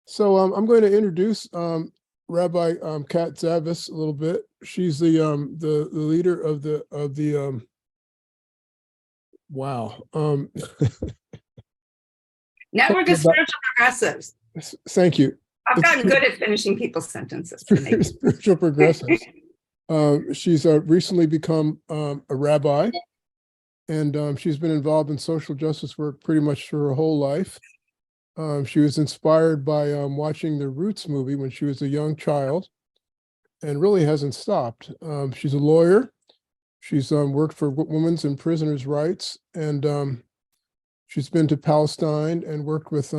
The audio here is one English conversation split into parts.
So I'm going to introduce Rabbi Cat Zavis a little bit. She's the leader of the wow. Network of Spiritual Progressives. Thank you. I've gotten good at finishing people's sentences. Spiritual Progressives. She's recently become a rabbi, and she's been involved in social justice work pretty much her whole life. She was inspired by watching the Roots movie when she was a young child, and really hasn't stopped. She's a lawyer. She's worked for women's and prisoners' rights, and she's been to Palestine and worked with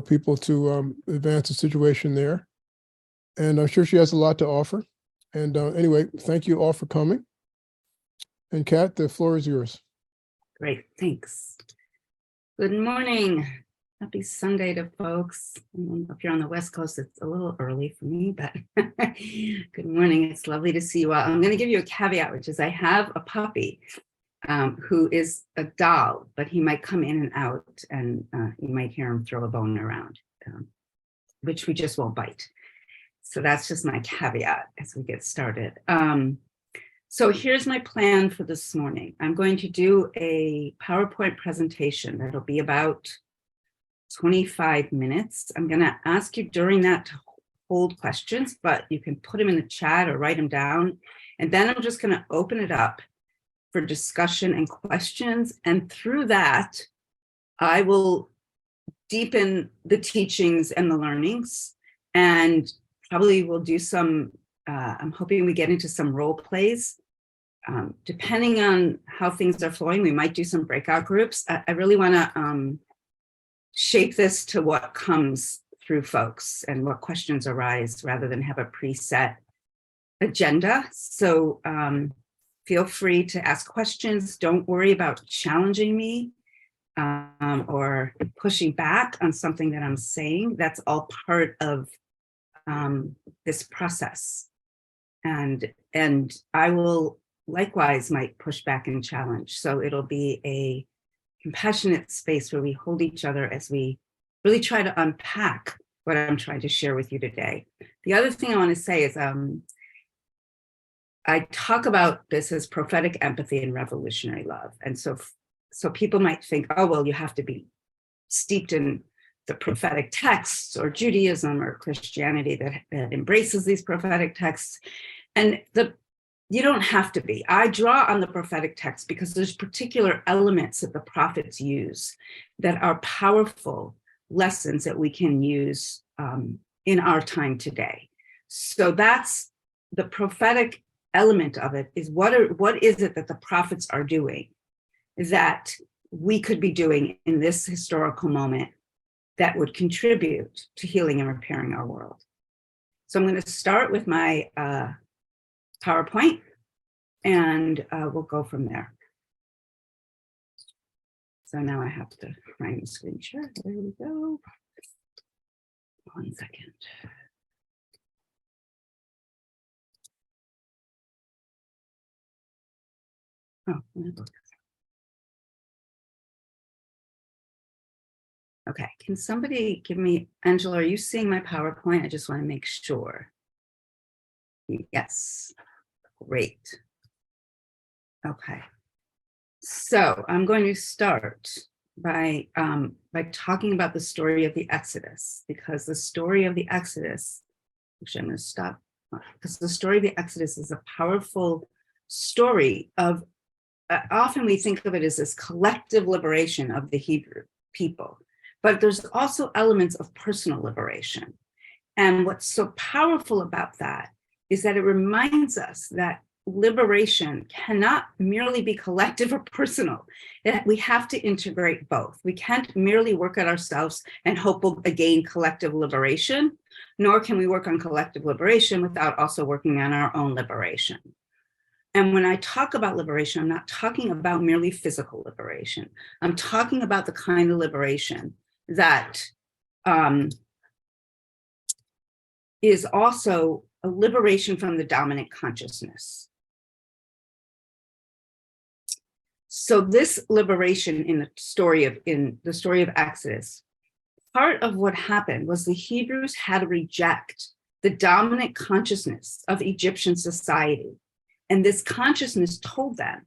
people to advance the situation there. And I'm sure she has a lot to offer. And anyway, thank you all for coming. And Kat, the floor is yours. Great, thanks. Good morning. Happy Sunday to folks. If you're on the West Coast, it's a little early for me, but good morning. It's lovely to see you all. I'm going to give you a caveat, which is I have a puppy who is a doll, but he might come in and out, and you might hear him throw a bone around, which we just won't bite. So that's just my caveat as we get started. So here's my plan for this morning. I'm going to do a PowerPoint presentation that'll be about 25 minutes. I'm going to ask you during that to hold questions, but you can put them in the chat or write them down. And then I'm just going to open it up for discussion and questions. And through that, I will deepen the teachings and the learnings, and probably we'll do some, I'm hoping we get into some role plays. Depending on how things are flowing, we might do some breakout groups. I really want to shape this to what comes through folks and what questions arise rather than have a preset agenda. So feel free to ask questions. Don't worry about challenging me or pushing back on something that I'm saying. That's all part of this process. And I will likewise might push back and challenge. So it'll be a compassionate space where we hold each other as we really try to unpack what I'm trying to share with you today. The other thing I want to say is I talk about this as prophetic empathy and revolutionary love. And so people might think, oh, well, you have to be steeped in the prophetic texts or Judaism or Christianity that embraces these prophetic texts. And you don't have to be. I draw on the prophetic text because there's particular elements that the prophets use that are powerful lessons that we can use in our time today. So that's the prophetic element of it, is what is it that the prophets are doing that we could be doing in this historical moment that would contribute to healing and repairing our world. So I'm going to start with my PowerPoint, and we'll go from there. So now I have to find the screen share. There we go. 1 second. Oh, okay, can somebody give me, Angela, are you seeing my PowerPoint? I just want to make sure. Yes, great. Okay, so I'm going to start by talking about the story of the Exodus, because the story of the Exodus, actually I'm going to stop, because the story of the Exodus is a powerful story of, often we think of it as this collective liberation of the Hebrew people, but there's also elements of personal liberation. And what's so powerful about that is that it reminds us that liberation cannot merely be collective or personal. We have to integrate both. We can't merely work at ourselves and hope we'll gain collective liberation, nor can we work on collective liberation without also working on our own liberation. And when I talk about liberation, I'm not talking about merely physical liberation. I'm talking about the kind of liberation that is also a liberation from the dominant consciousness. So this liberation in the story of Exodus part of what happened was the Hebrews had to reject the dominant consciousness of Egyptian society. And this consciousness told them,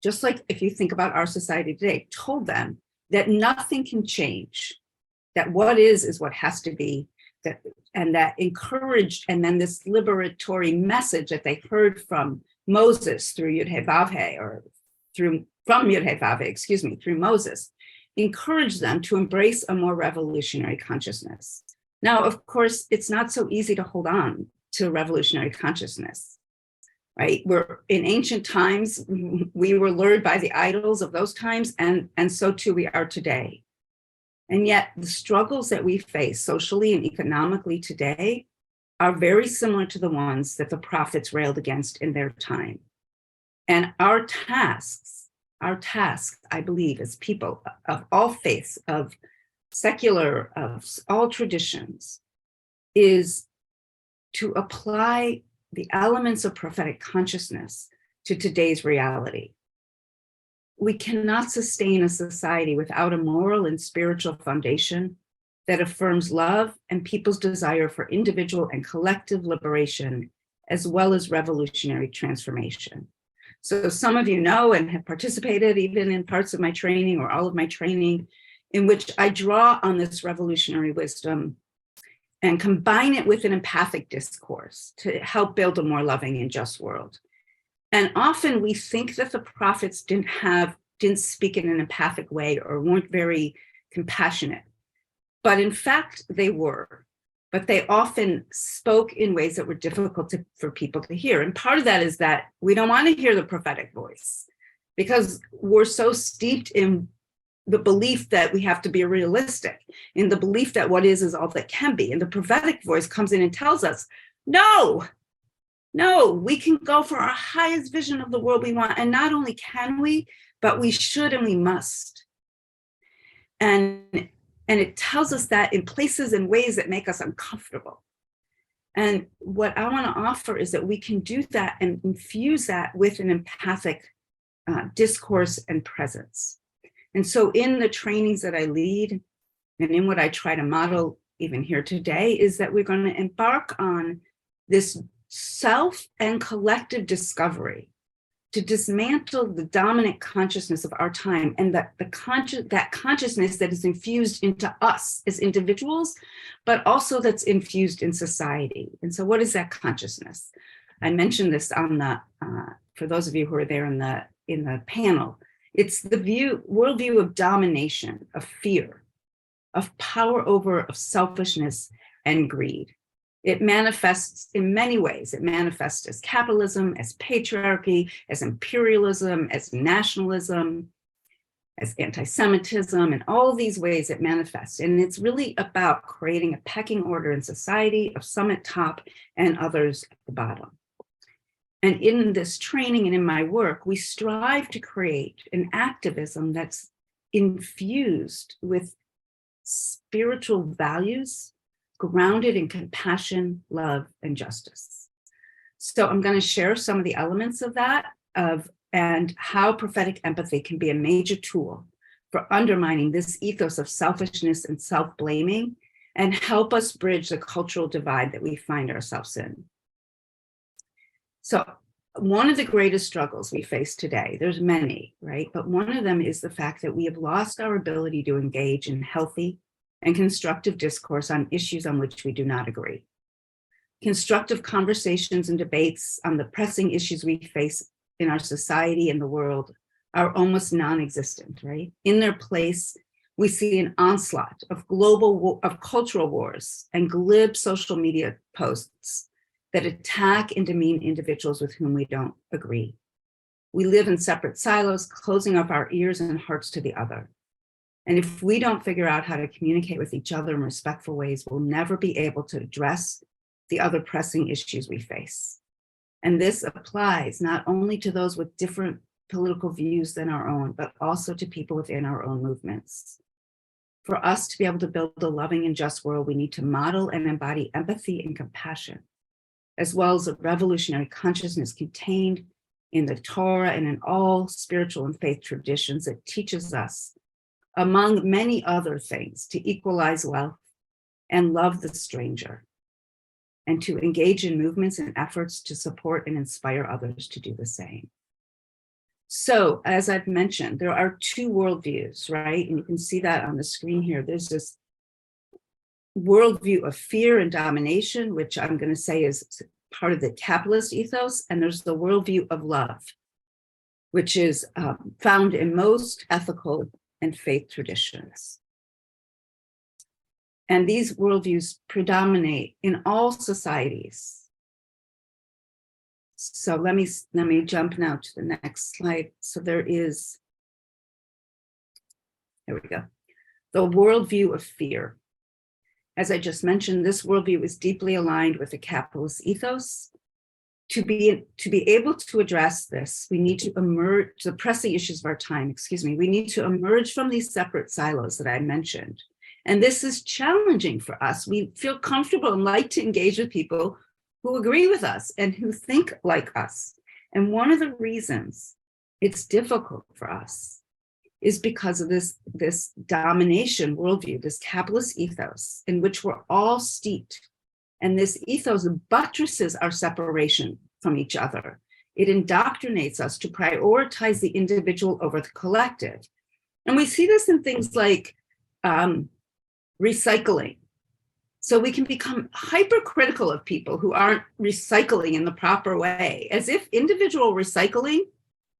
just like if you think about our society today, told them that nothing can change, that what is what has to be, and that encouraged, and then this liberatory message that they heard from Moses through Yud-Heh-Vav-Heh, or from Yud-Heh-Vav-Heh, through Moses, encouraged them to embrace a more revolutionary consciousness. Now, of course, it's not so easy to hold on to a revolutionary consciousness, right? We're in ancient times, we were lured by the idols of those times, and so too we are today. And yet the struggles that we face socially and economically today are very similar to the ones that the prophets railed against in their time. And our task, I believe, as people of all faiths, of secular, of all traditions, is to apply the elements of prophetic consciousness to today's reality. We cannot sustain a society without a moral and spiritual foundation that affirms love and people's desire for individual and collective liberation, as well as revolutionary transformation. So some of you know and have participated even in parts of my training or all of my training, in which I draw on this revolutionary wisdom and combine it with an empathic discourse to help build a more loving and just world. And often we think that the prophets didn't speak in an empathic way or weren't very compassionate. But in fact, they were. But they often spoke in ways that were difficult for people to hear. And part of that is that we don't want to hear the prophetic voice because we're so steeped in the belief that we have to be realistic, in the belief that what is all that can be. And the prophetic voice comes in and tells us, no, we can go for our highest vision of the world we want. And not only can we, but we should and we must. And it tells us that in places and ways that make us uncomfortable. And what I want to offer is that we can do that and infuse that with an empathic discourse and presence. And so in the trainings that I lead and in what I try to model even here today is that we're going to embark on this self and collective discovery to dismantle the dominant consciousness of our time, and that consciousness that is infused into us as individuals, but also that's infused in society. And so what is that consciousness? I mentioned this on the, for those of you who are there in the panel, it's the worldview of domination, of fear, of power over, of selfishness and greed. It manifests in many ways. It manifests as capitalism, as patriarchy, as imperialism, as nationalism, as anti-Semitism, and all these ways it manifests. And it's really about creating a pecking order in society of some at top and others at the bottom. And in this training and in my work, we strive to create an activism that's infused with spiritual values, grounded in compassion, love, and justice. So I'm going to share some of the elements of that, and how prophetic empathy can be a major tool for undermining this ethos of selfishness and self-blaming, and help us bridge the cultural divide that we find ourselves in. So one of the greatest struggles we face today, there's many, right? But one of them is the fact that we have lost our ability to engage in healthy and constructive discourse on issues on which we do not agree. Constructive conversations and debates on the pressing issues we face in our society and the world are almost non-existent, right? In their place, we see an onslaught of cultural wars and glib social media posts that attack and demean individuals with whom we don't agree. We live in separate silos, closing up our ears and hearts to the other. And if we don't figure out how to communicate with each other in respectful ways, we'll never be able to address the other pressing issues we face. And this applies not only to those with different political views than our own, but also to people within our own movements. For us to be able to build a loving and just world, we need to model and embody empathy and compassion, as well as a revolutionary consciousness contained in the Torah and in all spiritual and faith traditions that teaches us among many other things, to equalize wealth and love the stranger, and to engage in movements and efforts to support and inspire others to do the same. So, as I've mentioned, there are two worldviews, right? And you can see that on the screen here. There's this worldview of fear and domination, which I'm going to say is part of the capitalist ethos, and there's the worldview of love, which is found in most ethical and faith traditions. And these worldviews predominate in all societies. So let me jump now to the next slide. So there is, here we go, the worldview of fear. As I just mentioned, this worldview is deeply aligned with the capitalist ethos. To be able to address this, we need to emerge, the pressing issues of our time, we need to emerge from these separate silos that I mentioned. And this is challenging for us. We feel comfortable and like to engage with people who agree with us and who think like us. And one of the reasons it's difficult for us is because of this domination worldview, this capitalist ethos in which we're all steeped. And this ethos buttresses our separation from each other. It indoctrinates us to prioritize the individual over the collective. And we see this in things like recycling. So we can become hypercritical of people who aren't recycling in the proper way, as if individual recycling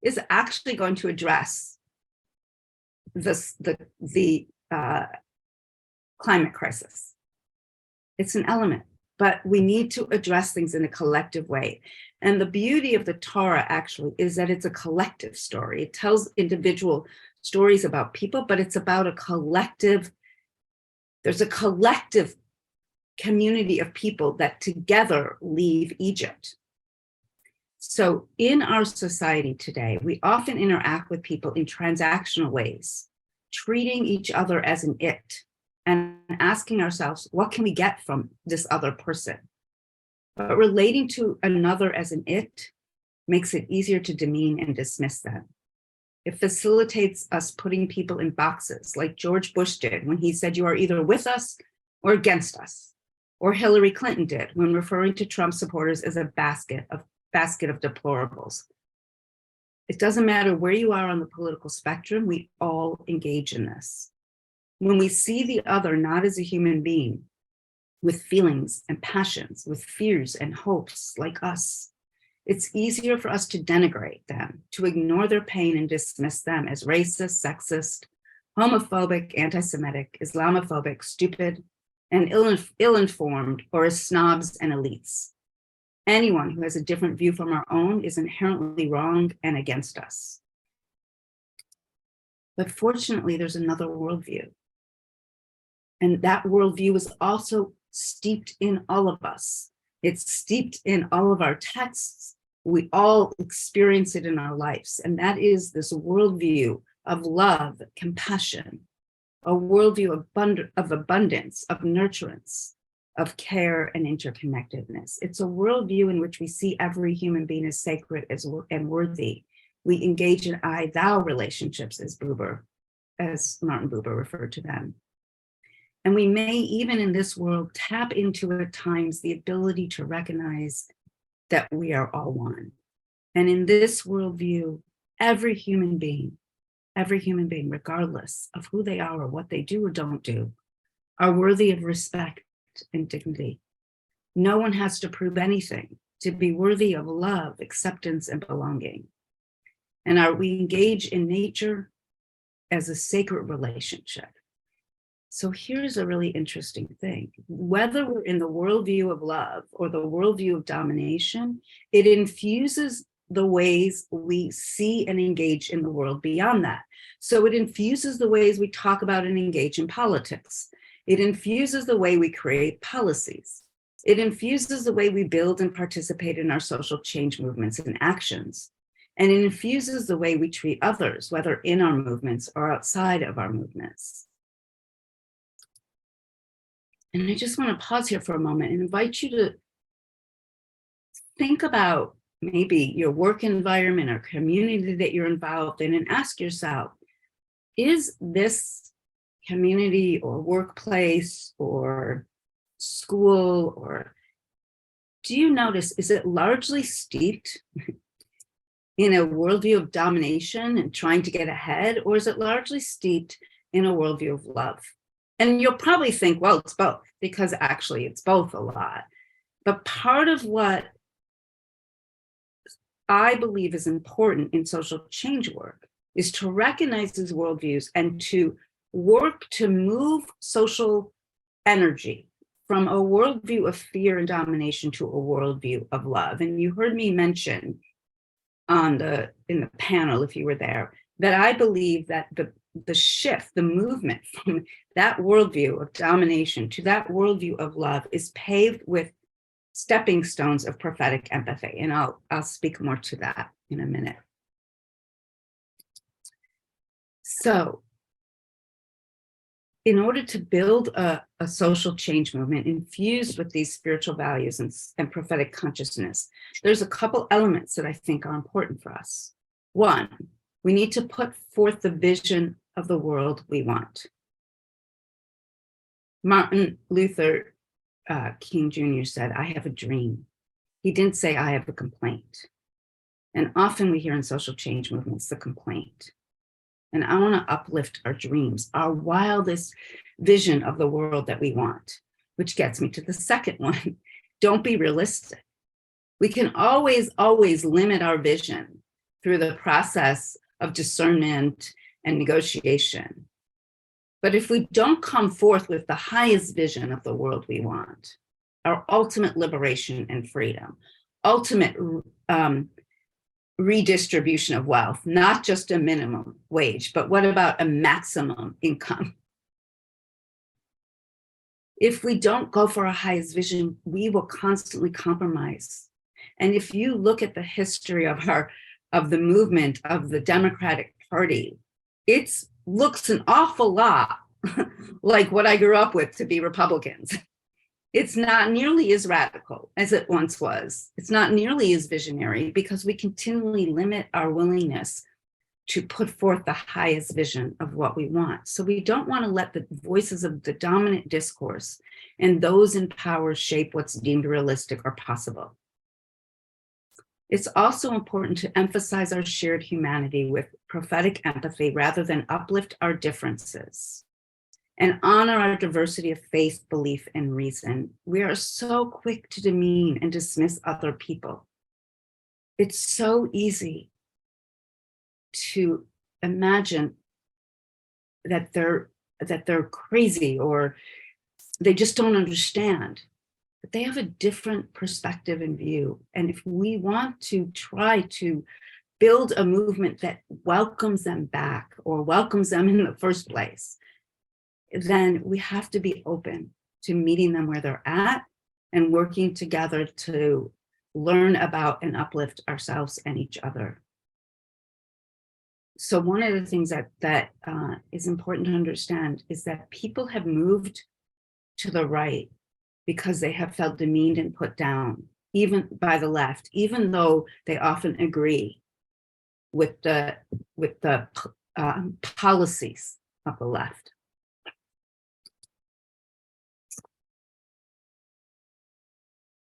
is actually going to address the climate crisis. It's an element, but we need to address things in a collective way. And the beauty of the Torah actually is that it's a collective story. It tells individual stories about people, but it's about a collective. There's a collective community of people that together leave Egypt. So in our society today, we often interact with people in transactional ways, treating each other as an it and asking ourselves, what can we get from this other person? But relating to another as an it makes it easier to demean and dismiss them. It facilitates us putting people in boxes, like George Bush did when he said, you are either with us or against us, or Hillary Clinton did when referring to Trump supporters as a basket of deplorables. It doesn't matter where you are on the political spectrum, we all engage in this. When we see the other not as a human being, with feelings and passions, with fears and hopes like us, it's easier for us to denigrate them, to ignore their pain and dismiss them as racist, sexist, homophobic, anti-Semitic, Islamophobic, stupid, and ill-informed, or as snobs and elites. Anyone who has a different view from our own is inherently wrong and against us. But fortunately, there's another worldview. And that worldview is also steeped in all of us. It's steeped in all of our texts. We all experience it in our lives. And that is this worldview of love, compassion, a worldview of abundance, of nurturance, of care and interconnectedness. It's a worldview in which we see every human being as sacred and worthy. We engage in I-thou relationships, as Martin Buber referred to them. And we may, even in this world, tap into at times the ability to recognize that we are all one. And in this worldview, every human being, regardless of who they are or what they do or don't do, are worthy of respect and dignity. No one has to prove anything to be worthy of love, acceptance, and belonging. And we engage in nature as a sacred relationship. So here's a really interesting thing. Whether we're in the worldview of love or the worldview of domination, it infuses the ways we see and engage in the world beyond that. So it infuses the ways we talk about and engage in politics. It infuses the way we create policies. It infuses the way we build and participate in our social change movements and actions. And it infuses the way we treat others, whether in our movements or outside of our movements. And I just want to pause here for a moment and invite you to think about maybe your work environment or community that you're involved in and ask yourself, is this community or workplace or school, or do you notice, is it largely steeped in a worldview of domination and trying to get ahead, or is it largely steeped in a worldview of love? And you'll probably think, well, it's both, because actually it's both a lot. But part of what I believe is important in social change work is to recognize these worldviews and to work to move social energy from a worldview of fear and domination to a worldview of love. And you heard me mention in the panel, if you were there, that I believe that the shift, the movement from that worldview of domination to that worldview of love is paved with stepping stones of prophetic empathy. And I'll speak more to that in a minute. So in order to build a social change movement infused with these spiritual values and prophetic consciousness, there's a couple elements that I think are important for us. One, we need to put forth the vision of the world we want. Martin Luther King Jr. said, "I have a dream." He didn't say, "I have a complaint." And often we hear in social change movements the complaint. And I want to uplift our dreams, our wildest vision of the world that we want, which gets me to the second one. Don't be realistic. We can always limit our vision through the process of discernment and negotiation. But if we don't come forth with the highest vision of the world we want, our ultimate liberation and freedom, ultimate redistribution of wealth, not just a minimum wage, but what about a maximum income? If we don't go for our highest vision, we will constantly compromise. And if you look at the history of the movement of the Democratic Party, it looks an awful lot like what I grew up with to be Republicans. It's not nearly as radical as it once was. It's not nearly as visionary because we continually limit our willingness to put forth the highest vision of what we want. So we don't want to let the voices of the dominant discourse and those in power shape what's deemed realistic or possible. It's also important to emphasize our shared humanity with prophetic empathy rather than uplift our differences and honor our diversity of faith, belief, and reason. We are so quick to demean and dismiss other people. It's so easy to imagine that they're crazy or they just don't understand, but they have a different perspective and view. And if we want to try to build a movement that welcomes them back or welcomes them in the first place, then we have to be open to meeting them where they're at and working together to learn about and uplift ourselves and each other. So one of the things that is important to understand is that people have moved to the right because they have felt demeaned and put down, even by the left, even though they often agree with the policies of the left.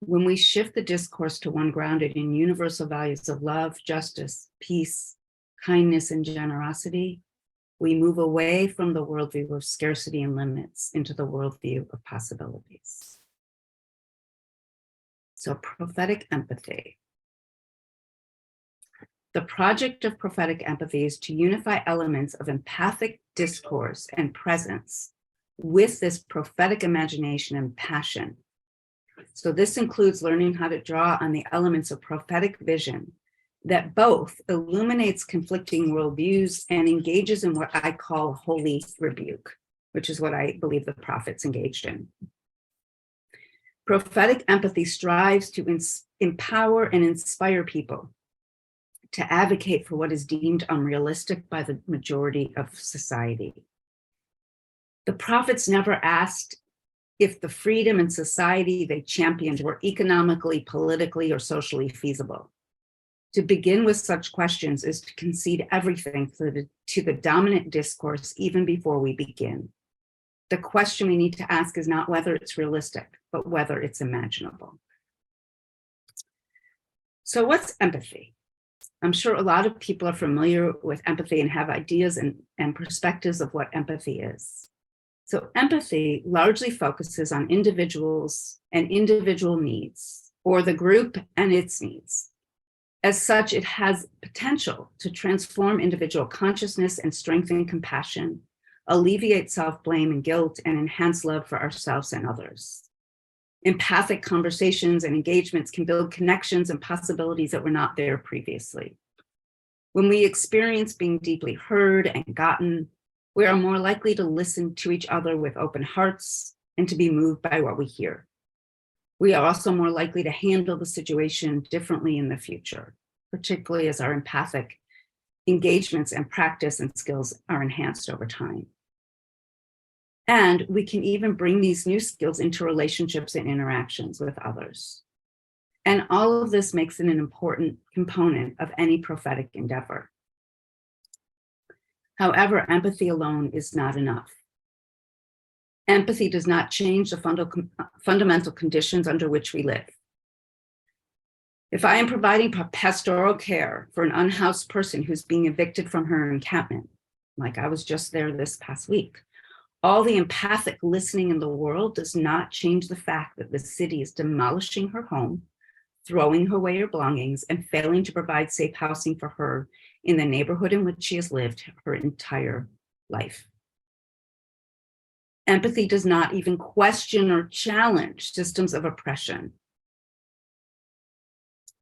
When we shift the discourse to one grounded in universal values of love, justice, peace, kindness, and generosity, we move away from the worldview of scarcity and limits into the worldview of possibilities. So prophetic empathy. The project of prophetic empathy is to unify elements of empathic discourse and presence with this prophetic imagination and passion. So this includes learning how to draw on the elements of prophetic vision that both illuminates conflicting worldviews and engages in what I call holy rebuke, which is what I believe the prophets engaged in. Prophetic empathy strives to empower and inspire people to advocate for what is deemed unrealistic by the majority of society. The prophets never asked if the freedom and society they championed were economically, politically, or socially feasible. To begin with such questions is to concede everything to the dominant discourse even before we begin. The question we need to ask is not whether it's realistic, but whether it's imaginable. So what's empathy? I'm sure a lot of people are familiar with empathy and have ideas and perspectives of what empathy is. So empathy largely focuses on individuals and individual needs, or the group and its needs. As such, it has potential to transform individual consciousness and strengthen compassion, alleviate self-blame and guilt, and enhance love for ourselves and others. Empathic conversations and engagements can build connections and possibilities that were not there previously. When we experience being deeply heard and gotten, we are more likely to listen to each other with open hearts and to be moved by what we hear. We are also more likely to handle the situation differently in the future, particularly as our empathic engagements and practice and skills are enhanced over time. And we can even bring these new skills into relationships and interactions with others. And all of this makes it an important component of any prophetic endeavor. However, empathy alone is not enough. Empathy does not change the fundamental conditions under which we live. If I am providing pastoral care for an unhoused person who's being evicted from her encampment, like I was just there this past week, all the empathic listening in the world does not change the fact that the city is demolishing her home, throwing away her belongings, and failing to provide safe housing for her in the neighborhood in which she has lived her entire life. Empathy does not even question or challenge systems of oppression.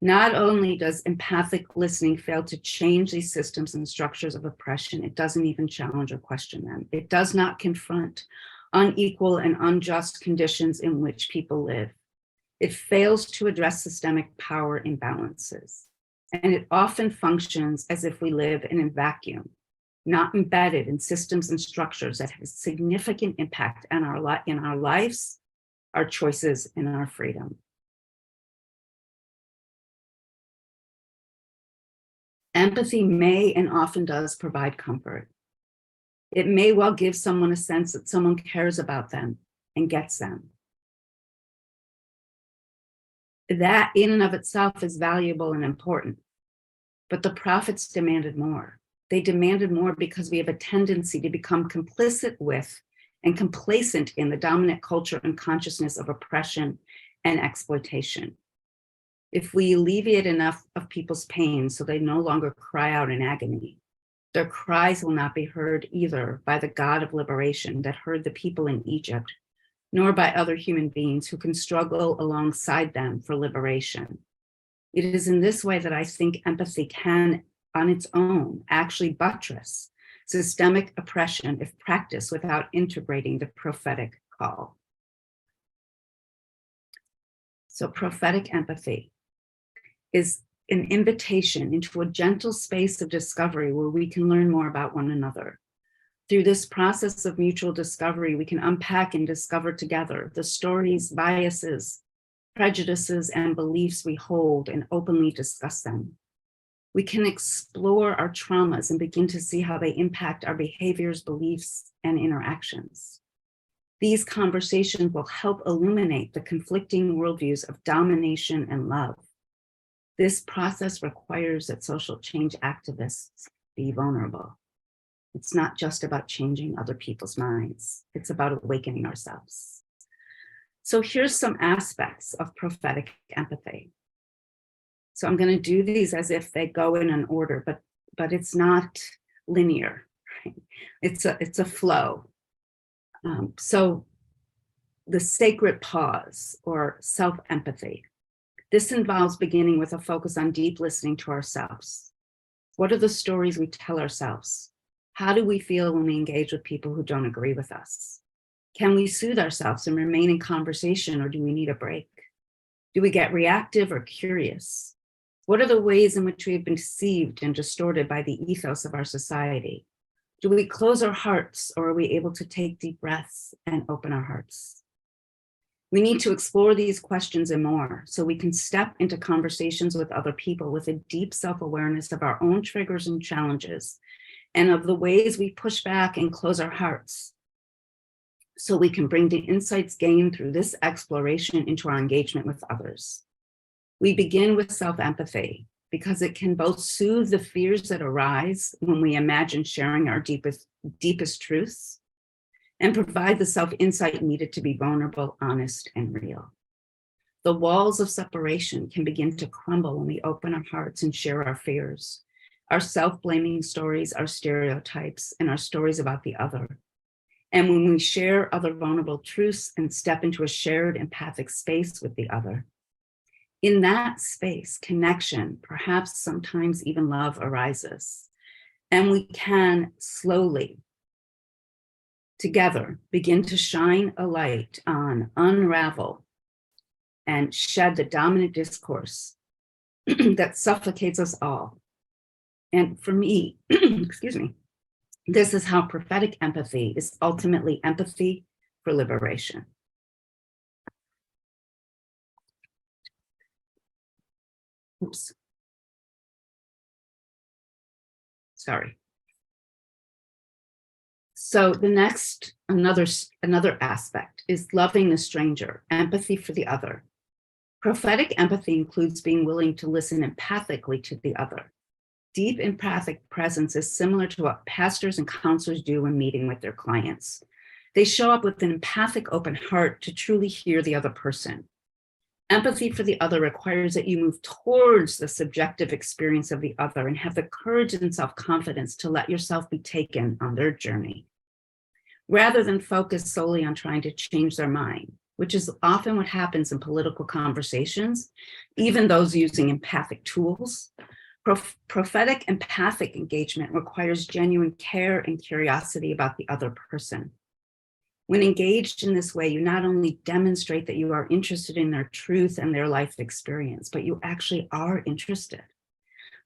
Not only does empathic listening fail to change these systems and structures of oppression, it doesn't even challenge or question them. It does not confront unequal and unjust conditions in which people live. It fails to address systemic power imbalances. And it often functions as if we live in a vacuum, not embedded in systems and structures that have significant impact on in our lives, our choices, and our freedom. Empathy may and often does provide comfort. It may well give someone a sense that someone cares about them and gets them. That in and of itself is valuable and important. But the prophets demanded more. They demanded more because we have a tendency to become complicit with and complacent in the dominant culture and consciousness of oppression and exploitation. If we alleviate enough of people's pain so they no longer cry out in agony, their cries will not be heard either by the God of liberation that heard the people in Egypt, nor by other human beings who can struggle alongside them for liberation. It is in this way that I think empathy can, on its own, actually buttress systemic oppression if practiced without integrating the prophetic call. So prophetic empathy is an invitation into a gentle space of discovery where we can learn more about one another. Through this process of mutual discovery, we can unpack and discover together the stories, biases, prejudices, and beliefs we hold and openly discuss them. We can explore our traumas and begin to see how they impact our behaviors, beliefs, and interactions. These conversations will help illuminate the conflicting worldviews of domination and love. This process requires that social change activists be vulnerable. It's not just about changing other people's minds. It's about awakening ourselves. So here's some aspects of prophetic empathy. So I'm going to do these as if they go in an order, but it's not linear. Right? It's a flow. So the sacred pause or self-empathy. This involves beginning with a focus on deep listening to ourselves. What are the stories we tell ourselves? How do we feel when we engage with people who don't agree with us? Can we soothe ourselves and remain in conversation, or do we need a break? Do we get reactive or curious? What are the ways in which we have been deceived and distorted by the ethos of our society? Do we close our hearts, or are we able to take deep breaths and open our hearts? We need to explore these questions and more so we can step into conversations with other people with a deep self-awareness of our own triggers and challenges and of the ways we push back and close our hearts, so we can bring the insights gained through this exploration into our engagement with others. We begin with self-empathy because it can both soothe the fears that arise when we imagine sharing our deepest truths and provide the self-insight needed to be vulnerable, honest, and real. The walls of separation can begin to crumble when we open our hearts and share our fears, our self-blaming stories, our stereotypes, and our stories about the other. And when we share other vulnerable truths and step into a shared empathic space with the other, in that space, connection, perhaps sometimes even love arises. And we can slowly, together, begin to shine a light on, unravel, and shed the dominant discourse that suffocates us all. And for me, excuse me, this is how prophetic empathy is ultimately empathy for liberation. Oops. Sorry. So the next, another aspect is loving the stranger, empathy for the other. Prophetic empathy includes being willing to listen empathically to the other. Deep empathic presence is similar to what pastors and counselors do when meeting with their clients. They show up with an empathic open heart to truly hear the other person. Empathy for the other requires that you move towards the subjective experience of the other and have the courage and self-confidence to let yourself be taken on their journey, rather than focus solely on trying to change their mind, which is often what happens in political conversations, even those using empathic tools. Prophetic empathic engagement requires genuine care and curiosity about the other person. When engaged in this way, you not only demonstrate that you are interested in their truth and their life experience, but you actually are interested.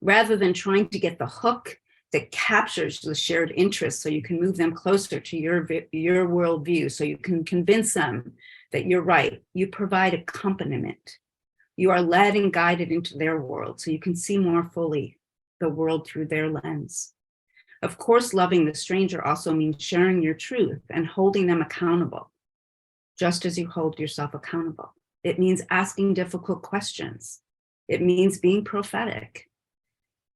Rather than trying to get the hook that captures the shared interest so you can move them closer to your worldview, so you can convince them that you're right, you provide accompaniment. You are led and guided into their world so you can see more fully the world through their lens. Of course, loving the stranger also means sharing your truth and holding them accountable, just as you hold yourself accountable. It means asking difficult questions. It means being prophetic.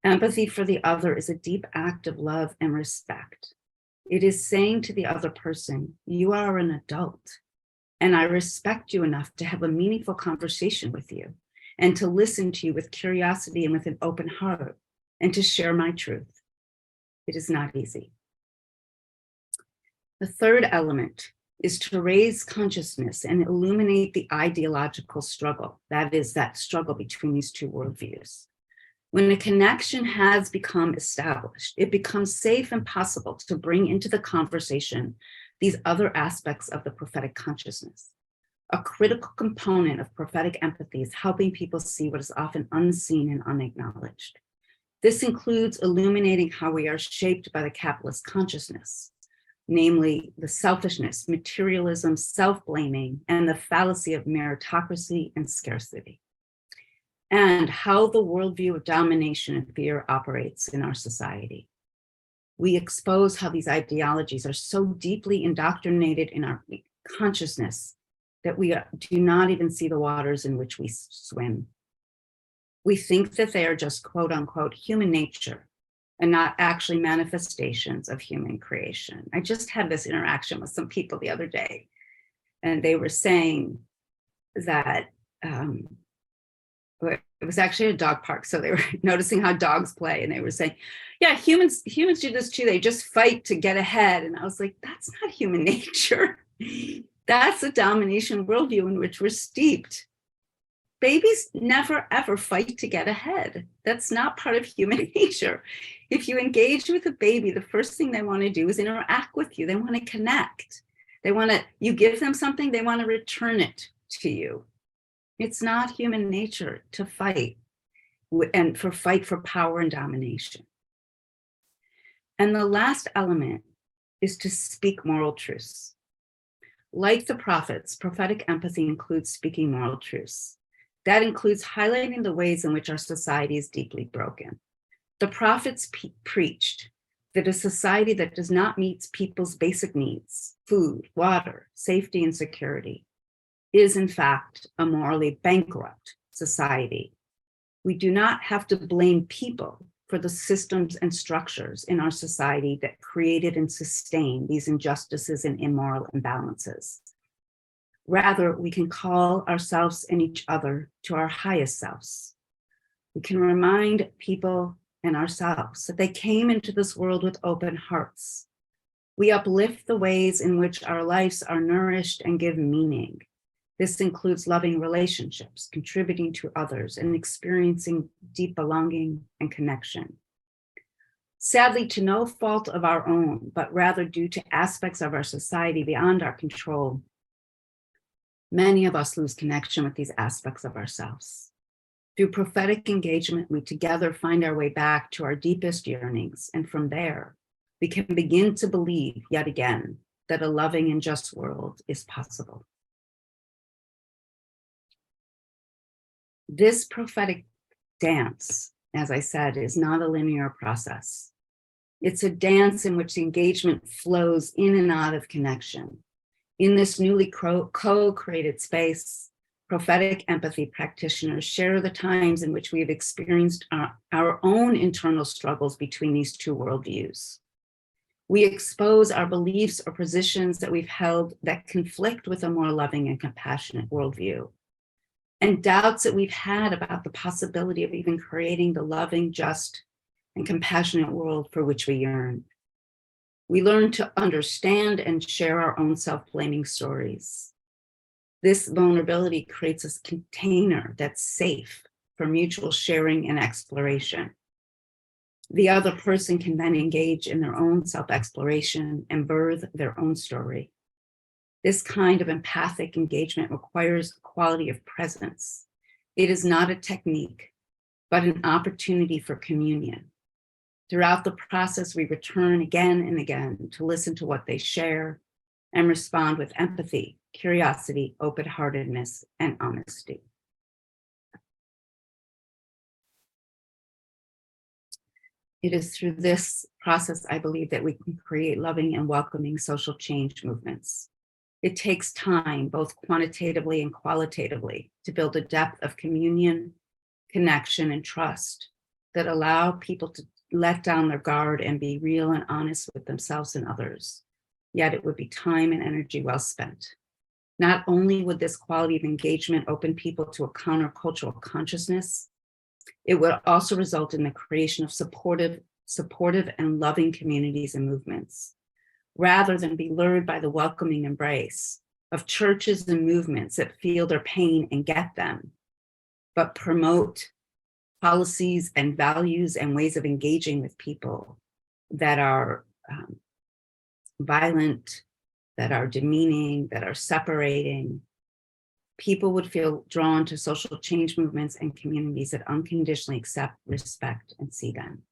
Empathy for the other is a deep act of love and respect. It is saying to the other person, you are an adult, and I respect you enough to have a meaningful conversation with you and to listen to you with curiosity and with an open heart and to share my truth. It is not easy. The third element is to raise consciousness and illuminate the ideological struggle. That is that struggle between these two worldviews. When a connection has become established, it becomes safe and possible to bring into the conversation these other aspects of the prophetic consciousness. A critical component of prophetic empathy is helping people see what is often unseen and unacknowledged. This includes illuminating how we are shaped by the capitalist consciousness, namely the selfishness, materialism, self-blaming, and the fallacy of meritocracy and scarcity, and how the worldview of domination and fear operates in our society. We expose how these ideologies are so deeply indoctrinated in our consciousness that we do not even see the waters in which we swim. We think that they are just quote unquote human nature and not actually manifestations of human creation. I just had this interaction with some people the other day, and they were saying that it was actually a dog park. So they were noticing how dogs play, and they were saying, yeah, humans do this too. They just fight to get ahead. And I was like, that's not human nature. That's a domination worldview in which we're steeped. Babies never, ever fight to get ahead. That's not part of human nature. If you engage with a baby, the first thing they want to do is interact with you. They want to connect. You give them something, they want to return it to you. It's not human nature to fight and fight for power and domination. And the last element is to speak moral truths. Like the prophets, prophetic empathy includes speaking moral truths. That includes highlighting the ways in which our society is deeply broken. The prophets preached that a society that does not meet people's basic needs, food, water, safety, and security, is in fact a morally bankrupt society. We do not have to blame people for the systems and structures in our society that created and sustain these injustices and immoral imbalances. Rather, we can call ourselves and each other to our highest selves. We can remind people and ourselves that they came into this world with open hearts. We uplift the ways in which our lives are nourished and give meaning. This includes loving relationships, contributing to others, and experiencing deep belonging and connection. Sadly, to no fault of our own, but rather due to aspects of our society beyond our control, many of us lose connection with these aspects of ourselves. Through prophetic engagement, we together find our way back to our deepest yearnings, and from there, we can begin to believe yet again that a loving and just world is possible. This prophetic dance, as I said, is not a linear process. It's a dance in which the engagement flows in and out of connection. In this newly co-created space, prophetic empathy practitioners share the times in which we have experienced our own internal struggles between these two worldviews. We expose our beliefs or positions that we've held that conflict with a more loving and compassionate worldview, and doubts that we've had about the possibility of even creating the loving, just, and compassionate world for which we yearn. We learn to understand and share our own self-blaming stories. This vulnerability creates a container that's safe for mutual sharing and exploration. The other person can then engage in their own self-exploration and birth their own story. This kind of empathic engagement requires a quality of presence. It is not a technique, but an opportunity for communion. Throughout the process, we return again and again to listen to what they share and respond with empathy, curiosity, open-heartedness, and honesty. It is through this process, I believe, that we can create loving and welcoming social change movements. It takes time, both quantitatively and qualitatively, to build a depth of communion, connection, and trust that allow people to let down their guard and be real and honest with themselves and others. Yet it would be time and energy well spent. Not only would this quality of engagement open people to a countercultural consciousness, it would also result in the creation of supportive and loving communities and movements, rather than be lured by the welcoming embrace of churches and movements that feel their pain and get them, but promote policies and values and ways of engaging with people that are violent, that are demeaning, that are separating. People would feel drawn to social change movements and communities that unconditionally accept, respect, and see them.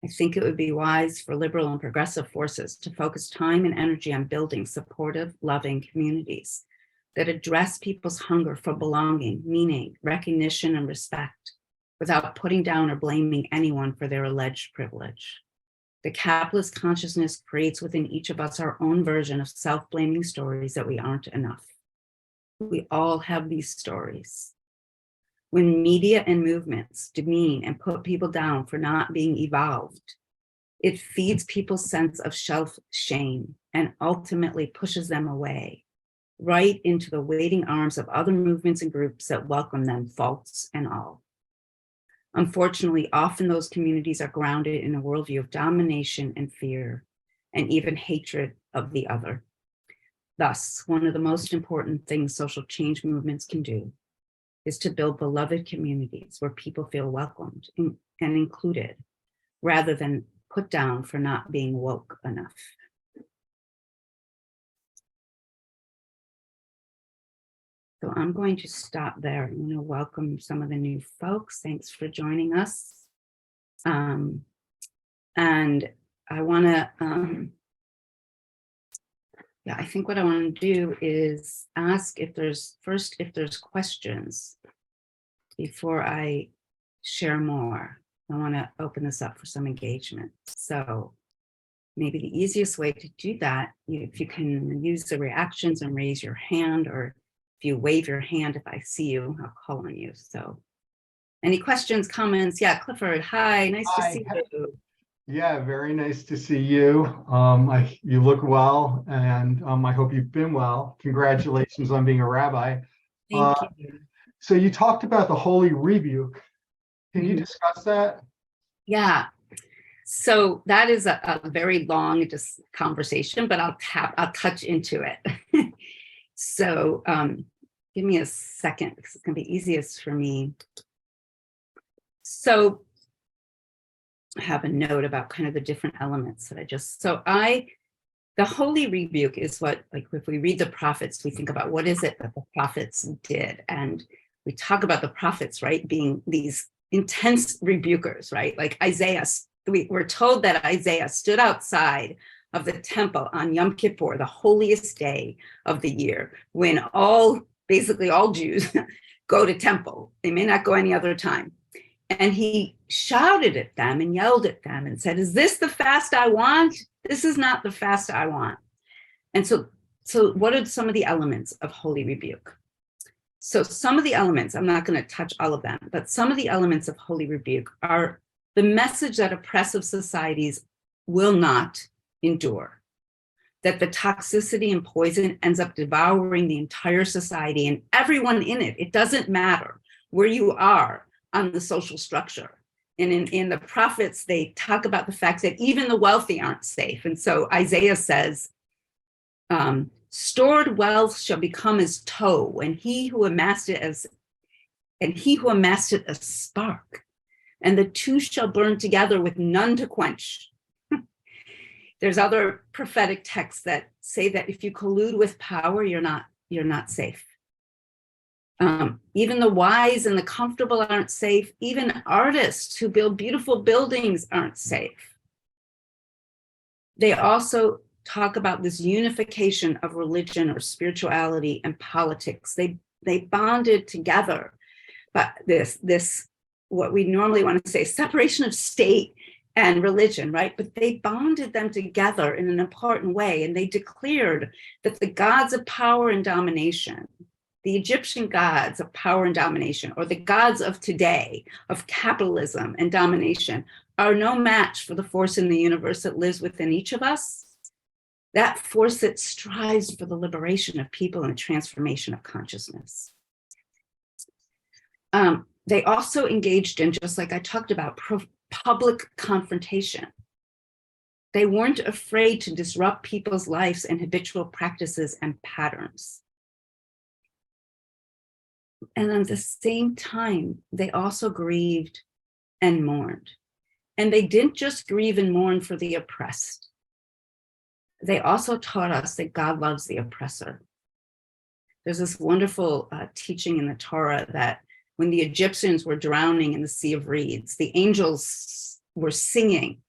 I think it would be wise for liberal and progressive forces to focus time and energy on building supportive, loving communities that address people's hunger for belonging, meaning, recognition, and respect, without putting down or blaming anyone for their alleged privilege. The capitalist consciousness creates within each of us our own version of self-blaming stories that we aren't enough. We all have these stories. When media and movements demean and put people down for not being evolved, it feeds people's sense of self-shame and ultimately pushes them away, right into the waiting arms of other movements and groups that welcome them, faults and all. Unfortunately, often those communities are grounded in a worldview of domination and fear, and even hatred of the other. Thus, one of the most important things social change movements can do is to build beloved communities where people feel welcomed and included, rather than put down for not being woke enough. So I'm going to stop there. I'm going to welcome some of the new folks. Thanks for joining us. And I want to, yeah, I think what I want to do is ask if there's questions before I share more. I want to open this up for some engagement. So maybe the easiest way to do that, if you can use the reactions and raise your hand, or if you wave your hand, if I see you, I'll call on you. So any questions, comments? Yeah, Clifford, hi, nice to see you. Yeah, very nice to see you. You look well, and I hope you've been well. Congratulations on being a rabbi. Thank you. So you talked about the Holy Rebuke. Can you discuss that? Yeah. So that is a very long conversation, but I'll touch into it. So give me a second, because it's going to be easiest for me. So I have a note about kind of the different elements that the Holy Rebuke is what, like, if we read the prophets, we think about what is it that the prophets did. And we talk about the prophets, right, being these intense rebukers, right? Like Isaiah, we're told that Isaiah stood outside of the temple on Yom Kippur, the holiest day of the year, when basically all Jews go to temple. They may not go any other time. And he shouted at them and yelled at them and said, "Is this the fast I want? This is not the fast I want." And so what are some of the elements of Holy Rebuke? So some of the elements, I'm not going to touch all of them, but some of the elements of Holy Rebuke are the message that oppressive societies will not endure, that the toxicity and poison ends up devouring the entire society and everyone in it. It doesn't matter where you are on the social structure. And in the prophets, they talk about the fact that even the wealthy aren't safe. And so Isaiah says, stored wealth shall become as tow, and he who amassed it as spark, and the two shall burn together with none to quench. There's other prophetic texts that say that if you collude with power, you're not safe. Even the wise and the comfortable aren't safe. Even artists who build beautiful buildings aren't safe. They also talk about this unification of religion or spirituality and politics. They bonded together, but this what we normally want to say, separation of state and religion, right? But they bonded them together in an important way, and they declared that the gods of power and domination, the Egyptian gods of power and domination, or the gods of today, of capitalism and domination, are no match for the force in the universe that lives within each of us. That force that strives for the liberation of people and the transformation of consciousness. They also engaged in, just like I talked about, public confrontation. They weren't afraid to disrupt people's lives and habitual practices and patterns. And at the same time, they also grieved and mourned. And they didn't just grieve and mourn for the oppressed. They also taught us that God loves the oppressor. There's this wonderful teaching in the Torah that when the Egyptians were drowning in the Sea of Reeds, the angels were singing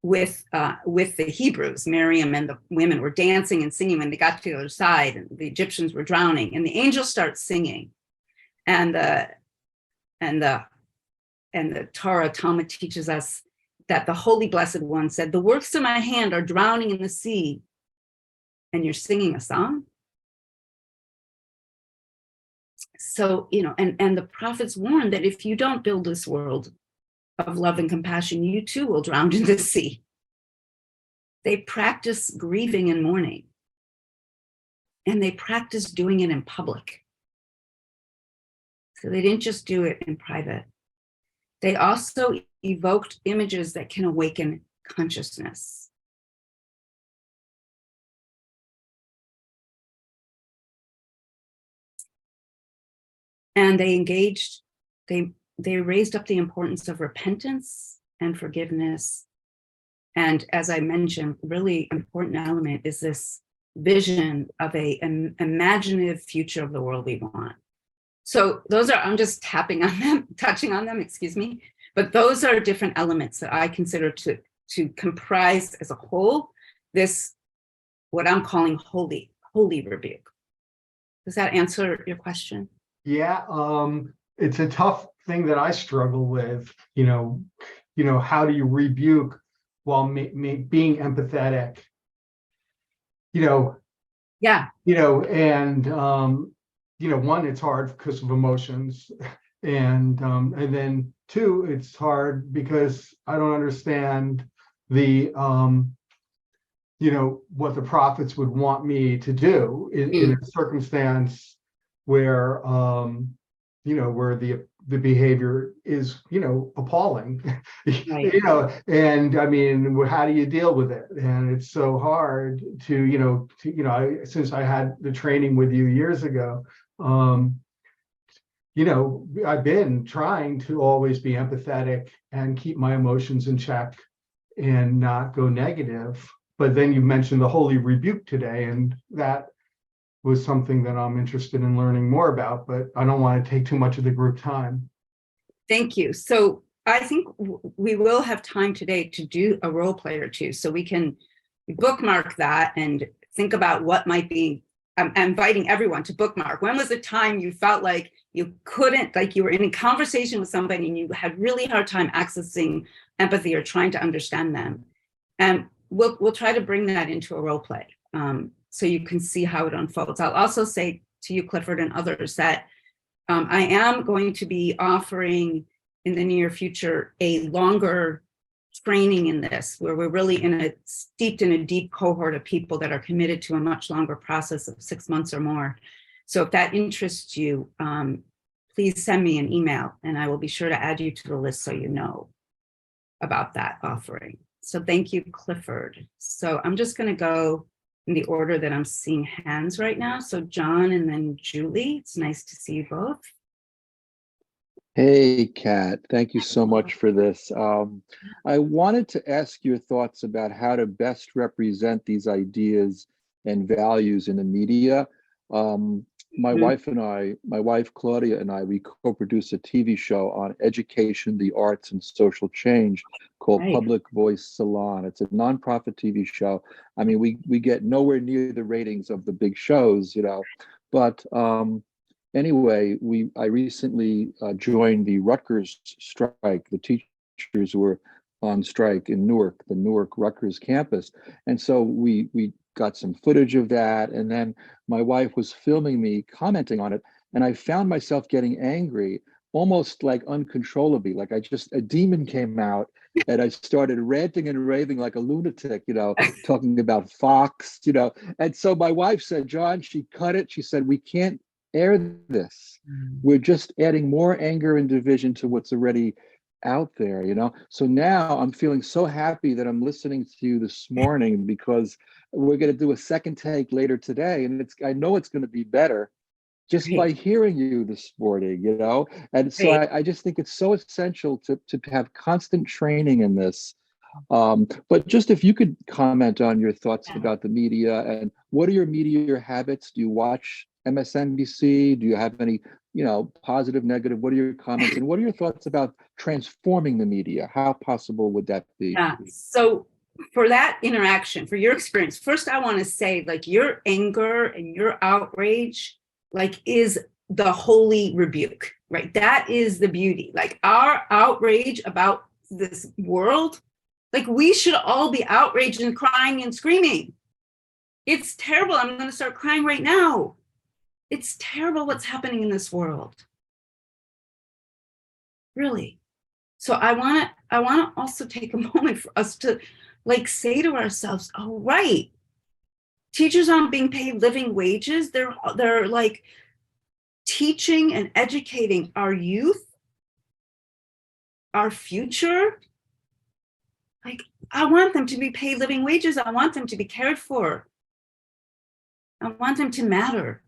with the Hebrews. Miriam and the women were dancing and singing when they got to the other side, and the Egyptians were drowning, and the angels start singing. And the Torah Talmud teaches us that the Holy Blessed One said, "The works of my hand are drowning in the sea, and you're singing a song." So, and the prophets warned that if you don't build this world of love and compassion, you too will drown in the sea. They practice grieving and mourning, and they practice doing it in public. So they didn't just do it in private. They also evoked images that can awaken consciousness. And they engaged, they raised up the importance of repentance and forgiveness. And as I mentioned, really important element is this vision of an imaginative future of the world we want. So those are, I'm just touching on them, excuse me. But those are different elements that I consider to comprise as a whole this what I'm calling holy rebuke. Does that answer your question? Yeah, it's a tough thing that I struggle with. How do you rebuke while being empathetic? Yeah. And one, it's hard because of emotions, and then two, it's hard because I don't understand the what the prophets would want me to do in a circumstance where where the behavior is appalling. Right. And I mean, how do you deal with it? And it's so hard to since I had the training with you years ago, I've been trying to always be empathetic and keep my emotions in check and not go negative. But then you mentioned the holy rebuke today, and that was something that I'm interested in learning more about, but I don't want to take too much of the group time. Thank you. So I think we will have time today to do a role play or two, so we can bookmark that and think about what might be. I'm inviting everyone to bookmark. When was the time you felt like you couldn't, like you were in a conversation with somebody and you had really hard time accessing empathy or trying to understand them? And we'll try to bring that into a role play, so you can see how it unfolds. I'll also say to you, Clifford, and others, that I am going to be offering in the near future a longer training in this, where we're really steeped in a deep cohort of people that are committed to a much longer process of 6 months or more. So if that interests you, please send me an email and I will be sure to add you to the list so you know about that offering. So thank you, Clifford. So I'm just going to go in the order that I'm seeing hands right now. So John and then Julie, it's nice to see you both. Hey, Kat, thank you so much for this. I wanted to ask your thoughts about how to best represent these ideas and values in the media. My wife Claudia and I, we co-produce a TV show on education, the arts, and social change called Public Voice Salon. It's a nonprofit TV show. I mean, we get nowhere near the ratings of the big shows, but anyway, I recently joined the Rutgers strike. The teachers were on strike in Newark, the Newark Rutgers campus. And so we got some footage of that. And then my wife was filming me commenting on it. And I found myself getting angry, almost like uncontrollably, like a demon came out and I started ranting and raving like a lunatic, talking about Fox, And so my wife said, John, she cut it. She said, we can't air this. We're just adding more anger and division to what's already out there, So now I'm feeling so happy that I'm listening to you this morning, because we're going to do a second take later today, and I know it's going to be better just by hearing you this morning, And so I just think it's so essential to have constant training in this. But just if you could comment on your thoughts about the media, and what are your media habits? Do you watch MSNBC? Do you have any, positive, negative? What are your comments, and what are your thoughts about transforming the media? How possible would that be? Yeah. So for that interaction, for your experience, first I want to say, like, your anger and your outrage, like, is the holy rebuke, right? That is the beauty. Like, our outrage about this world, like, we should all be outraged and crying and screaming. It's terrible. I'm going to start crying right now. It's terrible what's happening in this world. Really. So I want to also take a moment for us to, like, say to ourselves, oh, right, teachers aren't being paid living wages. They're like teaching and educating our youth, our future. Like, I want them to be paid living wages. I want them to be cared for. I want them to matter.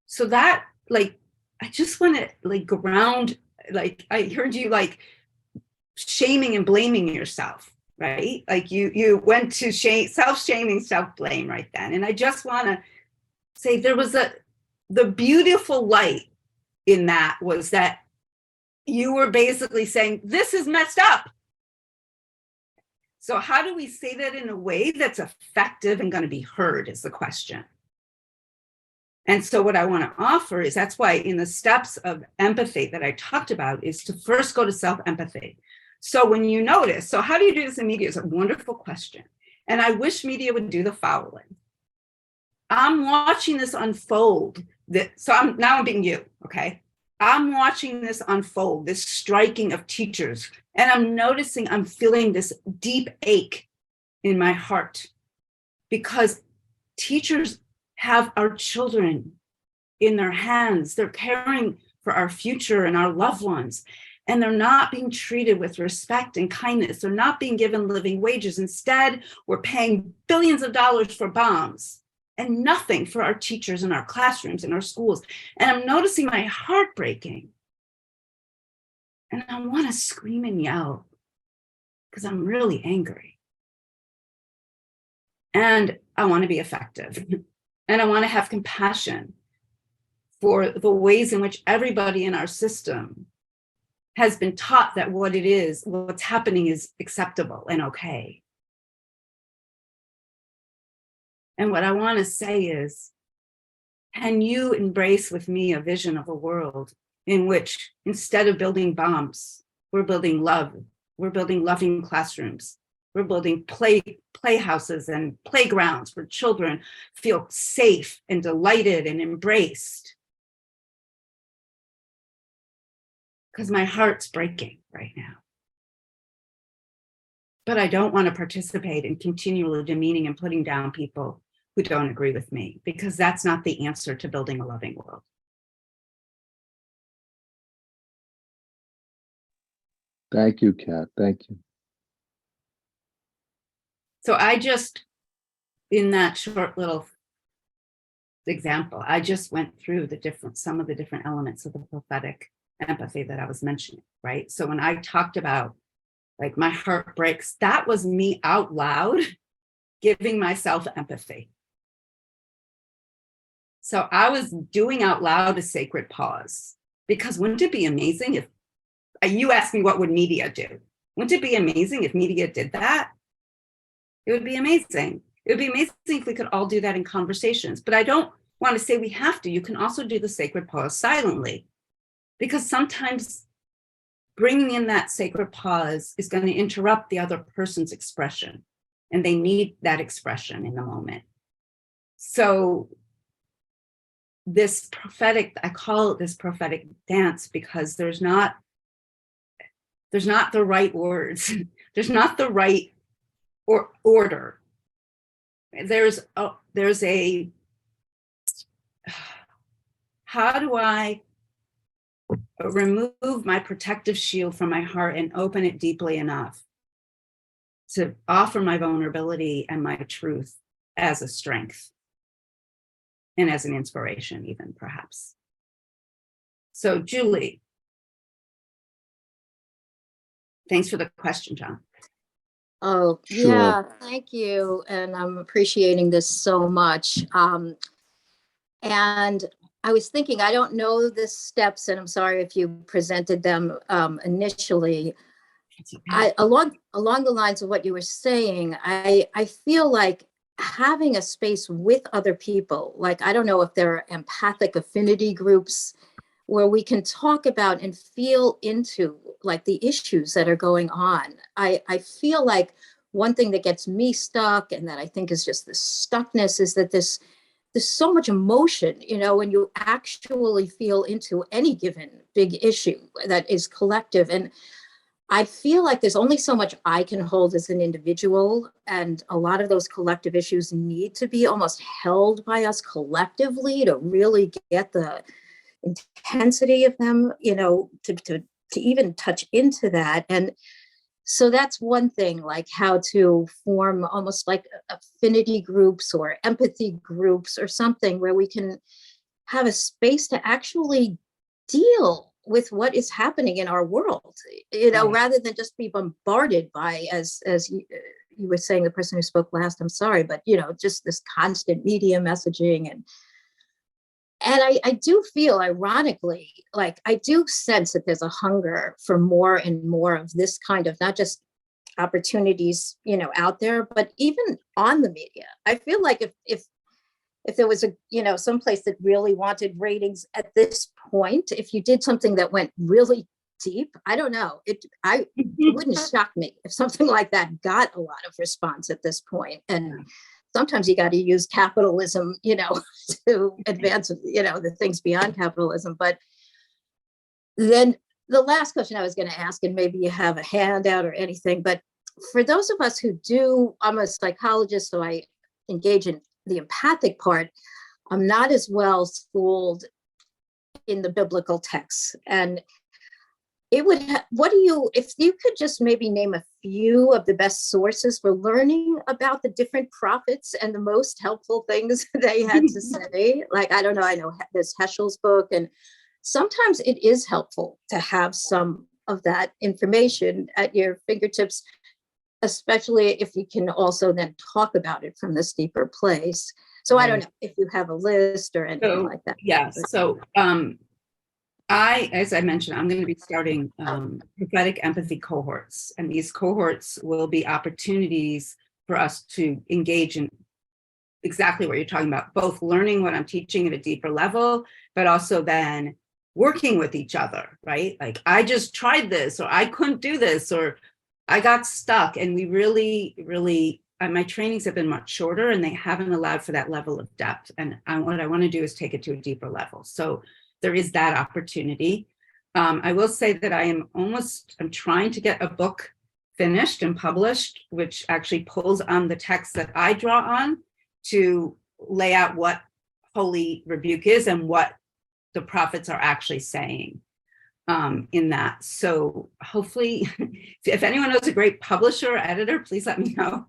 So that, like, I just want to, like, ground, like, I heard you, like, shaming and blaming yourself, right? Like, you went to self-shaming, self-blame right then. And I just want to say there was the beautiful light in that was that you were basically saying, this is messed up. So how do we say that in a way that's effective and going to be heard is the question. And so what I want to offer is, that's why in the steps of empathy that I talked about is to first go to self-empathy. So when you notice, so how do you do this in media is a wonderful question. And I wish media would do the following. I'm watching this unfold. I'm being you, okay? I'm watching this unfold, this striking of teachers, and I'm noticing I'm feeling this deep ache in my heart because teachers have our children in their hands. They're caring for our future and our loved ones, and they're not being treated with respect and kindness. They're not being given living wages. Instead, we're paying billions of dollars for bombs and nothing for our teachers in our classrooms, in our schools. And I'm noticing my heart breaking. And I want to scream and yell because I'm really angry. And I want to be effective. And I want to have compassion for the ways in which everybody in our system has been taught that what's happening is acceptable and okay. And what I want to say is, can you embrace with me a vision of a world in which instead of building bombs, we're building love, we're building loving classrooms, we're building playhouses and playgrounds where children feel safe and delighted and embraced? Because my heart's breaking right now. But I don't want to participate in continually demeaning and putting down people who don't agree with me, because that's not the answer to building a loving world. Thank you, Kat. Thank you. So I just, in that short little example, I just went through some of the different elements of the prophetic empathy that I was mentioning, right? So when I talked about like my heart breaks, that was me out loud giving myself empathy. So I was doing out loud a sacred pause, because wouldn't it be amazing if, you asked me what would media do? Wouldn't it be amazing if media did that? It would be amazing. It would be amazing if we could all do that in conversations, but I don't want to say we have to. You can also do the sacred pause silently, because sometimes bringing in that sacred pause is going to interrupt the other person's expression, and they need that expression in the moment. So this prophetic, I call it this prophetic dance, because there's not the right words. There's not the right order. There's a, how do I remove my protective shield from my heart and open it deeply enough to offer my vulnerability and my truth as a strength and as an inspiration, even perhaps. So Julie, thanks for the question, John. Oh, Sure. yeah, thank you. And I'm appreciating this so much. And I was thinking, I don't know the steps, and I'm sorry if you presented them initially. Along the lines of what you were saying, I feel like having a space with other people, like, I don't know if there are empathic affinity groups where we can talk about and feel into like the issues that are going on. I feel like one thing that gets me stuck, and that I think is just the stuckness, is that there's so much emotion, when you actually feel into any given big issue that is collective. And I feel like there's only so much I can hold as an individual, and a lot of those collective issues need to be almost held by us collectively to really get the intensity of them, to even touch into that. And so that's one thing, like how to form almost like affinity groups or empathy groups or something where we can have a space to actually deal with what is happening in our world, rather than just be bombarded by, as you were saying, the person who spoke last, I'm sorry, but, just this constant media messaging. And I do feel, ironically, like I do sense that there's a hunger for more and more of this kind of, not just opportunities, out there, but even on the media, I feel like if there was some place that really wanted ratings at this point, if you did something that went really deep, I don't know, it wouldn't shock me if something like that got a lot of response at this point. And sometimes you got to use capitalism, to advance, the things beyond capitalism. But then the last question I was going to ask, and maybe you have a handout or anything, but for those of us who I'm a psychologist, so I engage in the empathic part. I'm not as well schooled in the biblical texts. And it would, if you could just maybe name a few of the best sources for learning about the different prophets and the most helpful things they had to say. Like, I don't know, I know there's Heschel's book, and sometimes it is helpful to have some of that information at your fingertips, especially if you can also then talk about it from this deeper place. So I don't know if you have a list or anything like that. Yeah, so as I mentioned, I'm going to be starting prophetic empathy cohorts, and these cohorts will be opportunities for us to engage in exactly what you're talking about, both learning what I'm teaching at a deeper level, but also then working with each other, right? Like, I just tried this, or I couldn't do this, or I got stuck. And we really, my trainings have been much shorter, and they haven't allowed for that level of depth. And what I want to do is take it to a deeper level. So there is that opportunity. I will say that I'm trying to get a book finished and published, which actually pulls on the text that I draw on to lay out what holy rebuke is and what the prophets are actually saying in that. So hopefully, if anyone knows a great publisher or editor, please let me know.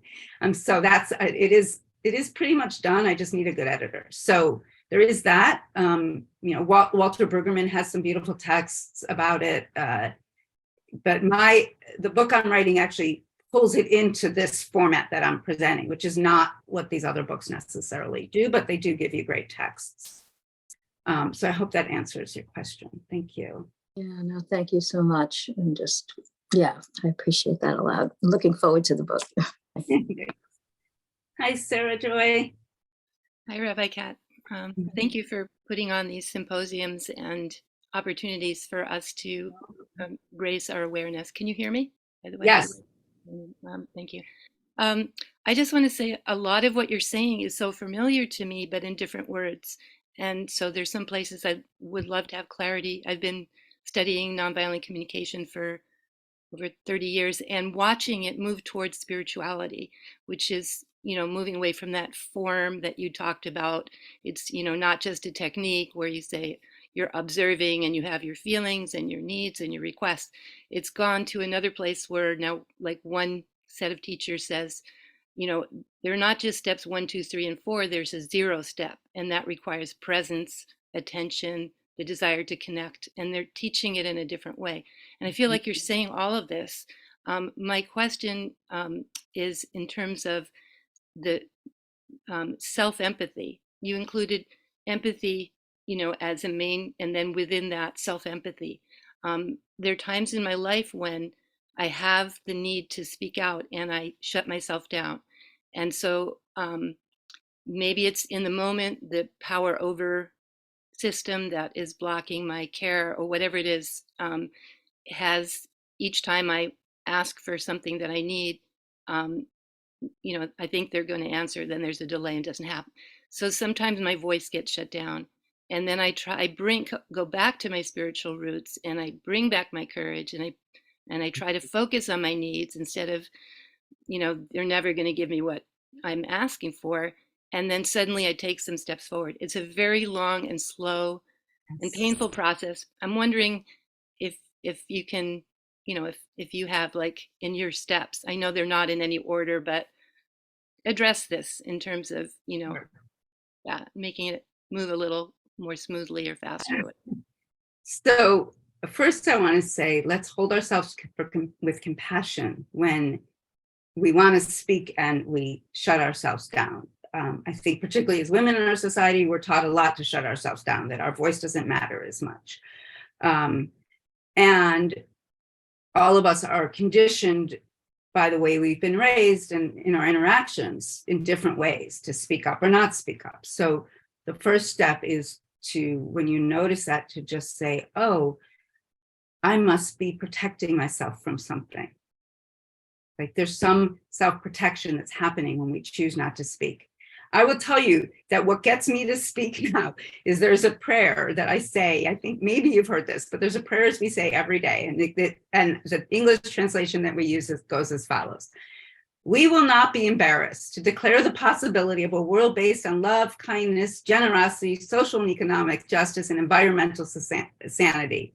So it is pretty much done. I just need a good editor. So there is that. Walter Brueggemann has some beautiful texts about it. But the book I'm writing actually pulls it into this format that I'm presenting, which is not what these other books necessarily do, but they do give you great texts. So I hope that answers your question. Thank you. Yeah, no, thank you so much. And I appreciate that a lot. I'm looking forward to the book. Hi, Sarah Joy. Hi, Rabbi Cat. Thank you for putting on these symposiums and opportunities for us to raise our awareness. Can you hear me, by the way? Yes. Thank you. I just want to say a lot of what you're saying is so familiar to me, but in different words. And so there's some places I would love to have clarity. I've been studying nonviolent communication for over 30 years and watching it move towards spirituality, which is, moving away from that form that you talked about. It's, not just a technique where you say you're observing and you have your feelings and your needs and your requests. It's gone to another place where now, like one set of teachers says, they're not just steps 1, 2, 3, and 4, there's a 0 step, and that requires presence, attention, the desire to connect, and they're teaching it in a different way. And I feel like you're saying all of this. My question is in terms of the self-empathy. You included empathy, as a main, and then within that self-empathy. There are times in my life when I have the need to speak out and I shut myself down. And so maybe it's in the moment, the power over system that is blocking my care or whatever it is, has, each time I ask for something that I need, I think they're going to answer, then there's a delay and it doesn't happen. So sometimes my voice gets shut down. And then I go back to my spiritual roots, and I bring back my courage, and I try to focus on my needs instead of, they're never going to give me what I'm asking for. And then suddenly I take some steps forward. It's a very long and slow and painful process. I'm wondering if you can, if you have, like, in your steps, I know they're not in any order, but address this in terms of, making it move a little more smoothly or faster. So first I want to say, let's hold ourselves with compassion when we want to speak and we shut ourselves down. I think particularly as women in our society, we're taught a lot to shut ourselves down, that our voice doesn't matter as much. And all of us are conditioned by the way we've been raised and in our interactions in different ways to speak up or not speak up. So the first step is to, when you notice that, to just say, oh, I must be protecting myself from something. Like there's some self-protection that's happening when we choose not to speak. I will tell you that what gets me to speak now is there's a prayer that I say. I think maybe you've heard this, but there's a prayer we say every day. And the English translation that we use goes as follows. We will not be embarrassed to declare the possibility of a world based on love, kindness, generosity, social and economic justice, and environmental sanity.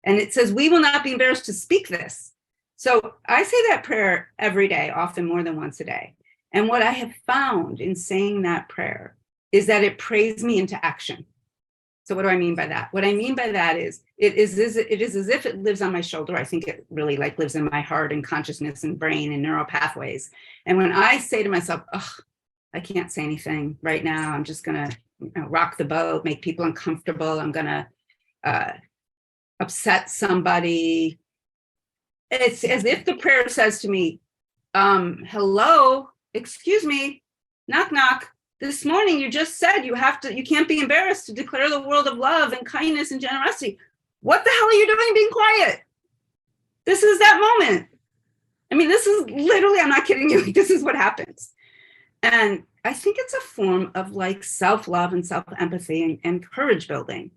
And it says, we will not be embarrassed to speak this. So I say that prayer every day, often more than once a day. And what I have found in saying that prayer is that it prays me into action. So what do I mean by that? What I mean by that is it is as if it lives on my shoulder. I think it really like lives in my heart and consciousness and brain and neural pathways. And when I say to myself, oh, I can't say anything right now. I'm just going to rock the boat, make people uncomfortable. I'm going to upset somebody. It's as if the prayer says to me, hello, excuse me, knock, knock. This morning, you just said you can't be embarrassed to declare the world of love and kindness and generosity. What the hell are you doing being quiet? This is that moment. I mean, this is literally, I'm not kidding you. This is what happens. And I think it's a form of like self-love and self-empathy and courage building.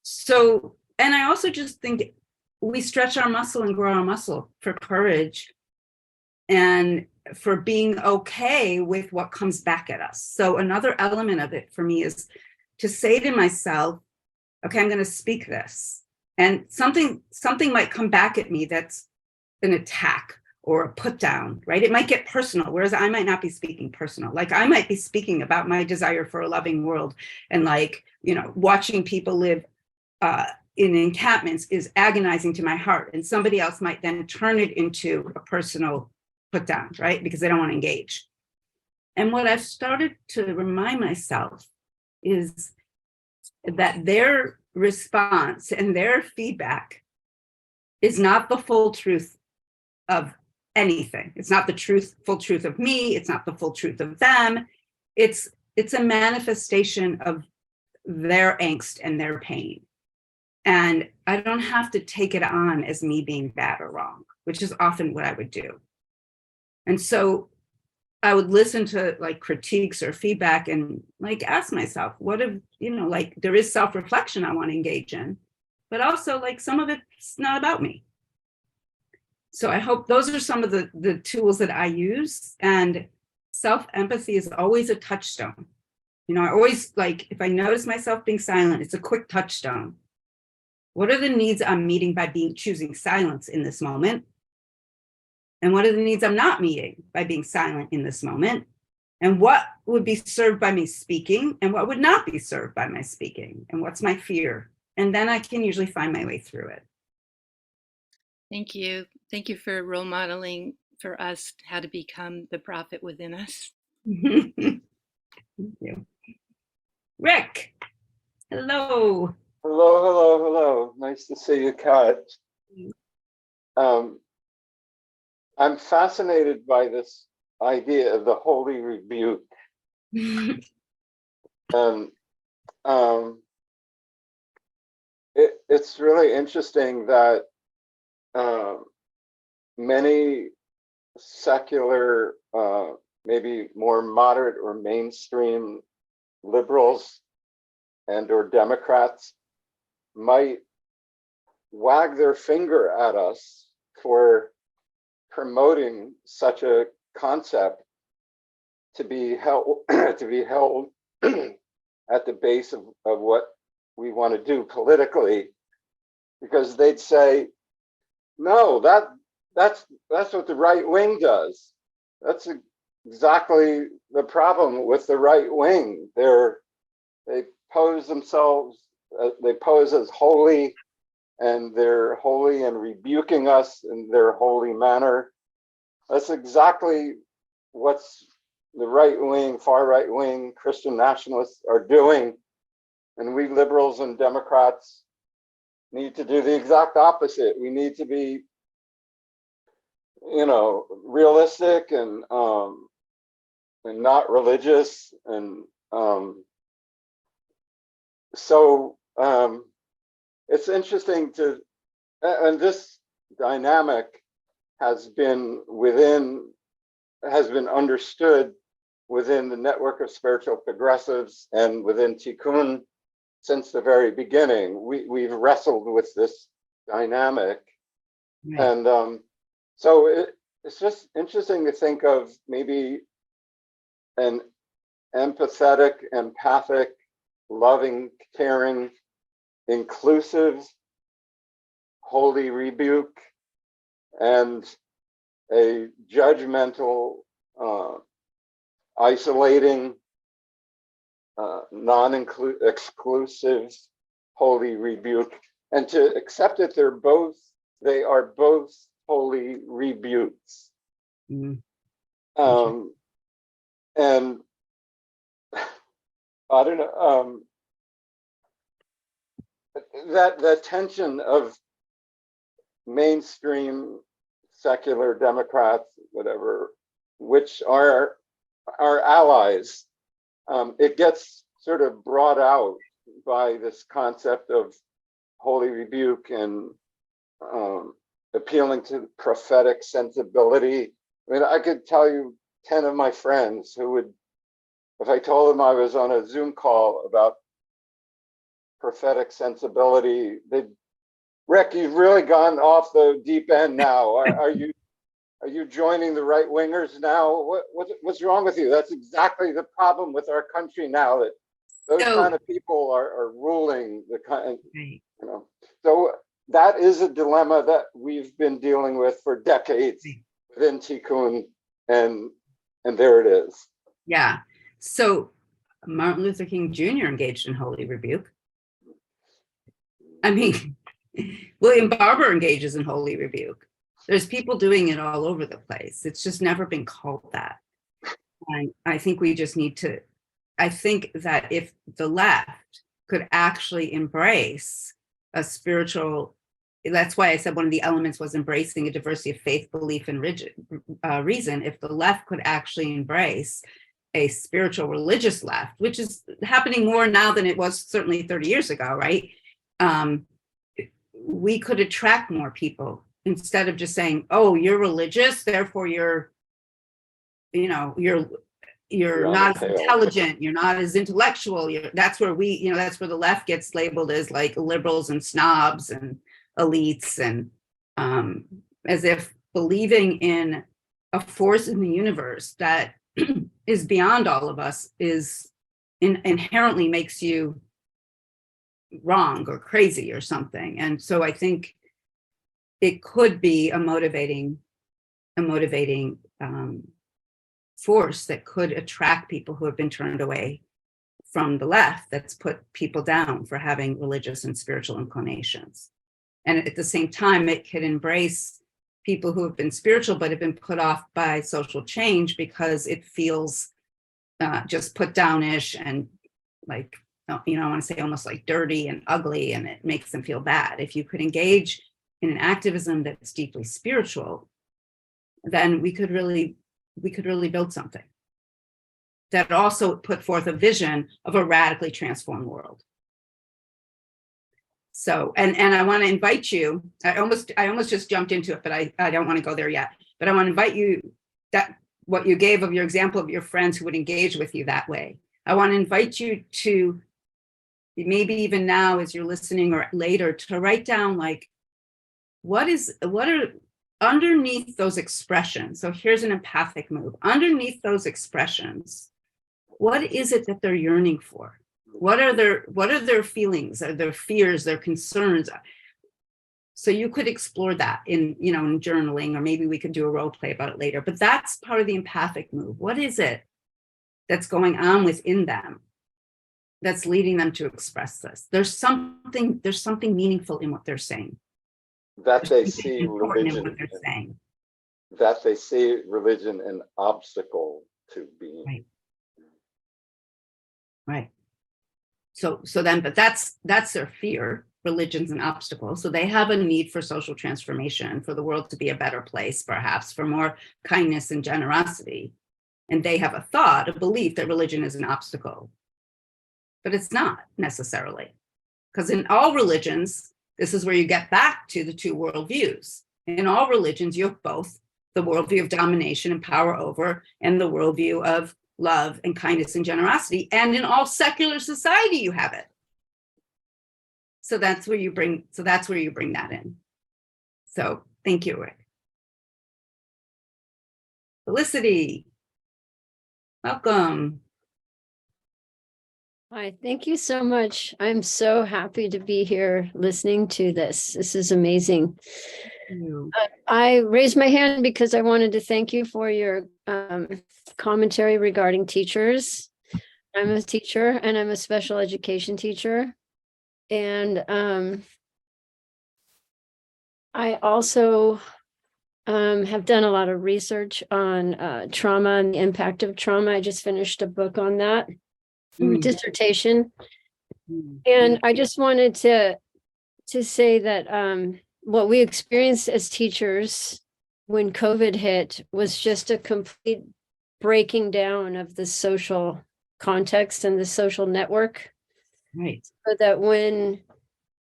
So, and I also just think we stretch our muscle and grow our muscle for courage and for being okay with what comes back at us. So another element of it for me is to say to myself, okay, I'm going to speak this. And something might come back at me that's an attack or a put down, right? It might get personal, whereas I might not be speaking personal. Like I might be speaking about my desire for a loving world and like, watching people live in encampments is agonizing to my heart. And somebody else might then turn it into a personal put down, right? Because they don't want to engage. And what I've started to remind myself is that their response and their feedback is not the full truth of anything. It's not the full truth of me. It's not the full truth of them. It's a manifestation of their angst and their pain. And I don't have to take it on as me being bad or wrong, which is often what I would do. And so I would listen to like critiques or feedback and like ask myself, what if, like there is self-reflection I want to engage in, but also like some of it's not about me. So I hope those are some of the tools that I use. And self-empathy is always a touchstone. I always like, if I notice myself being silent, it's a quick touchstone. What are the needs I'm meeting by choosing silence in this moment? And what are the needs I'm not meeting by being silent in this moment? And what would be served by me speaking and what would not be served by my speaking? And what's my fear? And then I can usually find my way through it. Thank you. Thank you for role modeling for us how to become the prophet within us. Thank you. Rick, hello. Hello. Nice to see you, Kat. I'm fascinated by this idea of the holy rebuke. It's really interesting that many secular, maybe more moderate or mainstream liberals and or Democrats might wag their finger at us for promoting such a concept to be held at the base of what we want to do politically, because they'd say, no, that's what the right wing does. That's exactly the problem with the right wing. They pose themselves, they pose as holy, and they're holy and rebuking us in their holy manner. That's exactly what's the right wing, far right wing Christian nationalists are doing. And we liberals and Democrats need to do the exact opposite. We need to be realistic and not religious. And so it's interesting and this dynamic has been understood within the network of spiritual progressives and within Tikkun since the very beginning. We've wrestled with this dynamic. Right. And so it's just interesting to think of maybe an empathetic, empathic, loving, caring, inclusive, holy rebuke, and a judgmental, isolating, non-exclusive, holy rebuke, and to accept that they are both holy rebukes. Mm. And I don't know, that tension of mainstream secular Democrats, whatever, which are our allies, it gets sort of brought out by this concept of holy rebuke and appealing to prophetic sensibility. I mean, I could tell you 10 of my friends who would, if I told them I was on a Zoom call about prophetic sensibility, they'd, Rick, you've really gone off the deep end now. Are you joining the right wingers now? What's wrong with you? That's exactly the problem with our country now, that those kind of people are ruling the kind. Right. So that is a dilemma that we've been dealing with for decades within Tikkun, and there it is. Yeah. So Martin Luther King Jr. engaged in holy rebuke. I mean, William Barber engages in holy rebuke. There's people doing it all over the place. It's just never been called that. And I think we just need to, I think that if the left could actually embrace a spiritual, that's why I said one of the elements was embracing a diversity of faith, belief, and reason. If the left could actually embrace a spiritual religious left, which is happening more now than it was certainly 30 years ago, right? We could attract more people instead of just saying, oh, you're religious, therefore you're not as intelligent, you're not as intellectual. That's where that's where the left gets labeled as like liberals and snobs and elites, and as if believing in a force in the universe that is beyond all of us is inherently makes you wrong or crazy or something. And so I think it could be a motivating force that could attract people who have been turned away from the left, that's put people down for having religious and spiritual inclinations. And at the same time, it could embrace people who have been spiritual but have been put off by social change because it feels just put downish and like, I want to say almost like dirty and ugly, and it makes them feel bad. If you could engage in an activism that's deeply spiritual, then we could really build something that also put forth a vision of a radically transformed world. So, and I want to invite you, I almost just jumped into it, but I don't want to go there yet, but I want to invite you, that what you gave of your example of your friends who would engage with you that way. I want to invite you to, maybe even now as you're listening or later, to write down like, what are underneath those expressions. So here's an empathic move. Underneath those expressions, what is it that they're yearning for? What are their feelings, or their fears, their concerns? So you could explore that in journaling, or maybe we could do a role play about it later. But that's part of the empathic move. What is it that's going on within them that's leading them to express this? There's something meaningful in what they're saying. That they see religion, what they're saying. That they see religion an obstacle to being. Right. So then, but that's their fear, religion's an obstacle. So they have a need for social transformation, for the world to be a better place, perhaps, for more kindness and generosity. And they have a thought, a belief that religion is an obstacle. But it's not necessarily. Because in all religions, this is where you get back to the two worldviews. In all religions, you have both the worldview of domination and power over, and the worldview of love and kindness and generosity. And in all secular society, you have it. So that's where you bring that in. So thank you, Rick. Felicity, welcome. Hi, thank you so much. I'm so happy to be here listening to this. This is amazing. I raised my hand because I wanted to thank you for your commentary regarding teachers. I'm a teacher and I'm a special education teacher. And I also have done a lot of research on trauma and the impact of trauma. I just finished a book on that. Dissertation. And I just wanted to say that what we experienced as teachers when COVID hit was just a complete breaking down of the social context and the social network. Right. So that when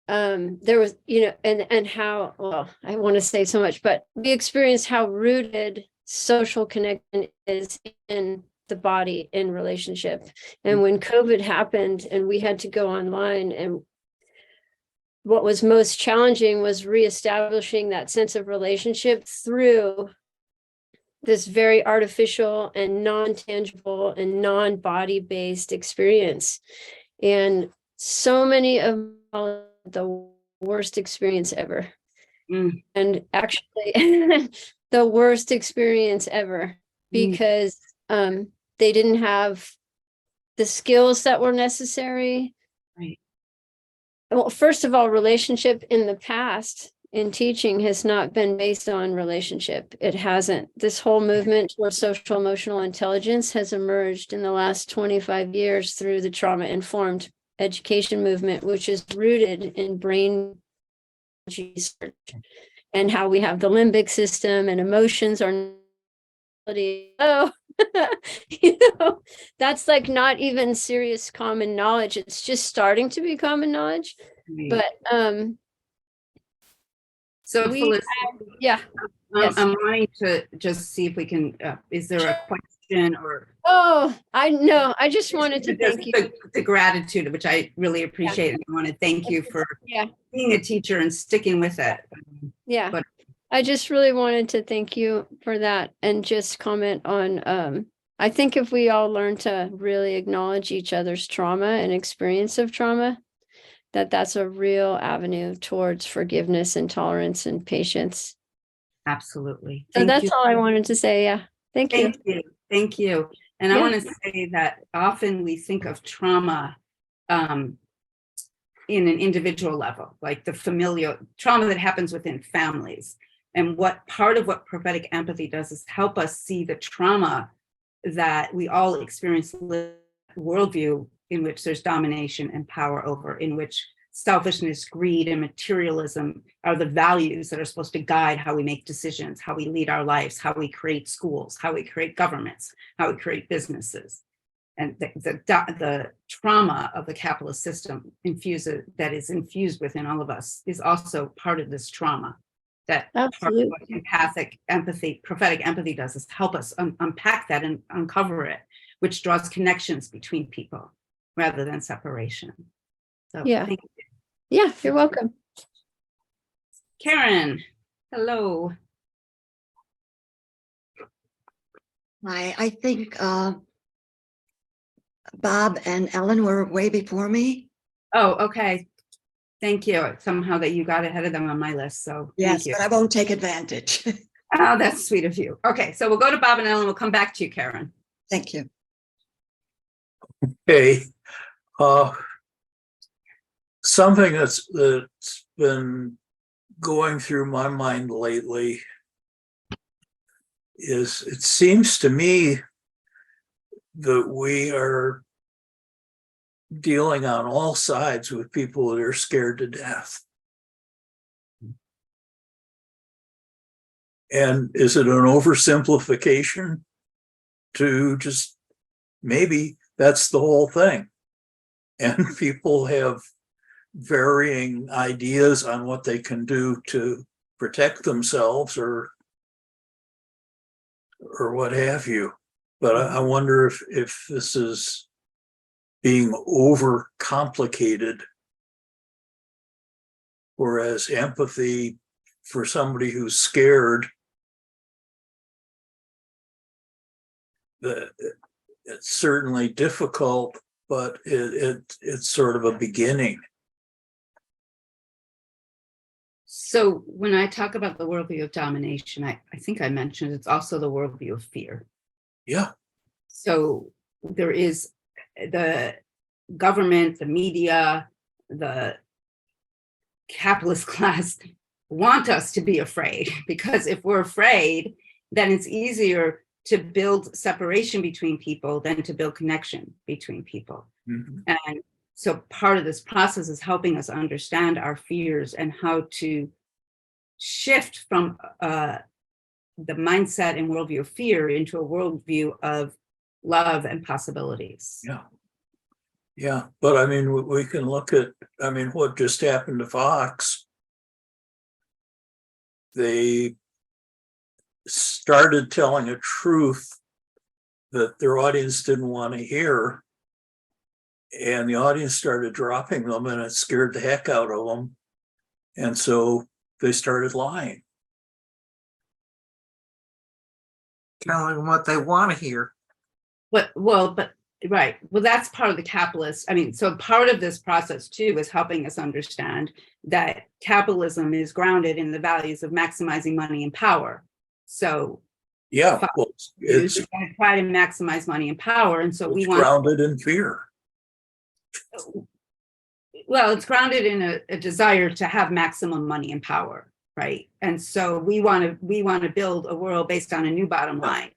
there was, and how, well, I want to say so much, but we experienced how rooted social connection is in the body in relationship. And when COVID happened and we had to go online, and what was most challenging was reestablishing that sense of relationship through this very artificial and non-tangible and non-body based experience. And so many of the worst experience ever. And actually the worst experience ever, because they didn't have the skills that were necessary. Right. Well, first of all, relationship in the past in teaching has not been based on relationship. It hasn't. This whole movement for social emotional intelligence has emerged in the last 25 years through the trauma-informed education movement, which is rooted in brain research and how we have the limbic system and emotions are that's like not even serious common knowledge. It's just starting to be common knowledge. Right. But so Felicity, yeah. Yes. I'm wanting to just see if we can, is there a question or? Oh, I know. I just wanted to thank you. The gratitude, which I really appreciate. And I want to thank you for being a teacher and sticking with it. Yeah. But I just really wanted to thank you for that and just comment on, I think if we all learn to really acknowledge each other's trauma and experience of trauma, that's a real avenue towards forgiveness and tolerance and patience. absolutely. So that's all I wanted to say. Yeah. Thank you. Thank you. And I want to say that often we think of trauma in an individual level, like the familial trauma that happens within families. And what part of what prophetic empathy does is help us see the trauma that we all experience, worldview in which there's domination and power over, in which selfishness, greed, and materialism are the values that are supposed to guide how we make decisions, how we lead our lives, how we create schools, how we create governments, how we create businesses. And the trauma of the capitalist system that is infused within all of us is also part of this trauma. That Absolutely. part of what empathic empathy, prophetic empathy does is help us unpack that and uncover it, which draws connections between people rather than separation. So Yeah. thank you. Yeah, you're welcome. Karen, hello. Hi, I think Bob and Ellen were way before me. Oh, okay. Thank you. Somehow that you got ahead of them on my list. So Yes, thank you. but I won't take advantage. Oh, that's sweet of you. Okay, so we'll go to Bob and Ellen. We'll come back to you, Karen. Thank you. Okay. Something that's been going through my mind lately is it seems to me that we are dealing on all sides with people that are scared to death. And is it an oversimplification to just maybe that's the whole thing? And people have varying ideas on what they can do to protect themselves or what have you. But I wonder if this is being over complicated, whereas empathy for somebody who's scared, it's certainly difficult, but it's sort of a beginning. So when I talk about the worldview of domination, I think I mentioned it's also the worldview of fear. Yeah. So there is the government, the media, the capitalist class want us to be afraid, because if we're afraid, then it's easier to build separation between people than to build connection between people. Mm-hmm. And so part of this process is helping us understand our fears and how to shift from the mindset and worldview of fear into a worldview of love and possibilities. Yeah. Yeah. But I mean, we can look at, I mean, what just happened to Fox. They started telling a truth that their audience didn't want to hear. And the audience started dropping them, and it scared the heck out of them. And so they started lying. Telling them what they want to hear. But right. Well, that's part of the capitalist. I mean, so part of this process too is helping us understand that capitalism is grounded in the values of maximizing money and power. So yeah, well, it's try to maximize money and power. And so we want grounded in fear. Well, it's grounded in a desire to have maximum money and power, right? And so we want to build a world based on a new bottom line,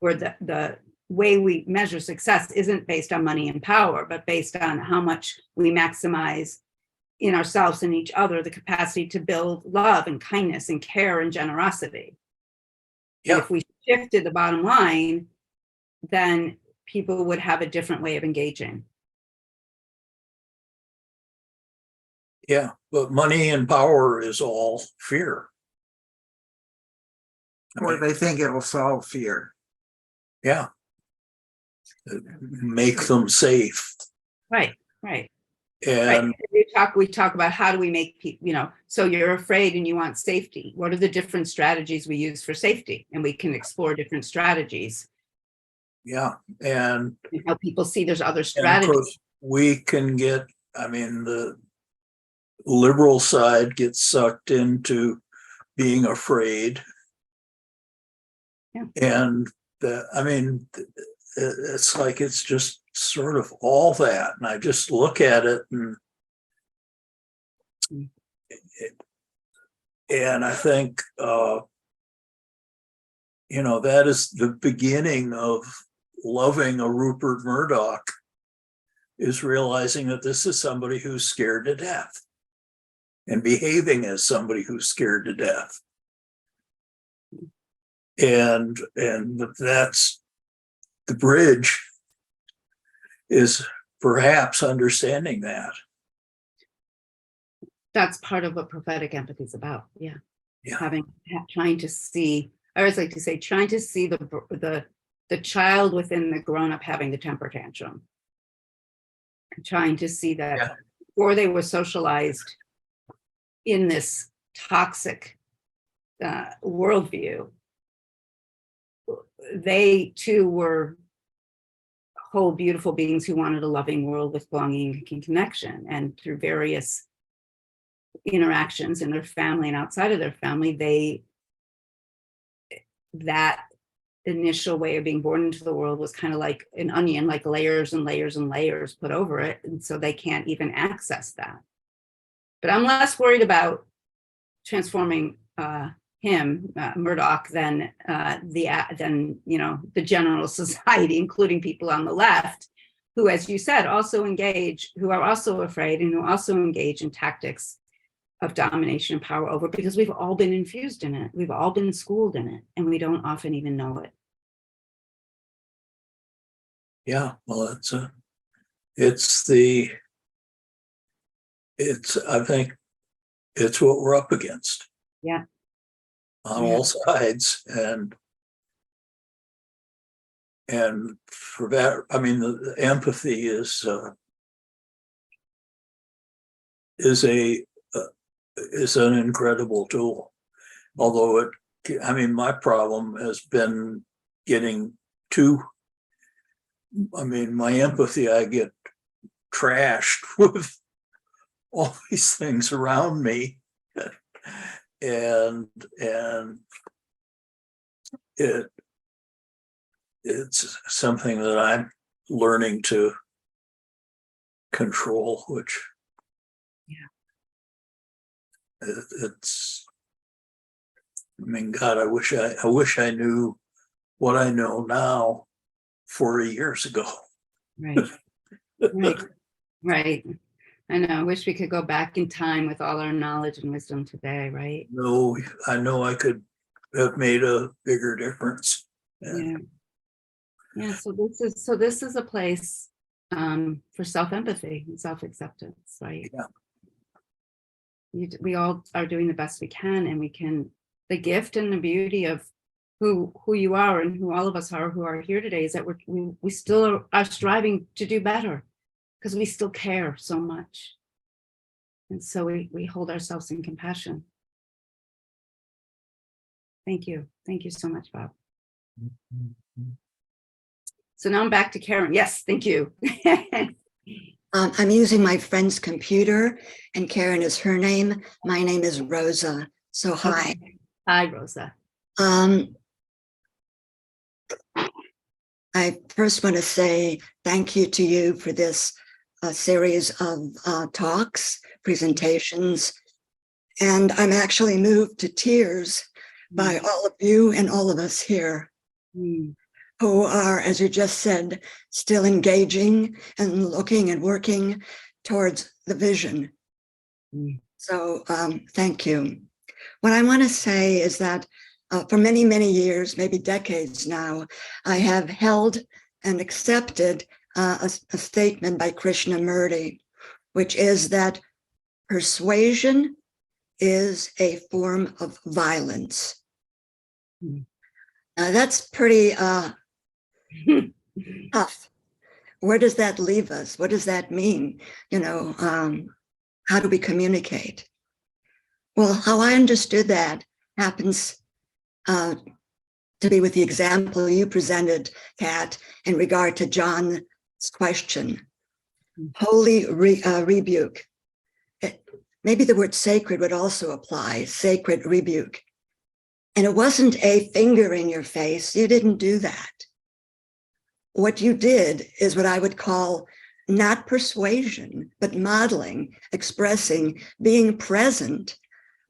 where the way we measure success isn't based on money and power, but based on how much we maximize in ourselves and each other the capacity to build love and kindness and care and generosity. Yeah. And if we shifted the bottom line, then people would have a different way of engaging. Yeah, but money and power is all fear. Or they think it'll solve fear. Yeah. Make them safe. Right. And we talk about how do we make people, so you're afraid and you want safety. What are the different strategies we use for safety? And we can explore different strategies. yeah, and How people see there's other of strategies. course we can get, I mean, the liberal side gets sucked into being afraid. Yeah. And I mean, it's like it's just sort of all that. And I just look at it and I think, that is the beginning of loving a Rupert Murdoch, is realizing that this is somebody who's scared to death and behaving as somebody who's scared to death. And that's the bridge, is perhaps understanding that. That's part of what prophetic empathy is about. Yeah. Yeah. Trying to see, I always like to say, trying to see the child within the grown-up having the temper tantrum. Trying to see that before they were socialized in this toxic worldview, they too were whole, beautiful beings who wanted a loving world with belonging and connection. And through various interactions in their family and outside of their family, that initial way of being born into the world was kind of like an onion, like layers and layers and layers put over it. And so they can't even access that. But I'm less worried about transforming him, Murdoch, than the general society, including people on the left, who, as you said, also engage, who are also afraid and who also engage in tactics of domination and power over, because we've all been infused in it. We've all been schooled in it, and we don't often even know it. Yeah, well, I think it's what we're up against. Yeah. On Yeah. all sides. And for that, I mean, the empathy is an incredible tool. Although my problem has been getting too, my empathy, I get trashed with all these things around me. And it's something that I'm learning to control, which God, I wish I knew what I know now 40 years ago. Right. Right. I know. I wish we could go back in time with all our knowledge and wisdom today, right? No, I know I could have made a bigger difference. Yeah. So this is a place for self-empathy and self-acceptance, right? Yeah. We all are doing the best we can, and we can. The gift and the beauty of who you are and who all of us are who are here today is that we still are striving to do better, because we still care so much, and so we hold ourselves in compassion. Thank you so much, Bob. So now I'm back to Karen. Yes, thank you. I'm using my friend's computer, and Karen is her name. My name is Rosa. So hi. Okay. Hi, Rosa. I first want to say thank you to you for this series of talks, presentations, and I'm actually moved to tears by all of you and all of us here who are, as you just said, still engaging and looking and working towards the vision. So thank you. What I want to say is that for many, many years, maybe decades now, I have held and accepted a statement by Krishnamurti, which is that persuasion is a form of violence. Now that's pretty tough. Where does that leave us? What does that mean? How do we communicate? Well, how I understood that happens to be with the example you presented, Kat, in regard to John's question. Holy rebuke. Maybe the word sacred would also apply, sacred rebuke. And it wasn't a finger in your face. You didn't do that. What you did is what I would call not persuasion, but modeling, expressing, being present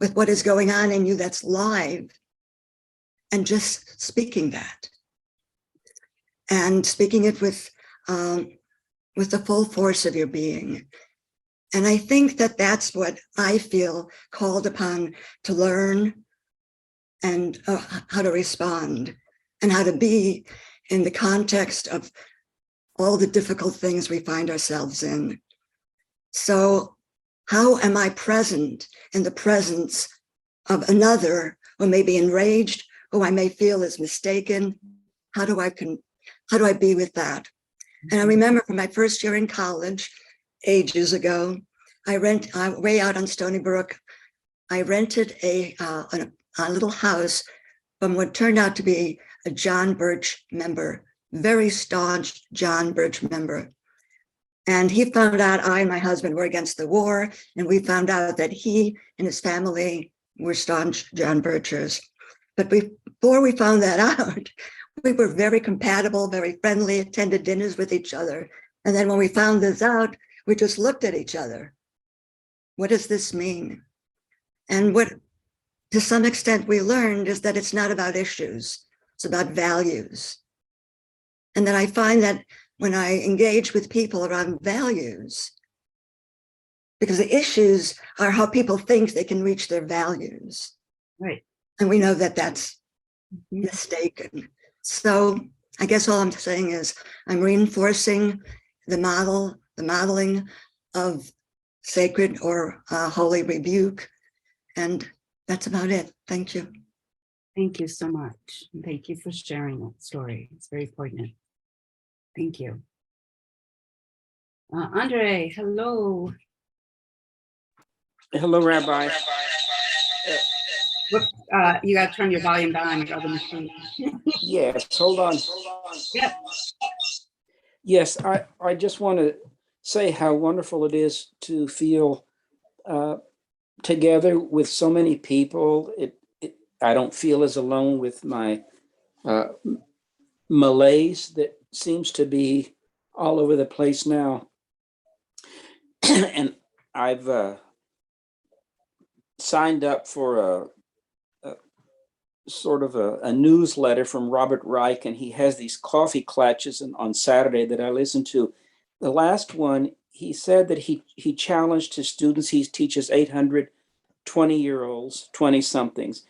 with what is going on in you that's live, and just speaking that. And speaking it with the full force of your being. And I think that that's what I feel called upon to learn, and how to respond, and how to be in the context of all the difficult things we find ourselves in. So how am I present in the presence of another who may be enraged, who I may feel is mistaken? How do I be with that? And I remember from my first year in college, ages ago, way out on Stony Brook, I rented a little house from what turned out to be a John Birch member, very staunch John Birch member. And he found out I and my husband were against the war, and we found out that he and his family were staunch John Birchers. But before we found that out, we were very compatible, very friendly, attended dinners with each other. And then when we found this out, we just looked at each other. What does this mean? And what, to some extent, we learned is that it's not about issues, it's about values. And that I find that when I engage with people around values, because the issues are how people think they can reach their values. Right. And we know that that's Mhm. mistaken. So I guess all I'm saying is I'm reinforcing the modeling of sacred or holy rebuke. And that's about it. Thank you. Thank you so much. And thank you for sharing that story. It's very poignant. Thank you. Andre, hello. Hello, Rabbi. Whoops, you got to turn your volume down on your other machine. Yes, hold on. Yep. Yes, I just want to say how wonderful it is to feel together with so many people. I don't feel as alone with my malaise that seems to be all over the place now. And I've signed up for a sort of a newsletter from Robert Reich, and he has these coffee clutches on Saturday that I listen to. The last one, he said that he challenged his students. He teaches 800 20-year-olds, 20-somethings,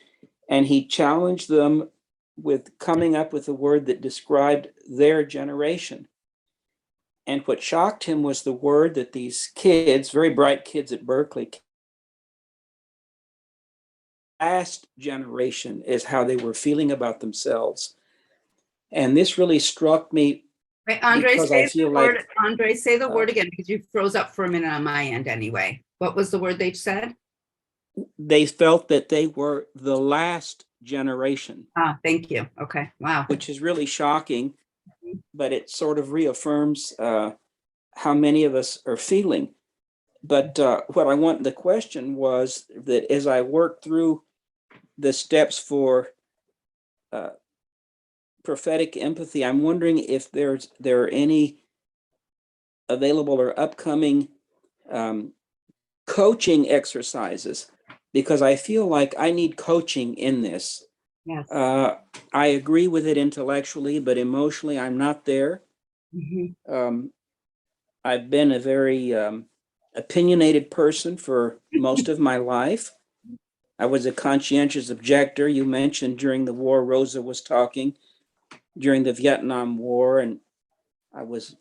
and he challenged them with coming up with a word that described their generation. And what shocked him was the word that these kids, very bright kids at Berkeley, last generation is how they were feeling about themselves. And this really struck me. Wait, Andre, because say I feel the word. like Andre, say the word again, because you froze up for a minute on my end anyway. What was the word they said? they felt that they were the last generation, Thank you. Okay. Wow. which is really shocking, but it sort of reaffirms how many of us are feeling. But what I want, the question was that as I worked through the steps for prophetic empathy, I'm wondering if there are any available or upcoming coaching exercises, because I feel like I need coaching in this. Yes. I agree with it intellectually, but emotionally, I'm not there. Mhm. I've been a very opinionated person for most of my life. I was a conscientious objector. You mentioned during the war, Rosa was talking during the Vietnam War, and I was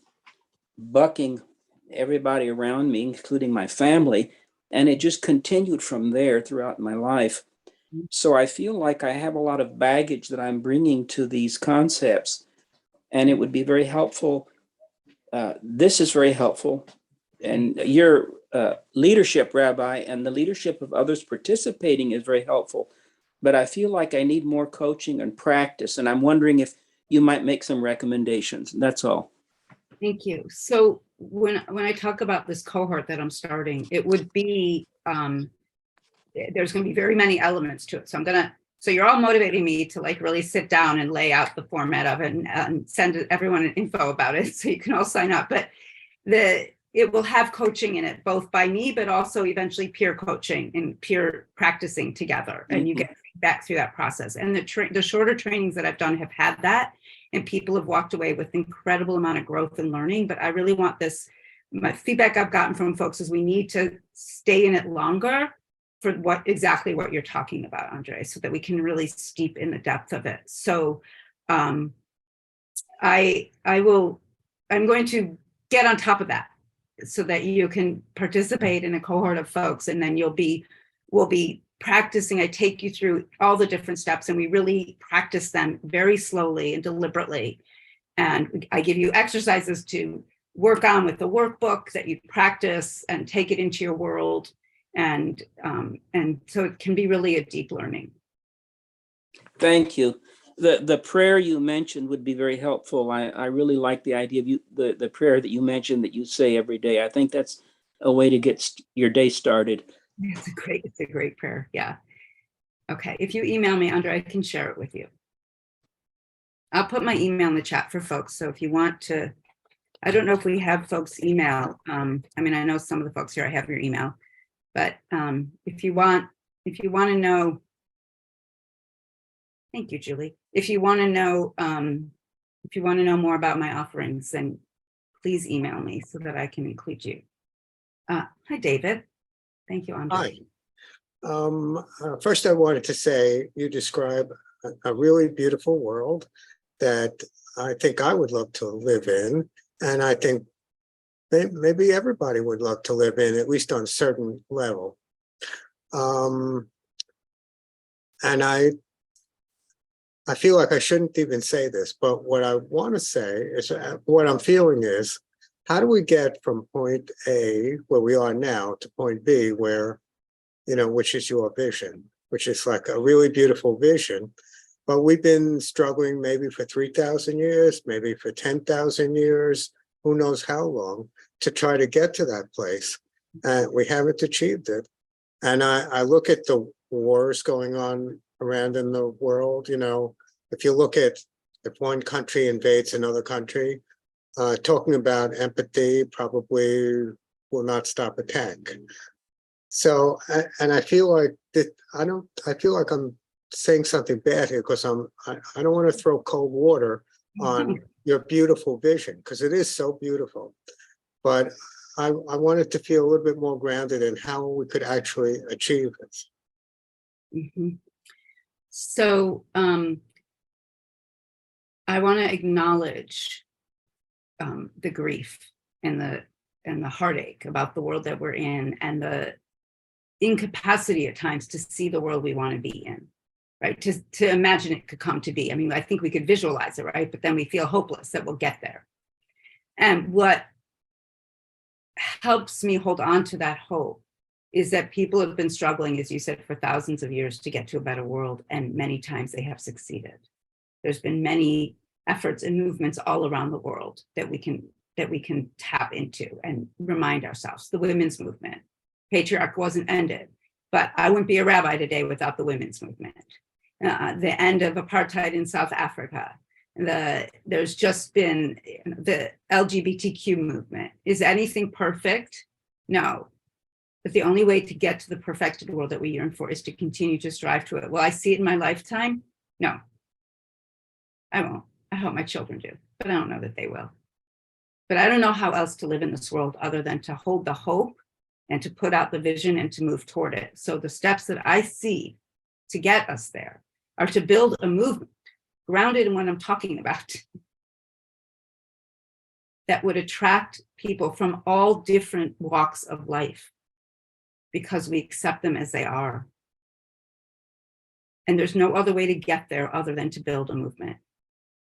bucking everybody around me, including my family, and it just continued from there throughout my life. So I feel like I have a lot of baggage that I'm bringing to these concepts, and it would be very helpful. This is very helpful, and your leadership, Rabbi, and the leadership of others participating is very helpful. But I feel like I need more coaching and practice, and I'm wondering if you might make some recommendations. That's all. Thank you. So when I talk about this cohort that I'm starting, it would be there's going to be very many elements to it. So you're all motivating me to like really sit down and lay out the format of it and send everyone an info about it so you can all sign up. But it will have coaching in it, both by me, but also eventually peer coaching and peer practicing together. And you get feedback through that process. And the shorter trainings that I've done have had that. And people have walked away with incredible amount of growth and learning. But I really want this, my feedback I've gotten from folks is we need to stay in it longer for exactly what you're talking about, Andre, so that we can really steep in the depth of it. So I'm going to get on top of that so that you can participate in a cohort of folks, and then we'll be practicing. I take you through all the different steps and we really practice them very slowly and deliberately. And I give you exercises to work on with the workbook that you practice and take it into your world. And so it can be really a deep learning. Thank you. The prayer you mentioned would be very helpful. I really like the idea of the prayer that you mentioned that you say every day. I think that's a way to get your day started. It's a great prayer. Yeah. Okay. If you email me, Andre, I can share it with you. I'll put my email in the chat for folks. So if you want to, I don't know if we have folks email. I mean, I know some of the folks here, I have your email, but if you want to know, thank you, Julie. If you want to know more about my offerings, then please email me so that I can include you. Hi, David. Thank you, Andre. Hi. First, I wanted to say you describe a really beautiful world that I think I would love to live in. And I think maybe everybody would love to live in, at least on a certain level. And I feel like I shouldn't even say this, but what I want to say is what I'm feeling is, how do we get from point A, where we are now, to point B, where, which is your vision, which is like a really beautiful vision, but we've been struggling maybe for 3,000 years, maybe for 10,000 years, who knows how long, to try to get to that place. And we haven't achieved it. And I look at the wars going on around in the world, if you look at if one country invades another country, talking about empathy probably will not stop attack. So, and I feel like that I feel like I'm saying something bad here because I don't want to throw cold water on your beautiful vision, because it is so beautiful. But I wanted to feel a little bit more grounded in how we could actually achieve it. Mm-hmm. So I want to acknowledge the grief and the heartache about the world that we're in, and the incapacity at times to see the world we want to be in, right? To imagine it could come to be. I mean, I think we could visualize it, right? But then we feel hopeless that we'll get there. And what helps me hold on to that hope is that people have been struggling, as you said, for thousands of years to get to a better world, and many times they have succeeded. There's been many efforts and movements all around the world that we can tap into and remind ourselves. The women's movement, patriarchy wasn't ended, but I wouldn't be a rabbi today without the women's movement. The end of apartheid in South Africa. There's just been the LGBTQ movement. Is anything perfect? No. But the only way to get to the perfected world that we yearn for is to continue to strive to it. Will I see it in my lifetime? No, I won't. I hope my children do, but I don't know that they will. But I don't know how else to live in this world other than to hold the hope and to put out the vision and to move toward it. So the steps that I see to get us there are to build a movement grounded in what I'm talking about that would attract people from all different walks of life, because we accept them as they are. And there's no other way to get there other than to build a movement.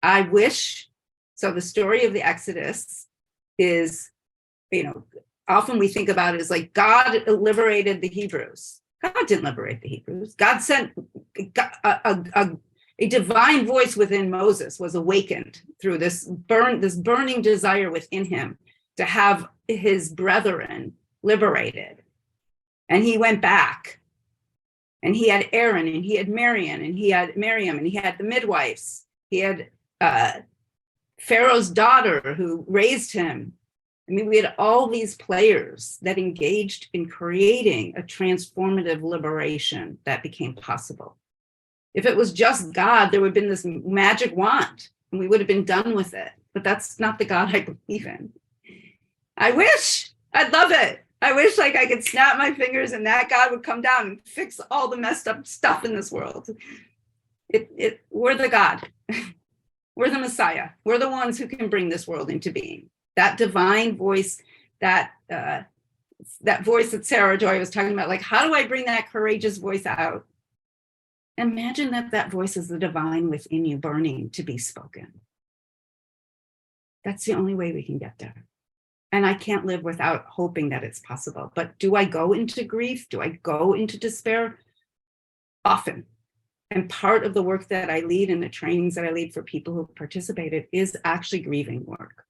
I wish, so the story of the Exodus is, often we think about it as like God liberated the Hebrews. God didn't liberate the Hebrews. God sent a divine voice within Moses was awakened through this burning desire within him to have his brethren liberated. And he went back, and he had Aaron, and he had Miriam, and he had the midwives. He had Pharaoh's daughter who raised him. I mean, we had all these players that engaged in creating a transformative liberation that became possible. If it was just God, there would have been this magic wand and we would have been done with it. But that's not the God I believe in. I wish, I'd love it. I wish like I could snap my fingers and that God would come down and fix all the messed up stuff in this world. We're the God. We're the Messiah. We're the ones who can bring this world into being. That divine voice, that voice that Sarah Joy was talking about, like, how do I bring that courageous voice out? Imagine that voice is the divine within you burning to be spoken. That's the only way we can get there. And I can't live without hoping that it's possible. But do I go into grief? Do I go into despair? Often. And part of the work that I lead and the trainings that I lead for people who participated is actually grieving work.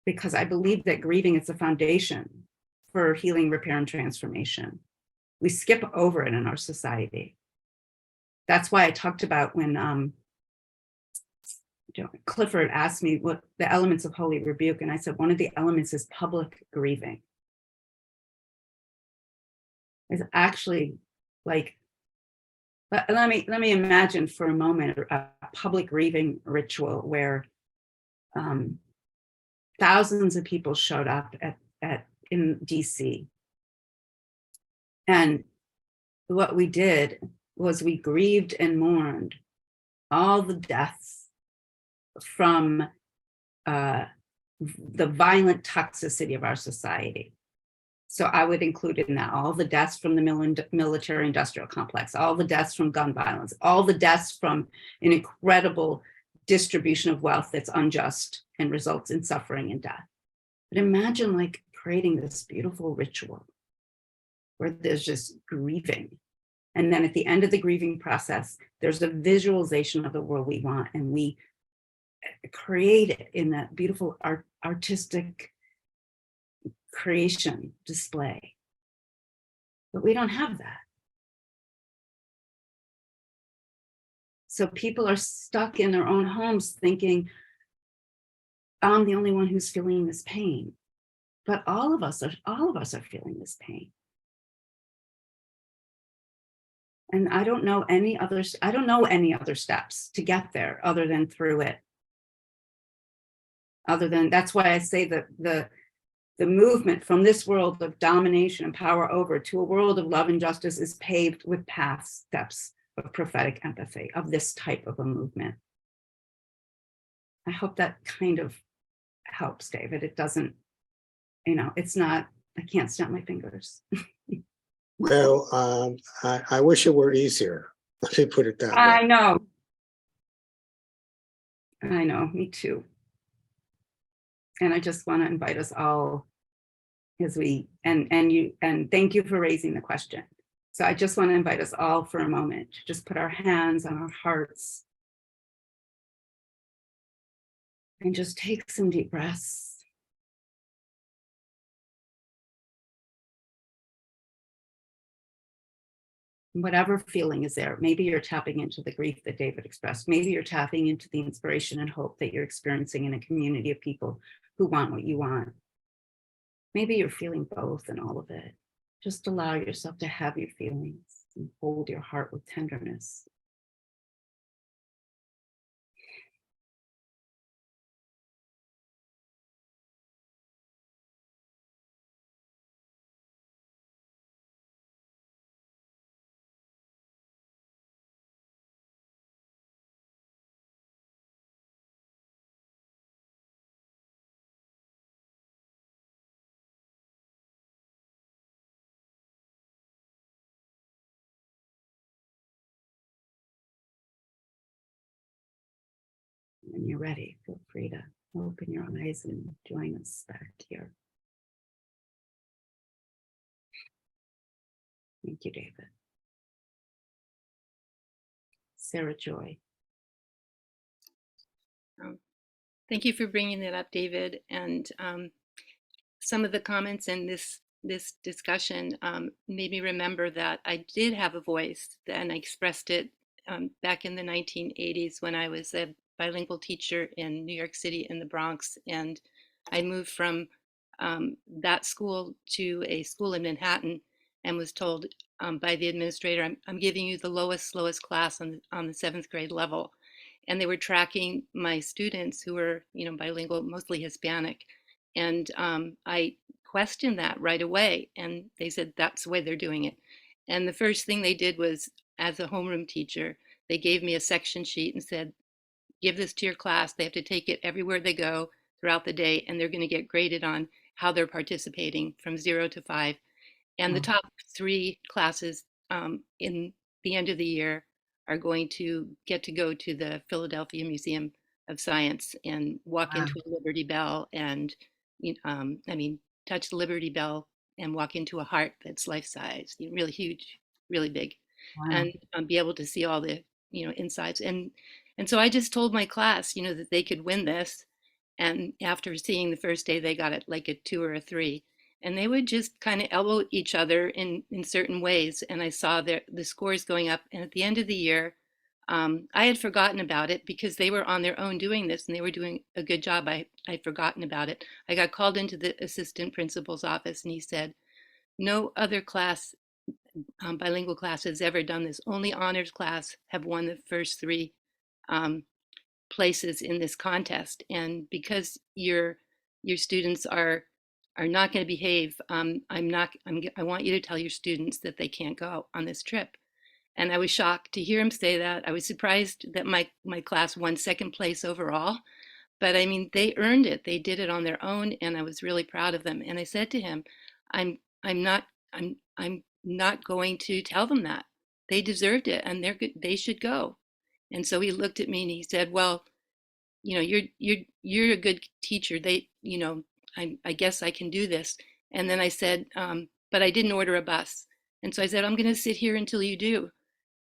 Because I believe that grieving is the foundation for healing, repair, and transformation. We skip over it in our society. That's why I talked about when Clifford asked me what the elements of holy rebuke, and I said one of the elements is public grieving. It's actually like, let me imagine for a moment a public grieving ritual where thousands of people showed up in DC. And what we did was we grieved and mourned all the deaths from the violent toxicity of our society. So I would include in that all the deaths from the military industrial complex, all the deaths from gun violence, all the deaths from an incredible distribution of wealth that's unjust and results in suffering and death. But imagine like creating this beautiful ritual where there's just grieving. And then at the end of the grieving process, there's a visualization of the world we want, and we create it in that beautiful artistic creation display. But we don't have that. So people are stuck in their own homes thinking, I'm the only one who's feeling this pain. But all of us are feeling this pain. And I don't know any other steps to get there other than through it. That's why I say that the movement from this world of domination and power over to a world of love and justice is paved with steps of prophetic empathy, of this type of a movement. I hope that kind of helps, David. It doesn't, it's not, I can't snap my fingers. Well, I wish it were easier. Let me put it that way. I know, me too. And I just want to invite us all as and thank you for raising the question. So I just want to invite us all for a moment to just put our hands on our hearts and just take some deep breaths. Whatever feeling is there, maybe you're tapping into the grief that David expressed. Maybe you're tapping into the inspiration and hope that you're experiencing in a community of people who want what you want. Maybe you're feeling both and all of it. Just allow yourself to have your feelings and hold your heart with tenderness. When you're ready, feel free to open your eyes and join us back here. Thank you, David. Sarah Joy. Thank you for bringing that up, David. And some of the comments in this discussion made me remember that I did have a voice, and I expressed it back in the 1980s when I was a bilingual teacher in New York City in the Bronx. And I moved from that school to a school in Manhattan and was told by the administrator, I'm giving you the slowest class on the 7th grade level. And they were tracking my students who were, bilingual, mostly Hispanic. And I questioned that right away. And they said, that's the way they're doing it. And the first thing they did was, as a homeroom teacher, they gave me a section sheet and said, give this to your class. They have to take it everywhere they go throughout the day. And they're going to get graded on how they're participating from 0 to 5. And the top 3 classes in the end of the year are going to get to go to the Philadelphia Museum of Science and walk into a Liberty Bell and, touch the Liberty Bell and walk into a heart that's life-size, really huge, really big, and be able to see all the, insides. And so I just told my class, that they could win this. And after seeing the first day, they got it like a 2 or a 3. And they would just kind of elbow each other in certain ways. And I saw the scores going up. And at the end of the year, I had forgotten about it because they were on their own doing this and they were doing a good job. I'd forgotten about it. I got called into the assistant principal's office and he said, no other class, bilingual class has ever done this. Only honors class have won the first 3 places in this contest. And because you're your students are not going to behave. I want you to tell your students that they can't go on this trip. And I was shocked to hear him say that. I was surprised that my class won second place overall. But I mean, they earned it. They did it on their own, and I was really proud of them. And I said to him, I'm not going to tell them that. They deserved it, and they should go. And so he looked at me and he said, well, you know, you're a good teacher. I guess I can do this. And then I said, but I didn't order a bus. And so I said, I'm going to sit here until you do.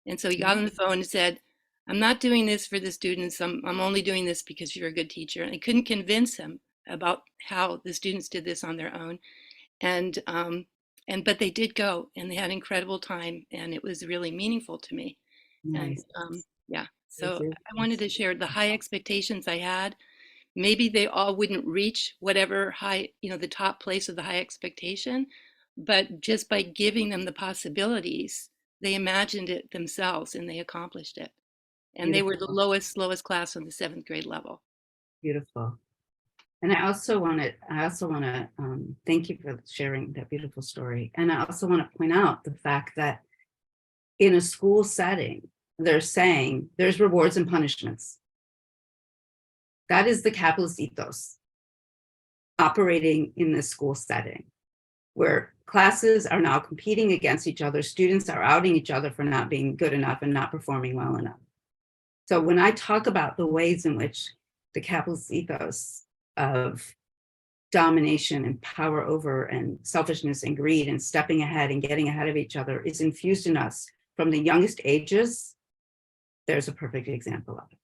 And so he got on the phone and said, I'm not doing this for the students. I'm only doing this because you're a good teacher. And I couldn't convince him about how the students did this on their own. But they did go, and they had an incredible time, and it was really meaningful to me. Nice. And so I wanted to share the high expectations I had. Maybe they all wouldn't reach whatever high, the top place of the high expectation, but just by giving them the possibilities, they imagined it themselves and they accomplished it. And they were the lowest class on the 7th grade level. Beautiful. And I also want to thank you for sharing that beautiful story. And I also want to point out the fact that in a school setting, they're saying there's rewards and punishments. That is the capitalist ethos operating in this school setting, where classes are now competing against each other. Students are outing each other for not being good enough and not performing well enough. So when I talk about the ways in which the capitalist ethos of domination and power over and selfishness and greed and stepping ahead and getting ahead of each other is infused in us from the youngest ages, there's a perfect example of it.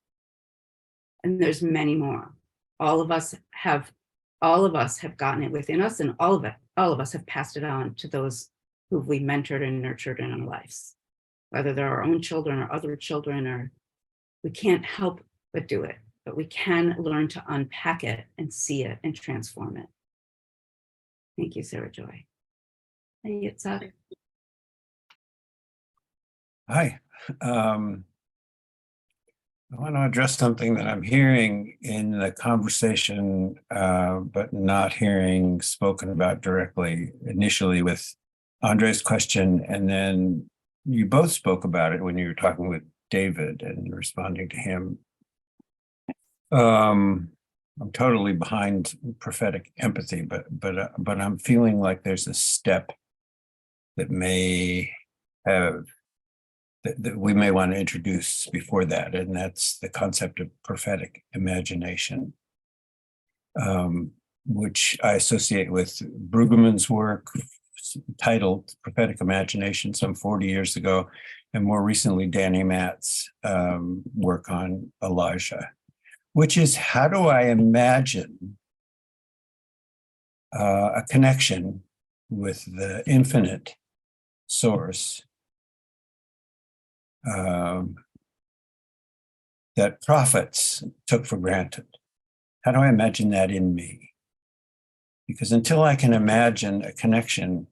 And there's many more. All of us have gotten it within us, and all of us have passed it on to those who we mentored and nurtured in our lives, whether they're our own children or other children, or we can't help but do it, but we can learn to unpack it and see it and transform it. Thank you, Sarah Joy. Hey, it's up. Hi. I want to address something that I'm hearing in the conversation, but not hearing spoken about directly initially with Andre's question. And then you both spoke about it when you were talking with David and responding to him. I'm totally behind prophetic empathy, but I'm feeling like there's a step that may have that we may want to introduce before that, and that's the concept of prophetic imagination, which I associate with Brueggemann's work titled Prophetic Imagination some 40 years ago, and more recently Danny Matt's work on Elijah, which is, how do I imagine a connection with the infinite source that prophets took for granted? How do I imagine that in me? Because until I can imagine a connection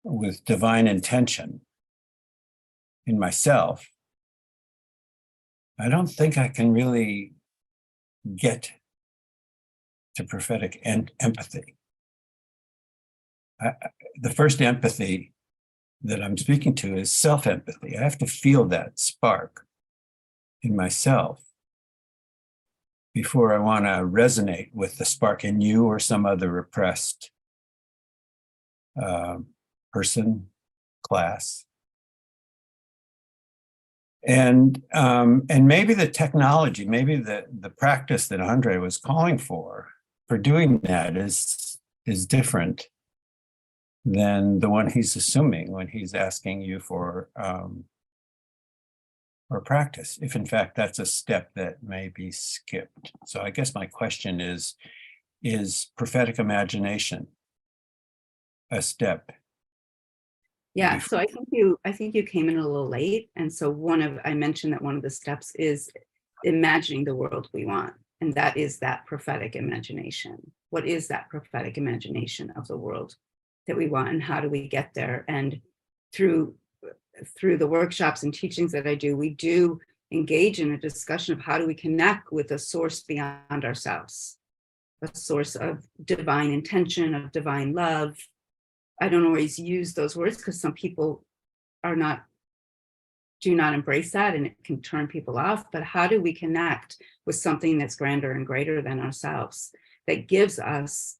with divine intention in myself, I don't think I can really get to prophetic empathy. The first empathy that I'm speaking to is self-empathy. I have to feel that spark in myself before I want to resonate with the spark in you or some other repressed person, class. And maybe the technology, maybe the practice that Andre was calling for doing that is different than the one he's assuming when he's asking you for practice, if in fact that's a step that may be skipped. So I guess my question is prophetic imagination a step? Yeah, so I think you came in a little late. And so I mentioned that one of the steps is imagining the world we want. And that is that prophetic imagination. What is that prophetic imagination of the world that we want, and how do we get there? And through the workshops and teachings that I do, we do engage in a discussion of how do we connect with a source beyond ourselves, a source of divine intention, of divine love. I don't always use those words because some people do not embrace that, and it can turn people off. But how do we connect with something that's grander and greater than ourselves, that gives us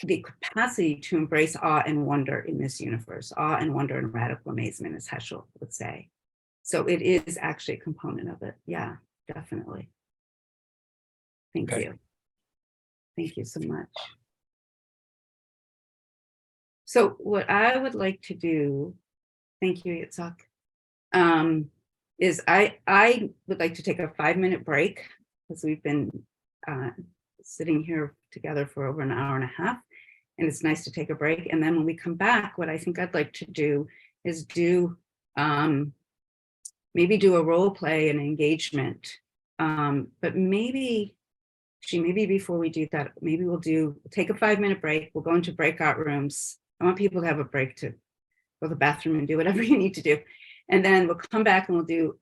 the capacity to embrace awe and wonder in this universe, awe and wonder and radical amazement, as Heschel would say. So it is actually a component of it. Yeah, definitely. Thank you. Thank you so much. So what I would like to do, thank you, Yitzhak, is I would like to take a 5-minute break, because we've been sitting here together for over an hour and a half, and it's nice to take a break. And then when we come back, what I think I'd like to do is maybe do a role play and engagement. But maybe before we do that, maybe we'll take a 5-minute break. We'll go into breakout rooms. I want people to have a break to go to the bathroom and do whatever you need to do. And then we'll come back and we'll do,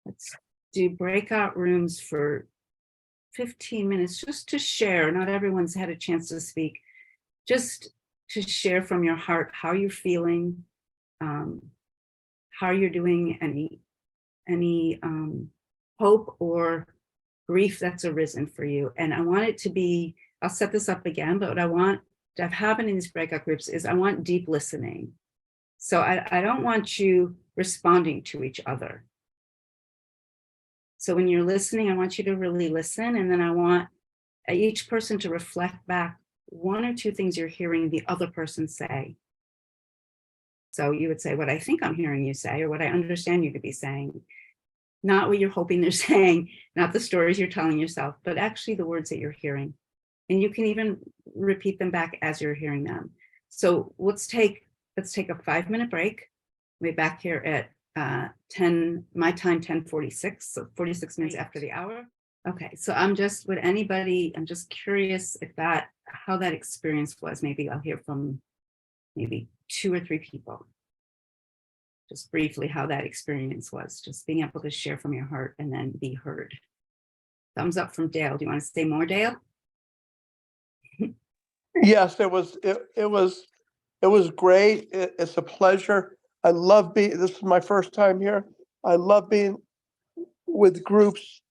let's do breakout rooms for 15 minutes, just to share. Not everyone's had a chance to speak, just to share from your heart how you're feeling, how you're doing, any hope or grief that's arisen for you. And I want it to be, I'll set this up again, but what I want to have happen in these breakout groups is I want deep listening. So I don't want you responding to each other. So when you're listening, I want you to really listen. And then I want each person to reflect back 1 or 2 things you're hearing the other person say. So you would say what I think I'm hearing you say, or what I understand you to be saying. Not what you're hoping they're saying, not the stories you're telling yourself, but actually the words that you're hearing. And you can even repeat them back as you're hearing them. So let's take a 5-minute break. We'll be back here at 10, my time, 10:46, so 46 minutes after the hour. Okay, so I'm just curious how that experience was. Maybe I'll hear from maybe 2 or 3 people. Just briefly how that experience was, just being able to share from your heart and then be heard. Thumbs up from Dale. Do you want to say more, Dale? Yes, it was great. It's a pleasure. I love this is my first time here. I love being with groups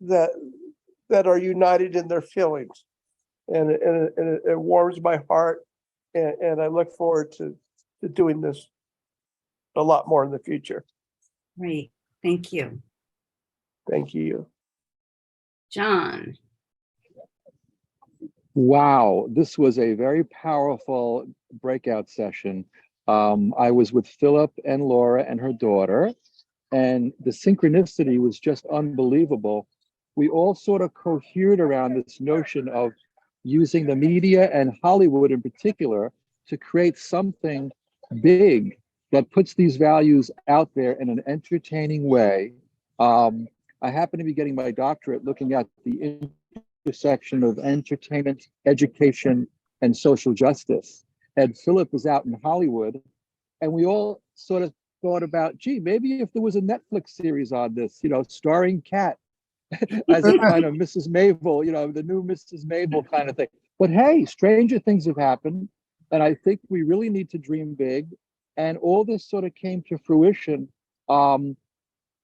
that are united in their feelings. And it warms my heart. And I look forward to doing this a lot more in the future. Great. Thank you. Thank you. John. Wow, this was a very powerful breakout session. I was with Philip and Laura and her daughter, and the synchronicity was just unbelievable. We all sort of cohered around this notion of using the media and Hollywood in particular to create something big that puts these values out there in an entertaining way. I happen to be getting my doctorate looking at the intersection of entertainment, education, and social justice. And Philip is out in Hollywood, and we all sort of thought about, gee, maybe if there was a Netflix series on this, starring Cat as a kind of Mrs. Mabel, the new Mrs. Mabel kind of thing. But hey, stranger things have happened, and I think we really need to dream big. And all this sort of came to fruition. I'm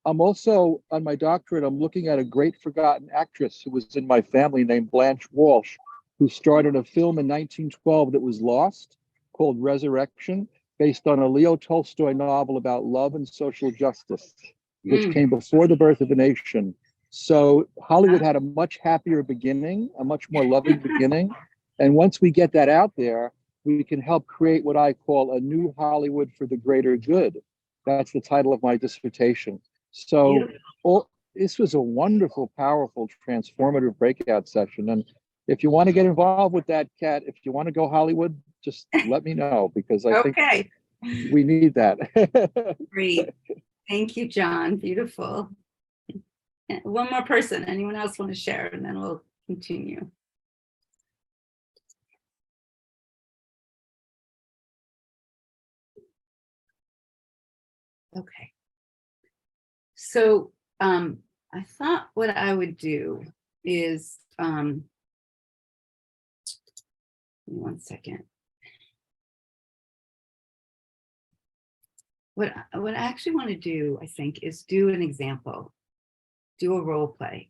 also, on my doctorate, I'm looking at a great forgotten actress who was in my family named Blanche Walsh, who starred in a film in 1912 that was lost called Resurrection, based on a Leo Tolstoy novel about love and social justice, which came before the birth of a nation. So Hollywood had a much happier beginning, a much more loving beginning. And once we get that out there, we can help create what I call a new Hollywood for the greater good. That's the title of my dissertation. So this was a wonderful, powerful, transformative breakout session. And if you want to get involved with that, Kat, if you want to go Hollywood, just let me know, because I think we need that. Great. Thank you, John. Beautiful. One more person. Anyone else want to share? And then we'll continue. Okay. So I thought what I would do is Give me 1 second. What I actually want to do, I think, is do an example, do a role play.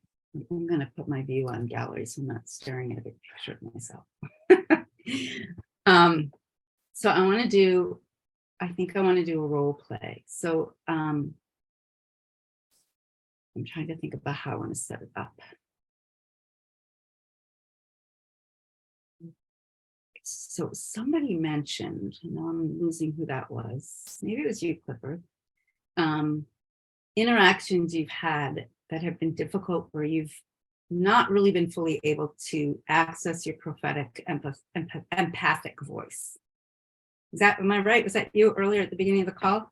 I'm going to put my view on gallery so I'm not staring at a big picture of myself. So I want to do, I think I want to do a role play. So I'm trying to think about how I want to set it up. So somebody mentioned, I know I'm losing who that was. Maybe it was you, Clifford. Interactions you've had that have been difficult where you've not really been fully able to access your prophetic empathic voice. Am I right? Was that you earlier at the beginning of the call?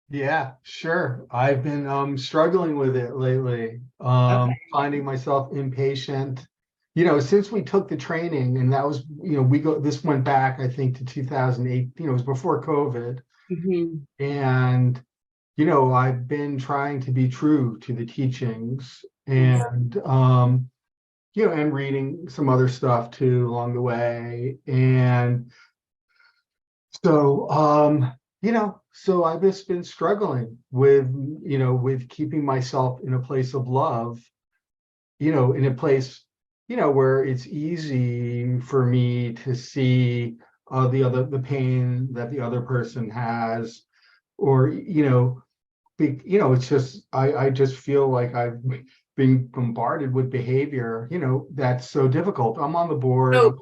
Yeah, sure. I've been struggling with it lately. Finding myself impatient. Since we took the training, and that was, this went back, I think, to 2008, it was before COVID. Mm-hmm. And, I've been trying to be true to the teachings and, and reading some other stuff too along the way. And so, so I've just been struggling with, with keeping myself in a place of love, in a place, where it's easy for me to see the pain that the other person has, or, it's just, I just feel like I've been bombarded with behavior, that's so difficult. I'm on the board. So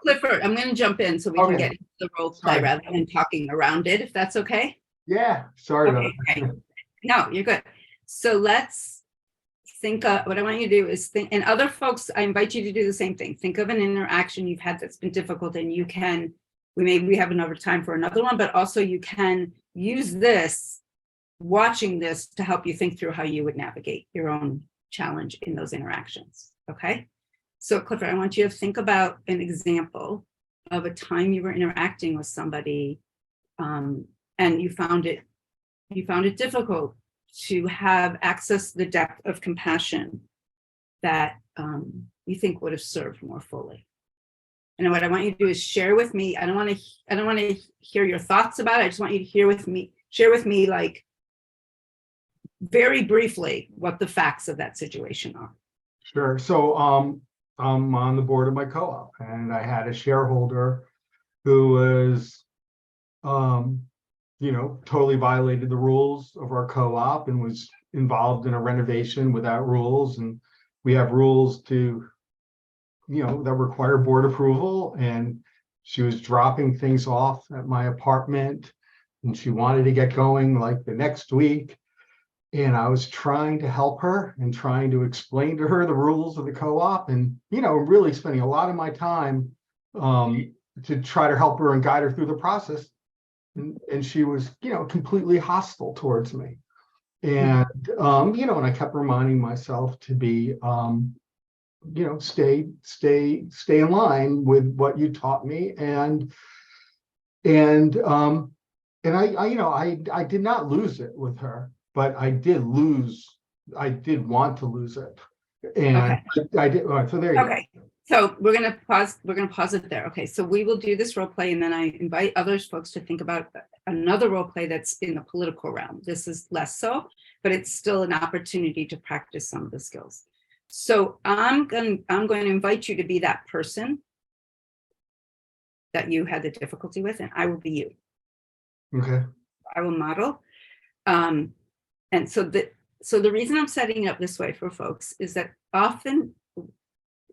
Clifford, I'm going to jump in so we can get into the role play Sorry. rather than talking around it, if that's okay. Yeah, sorry about that. Okay. No, you're good. So let's think what I want you to do is think, and other folks, I invite you to do the same thing. Think of an interaction you've had that's been difficult, and you can, we have another time for another one, but also you can use this, watching this, to help you think through how you would navigate your own challenge in those interactions. Okay. So Clifford, I want you to think about an example of a time you were interacting with somebody, and you found it difficult to have access to the depth of compassion that you think would have served more fully. And what I want you to do is share with me. I don't want to hear your thoughts about it. I just want you to share with me, like, very briefly, what the facts of that situation are. Sure. So I'm on the board of my co-op, and I had a shareholder who was totally violated the rules of our co-op and was involved in a renovation without rules. And we have rules to, that require board approval. And she was dropping things off at my apartment, and she wanted to get going like the next week. And I was trying to help her and trying to explain to her the rules of the co-op, and, really spending a lot of my time to try to help her and guide her through the process. And she was, completely hostile towards me. And, and I kept reminding myself to be, stay in line with what you taught me. And I did not lose it with her, but I did want to lose it. And okay. I did. All right, so there you go. So we're going to pause it there. Okay, so we will do this role play, and then I invite other folks to think about another role play that's in the political realm. This is less so, but it's still an opportunity to practice some of the skills. So I'm going to invite you to be that person that you had the difficulty with, and I will be you. Okay. I will model. And so the reason I'm setting it up this way for folks is that often,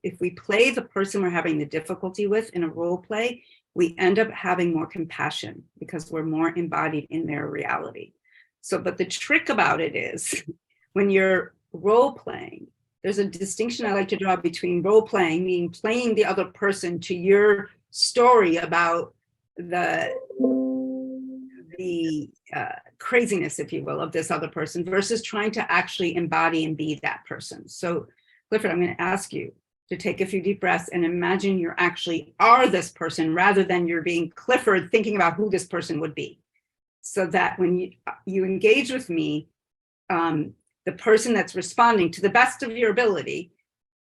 if we play the person we're having the difficulty with in a role play, we end up having more compassion because we're more embodied in their reality. So, but the trick about it is when you're role playing, there's a distinction I like to draw between role playing, meaning playing the other person to your story about the craziness, if you will, of this other person, versus trying to actually embody and be that person. So, Clifford, I'm going to ask you to take a few deep breaths and imagine you actually are this person rather than you're being Clifford thinking about who this person would be. So that when you engage with me, the person that's responding to the best of your ability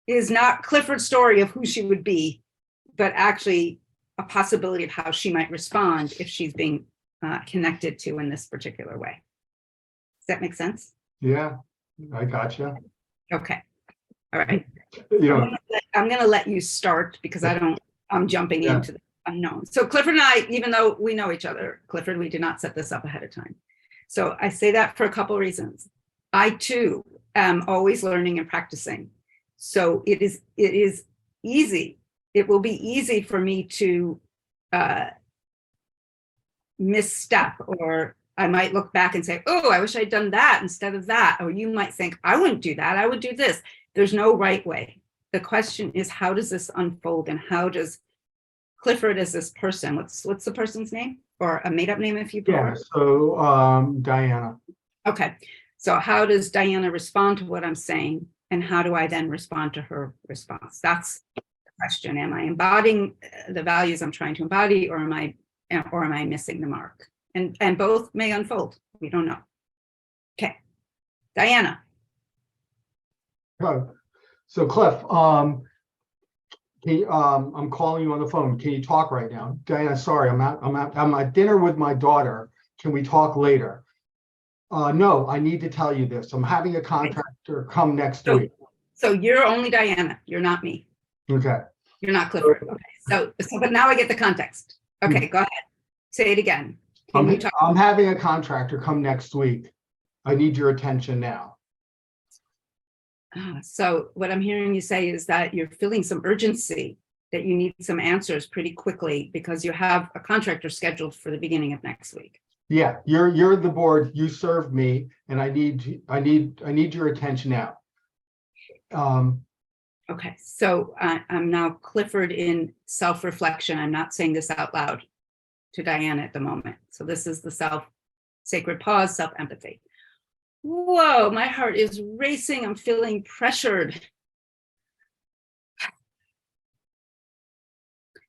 is not Clifford's story of who she would be, but actually a possibility of how she might respond if she's being connected to in this particular way. Does that make sense? Yeah, I gotcha. Okay. All right. You know, I'm going to let you start because I'm jumping Yeah. into the unknown. So Clifford and I, even though we know each other, Clifford, we did not set this up ahead of time. So I say that for a couple of reasons. I too am always learning and practicing. So it is easy. It will be easy for me to misstep, or I might look back and say, oh, I wish I'd done that instead of that. Or you might think, I wouldn't do that. I would do this. There's no right way. The question is, how does this unfold, and how does Clifford as this person, what's the person's name, or a made up name if you prefer? yeah, so Diana. Okay. So how does Diana respond to what I'm saying? And how do I then respond to her response? That's the question. Am I embodying the values I'm trying to embody, or am I missing the mark? And both may unfold. We don't know. Okay. Diana. So Cliff, I'm calling you on the phone. Can you talk right now? Diana, sorry, I'm at dinner with my daughter. Can we talk later? No, I need to tell you this. I'm having a contractor come next week. So you're only Diana. You're not me. Okay. You're not Clifford. Okay. So but now I get the context. Okay, go ahead. Say it again. I'm having a contractor come next week. I need your attention now. So what I'm hearing you say is that you're feeling some urgency, that you need some answers pretty quickly because you have a contractor scheduled for the beginning of next week. Yeah, you're the board. You served me, and I need your attention now. Okay, so I'm now Clifford in self-reflection. I'm not saying this out loud to Diana at the moment. So this is the sacred pause, self-empathy. Whoa, my heart is racing. I'm feeling pressured.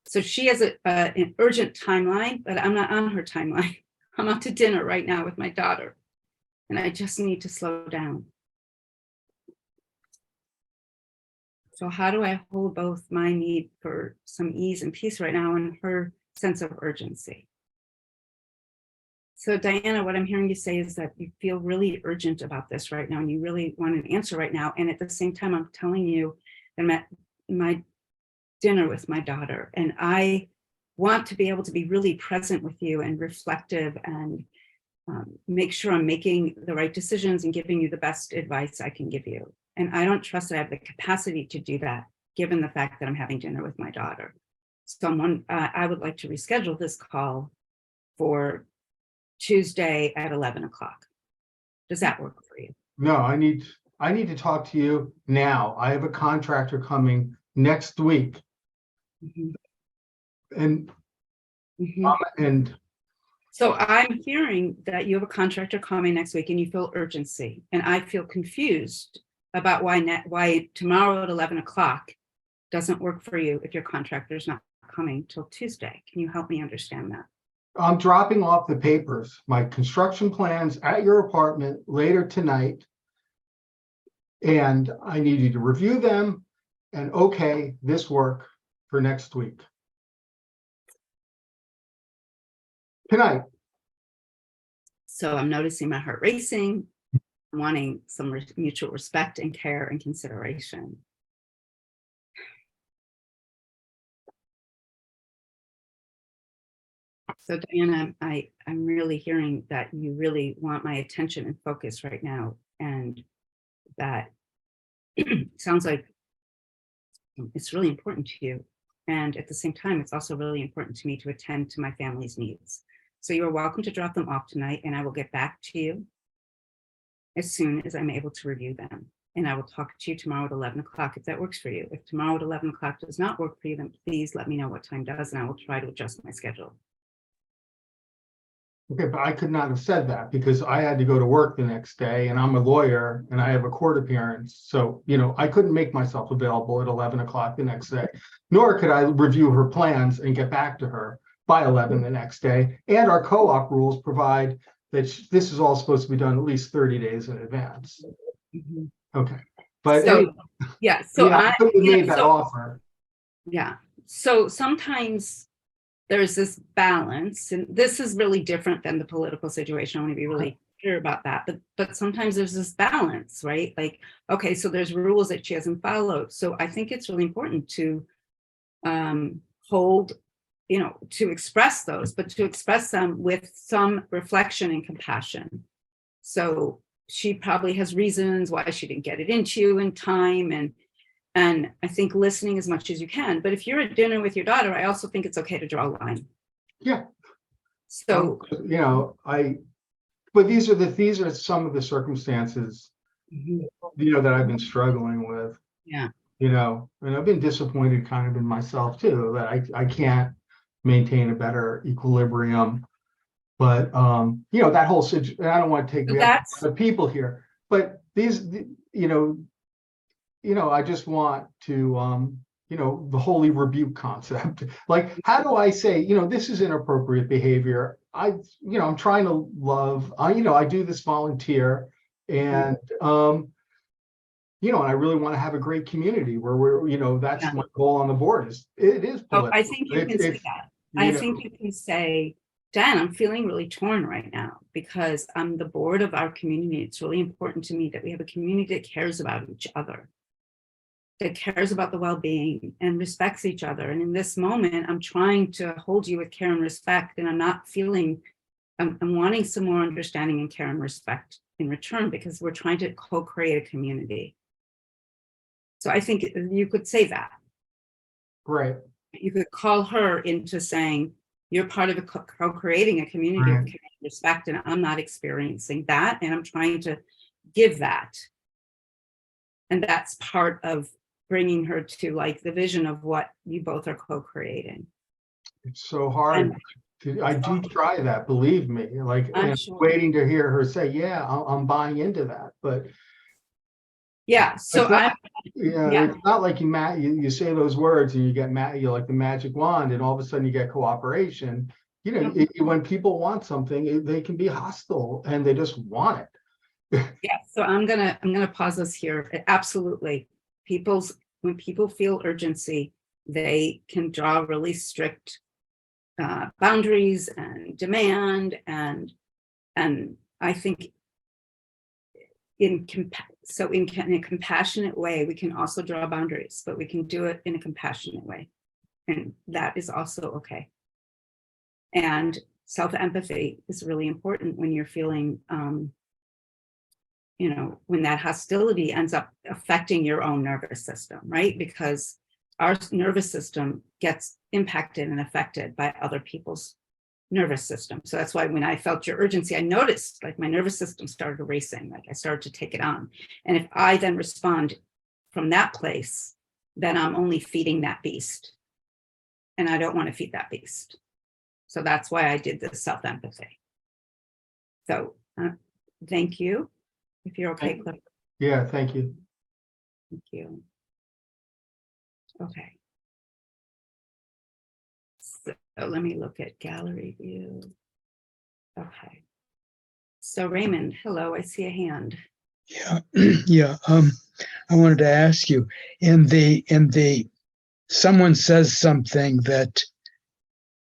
So she has an urgent timeline, but I'm not on her timeline. I'm out to dinner right now with my daughter, and I just need to slow down. So how do I hold both my need for some ease and peace right now and her sense of urgency? So Diana, what I'm hearing you say is that you feel really urgent about this right now, and you really want an answer right now. And at the same time, I'm telling you that I'm at my dinner with my daughter, and I want to be able to be really present with you and reflective and make sure I'm making the right decisions and giving you the best advice I can give you. And I don't trust that I have the capacity to do that, given the fact that I'm having dinner with my daughter. So I would like to reschedule this call for Tuesday at 11 o'clock. Does that work for you? No, I need to talk to you now. I have a contractor coming next week. And so I'm hearing that you have a contractor coming next week and you feel urgency, and I feel confused about why tomorrow at 11 o'clock doesn't work for you if your contractor is not coming till Tuesday. Can you help me understand that? I'm dropping off the papers, my construction plans at your apartment later tonight. And I need you to review them and okay this work for next week. Tonight. So I'm noticing my heart racing, wanting some mutual respect and care and consideration. So Diana, I'm really hearing that you really want my attention and focus right now, and that sounds like it's really important to you. And at the same time, it's also really important to me to attend to my family's needs. So you are welcome to drop them off tonight, and I will get back to you as soon as I'm able to review them. And I will talk to you tomorrow at 11 o'clock if that works for you. If tomorrow at 11 o'clock does not work for you, then please let me know what time does, and I will try to adjust my schedule. Okay, but I could not have said that because I had to go to work the next day, and I'm a lawyer and I have a court appearance. So, I couldn't make myself available at 11 o'clock the next day, nor could I review her plans and get back to her by 11 the next day. And our co-op rules provide that this is all supposed to be done at least 30 days in advance. Okay. But So, anyway, yeah, so yeah, I couldn't have made that so, offer. yeah. So sometimes there's this balance, and this is really different than the political situation. I want to be really clear about that. But sometimes there's this balance, right? Like, okay, so there's rules that she hasn't followed. So I think it's really important to hold, to express those, but to express them with some reflection and compassion. So she probably has reasons why she didn't get it into you in time, and I think listening as much as you can. But if you're at dinner with your daughter, I also think it's okay to draw a line. Yeah. So, but these are some of the circumstances, that I've been struggling with. Yeah. And I've been disappointed kind of in myself too, that I can't maintain a better equilibrium. But that whole situation, I don't want to take the people here, but these, I just want to the holy rebuke concept. Like, how do I say, this is inappropriate behavior? I'm trying to love, I do this volunteer, and and I really want to have a great community where we're, that's my goal on the board. It is political. I think you can say that. I think you can say, Dan, I'm feeling really torn right now because I'm the board of our community. It's really important to me that we have a community that cares about each other, that cares about the well-being and respects each other. And in this moment, I'm trying to hold you with care and respect, and I'm not feeling, I'm wanting some more understanding and care and respect in return, because we're trying to co-create a community. So I think you could say that. Right. You could call her into saying, you're part of co-creating a community of care and respect, and I'm not experiencing that, and I'm trying to give that. And that's part of bringing her to like the vision of what you both are co-creating. It's so hard. I do try that, believe me. Like, I'm waiting to hear her say, yeah, I'm buying into that. But yeah, so it's not like you say those words and you get you like the magic wand, and all of a sudden you get cooperation. When people want something, they can be hostile and they just want it. Yeah, so I'm gonna pause us here. Absolutely, when people feel urgency, they can draw really strict boundaries and demand, and I think in a compassionate way, we can also draw boundaries, but we can do it in a compassionate way, and that is also okay. And self-empathy is really important when you're feeling when that hostility ends up affecting your own nervous system, right? Because our nervous system gets impacted and affected by other people's nervous system. So that's why when I felt your urgency, I noticed like my nervous system started racing, like I started to take it on. And if I then respond from that place, then I'm only feeding that beast. And I don't want to feed that beast. So that's why I did this self-empathy. So thank you. If you're okay, Cliff. Yeah, thank you. Thank you. Okay. So let me look at gallery view. Okay. So Raymond, hello, I see a hand. Yeah, yeah. I wanted to ask you, someone says something that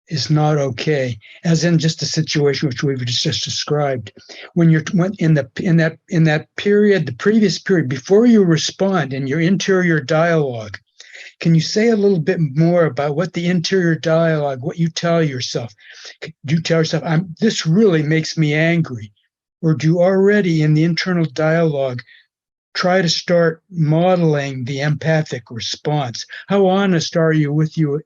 is not okay, as in just a situation which we've just described. When in that period, the previous period, before you respond in your interior dialogue, can you say a little bit more about what the interior dialogue, what you tell yourself? Do you tell yourself, this really makes me angry? Or do you already in the internal dialogue try to start modeling the empathic response? How honest are you with you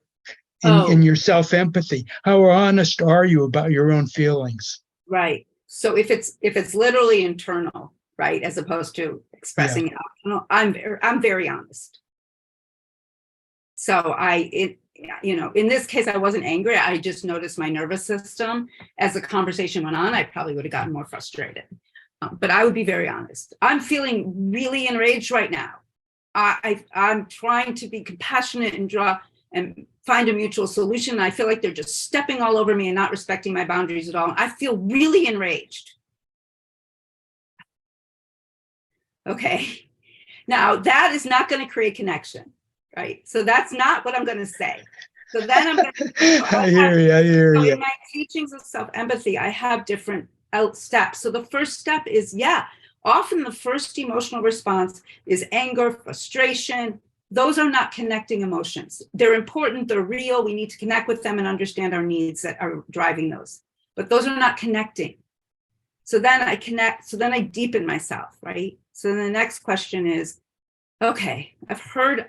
in your self-empathy? How honest are you about your own feelings? Right. So if it's literally internal, right, as opposed to expressing it out, I'm very honest. So in this case, I wasn't angry. I just noticed my nervous system. As the conversation went on, I probably would have gotten more frustrated. But I would be very honest. I'm feeling really enraged right now. I'm trying to be compassionate and find a mutual solution. I feel like they're just stepping all over me and not respecting my boundaries at all. I feel really enraged. Okay. Now, that is not going to create connection, right? So that's not what I'm going to say. So then I'm going to. I hear you. I hear So you. in my teachings of self-empathy, I have different steps. So the first step is, yeah, often the first emotional response is anger, frustration. Those are not connecting emotions. They're important, they're real. We need to connect with them and understand our needs that are driving those. But those are not connecting. So then I connect, so then I deepen myself, right? So then the next question is, okay, I've heard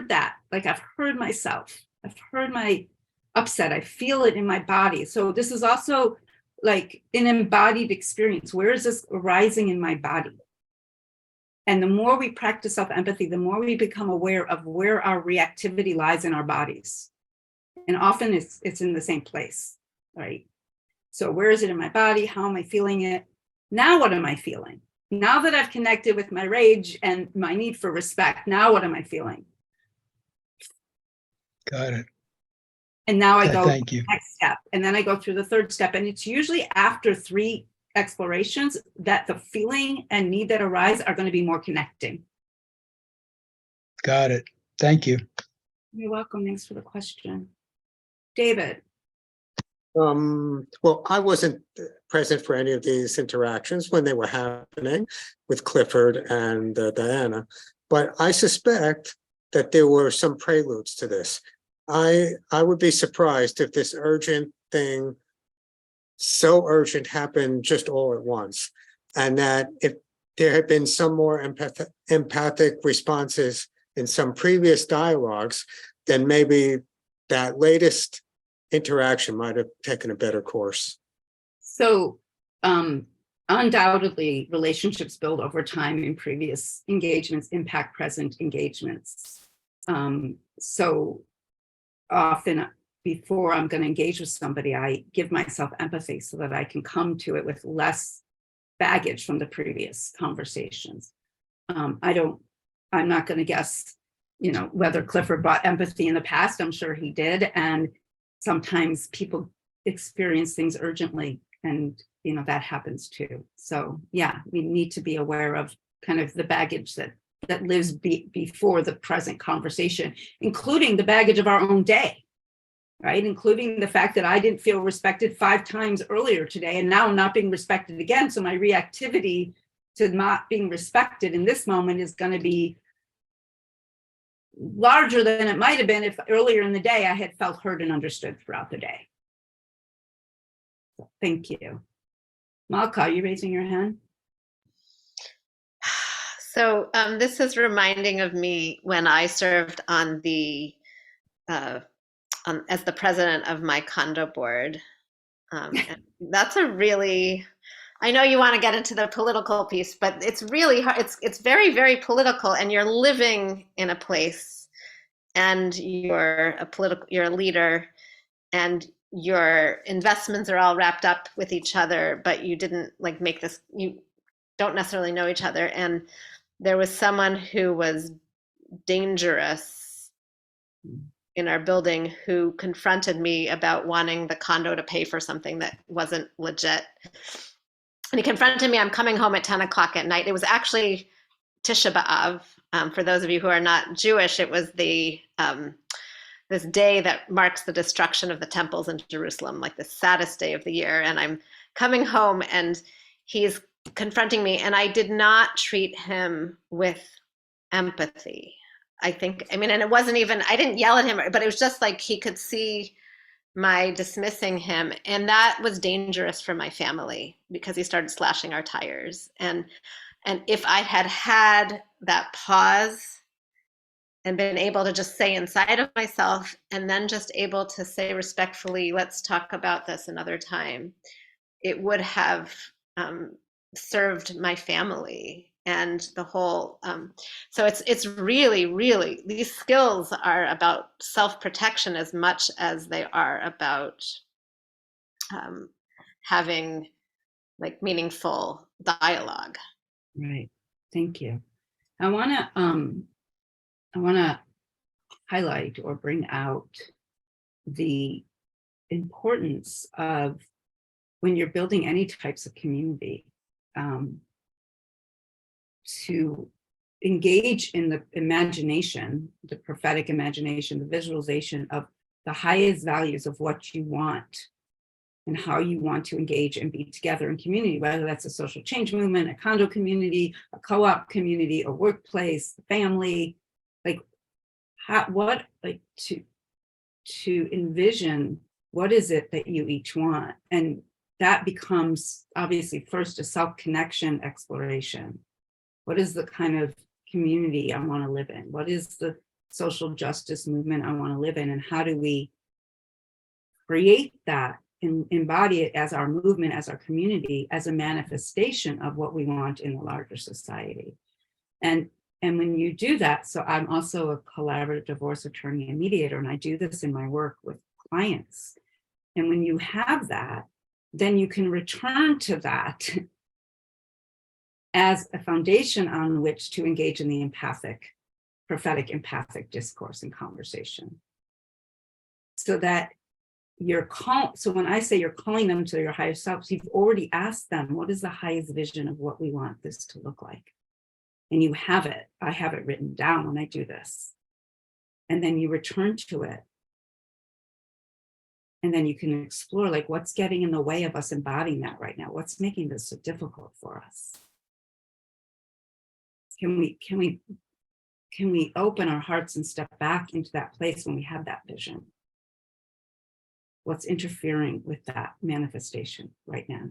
that, like I've heard myself, I've heard my upset, I feel it in my body. So this is also like an embodied experience. Where is this arising in my body? And the more we practice self-empathy, the more we become aware of where our reactivity lies in our bodies. And often it's in the same place, right? So where is it in my body? How am I feeling it? Now what am I feeling? Now that I've connected with my rage and my need for respect, now what am I feeling? Got it. And now I go Thank you. next step. And then I go through the third step. And it's usually after 3 explorations that the feeling and need that arise are going to be more connecting. Got it. Thank you. You're welcome. Thanks for the question. David. Well, I wasn't present for any of these interactions when they were happening with Clifford and Diana, but I suspect that there were some preludes to this. I would be surprised if this urgent thing, so urgent, happened just all at once, and that if there had been some more empathic responses in some previous dialogues, then maybe that latest interaction might have taken a better course. So undoubtedly, relationships build over time in previous engagements, impact present engagements. So often before I'm going to engage with somebody, I give myself empathy so that I can come to it with less baggage from the previous conversations. I'm not going to guess, whether Clifford brought empathy in the past. I'm sure he did. And sometimes people experience things urgently, and that happens too. So yeah, we need to be aware of kind of the baggage that lives before the present conversation, including the baggage of our own day, right? Including the fact that I didn't feel respected 5 times earlier today, and now I'm not being respected again. So my reactivity to not being respected in this moment is going to be larger than it might have been if earlier in the day I had felt heard and understood throughout the day. So, thank you. Malka, are you raising your hand? So this is reminding of me when I served on the as the president of my condo board. And that's a really, I know you want to get into the political piece, but it's really hard. It's very, very political, and you're living in a place, and you're a leader, and your investments are all wrapped up with each other, but you didn't make this, you don't necessarily know each other. And there was someone who was dangerous in our building who confronted me about wanting the condo to pay for something that wasn't legit. And he confronted me, I'm coming home at 10 o'clock at night. It was actually Tisha B'Av. For those of you who are not Jewish, it was the this day that marks the destruction of the temples in Jerusalem, like the saddest day of the year. And I'm coming home and he's confronting me, and I did not treat him with empathy. And it wasn't even, I didn't yell at him, but it was just like he could see my dismissing him. And that was dangerous for my family because he started slashing our tires. And if I had had that pause and been able to just say inside of myself, and then just able to say respectfully, let's talk about this another time, it would have served my family and the whole. So it's really, really, these skills are about self-protection as much as they are about having meaningful dialogue. Right. Thank you. I want to highlight or bring out the importance of, when you're building any types of community, to engage in the imagination, the prophetic imagination, the visualization of the highest values of what you want and how you want to engage and be together in community, whether that's a social change movement, a condo community, a co-op community, a workplace, family, like to envision what is it that you each want. And that becomes obviously first a self-connection exploration. What is the kind of community I want to live in? What is the social justice movement I want to live in? And how do we create that and embody it as our movement, as our community, as a manifestation of what we want in the larger society? And when you do that, so I'm also a collaborative divorce attorney and mediator, and I do this in my work with clients. And when you have that, then you can return to that as a foundation on which to engage in the prophetic empathic discourse and conversation. So that so when I say you're calling them to your higher selves, you've already asked them, what is the highest vision of what we want this to look like? And you have it. I have it written down when I do this. And then you return to it. And then you can explore, like, what's getting in the way of us embodying that right now? What's making this so difficult for us? Can we open our hearts and step back into that place when we have that vision? What's interfering with that manifestation right now?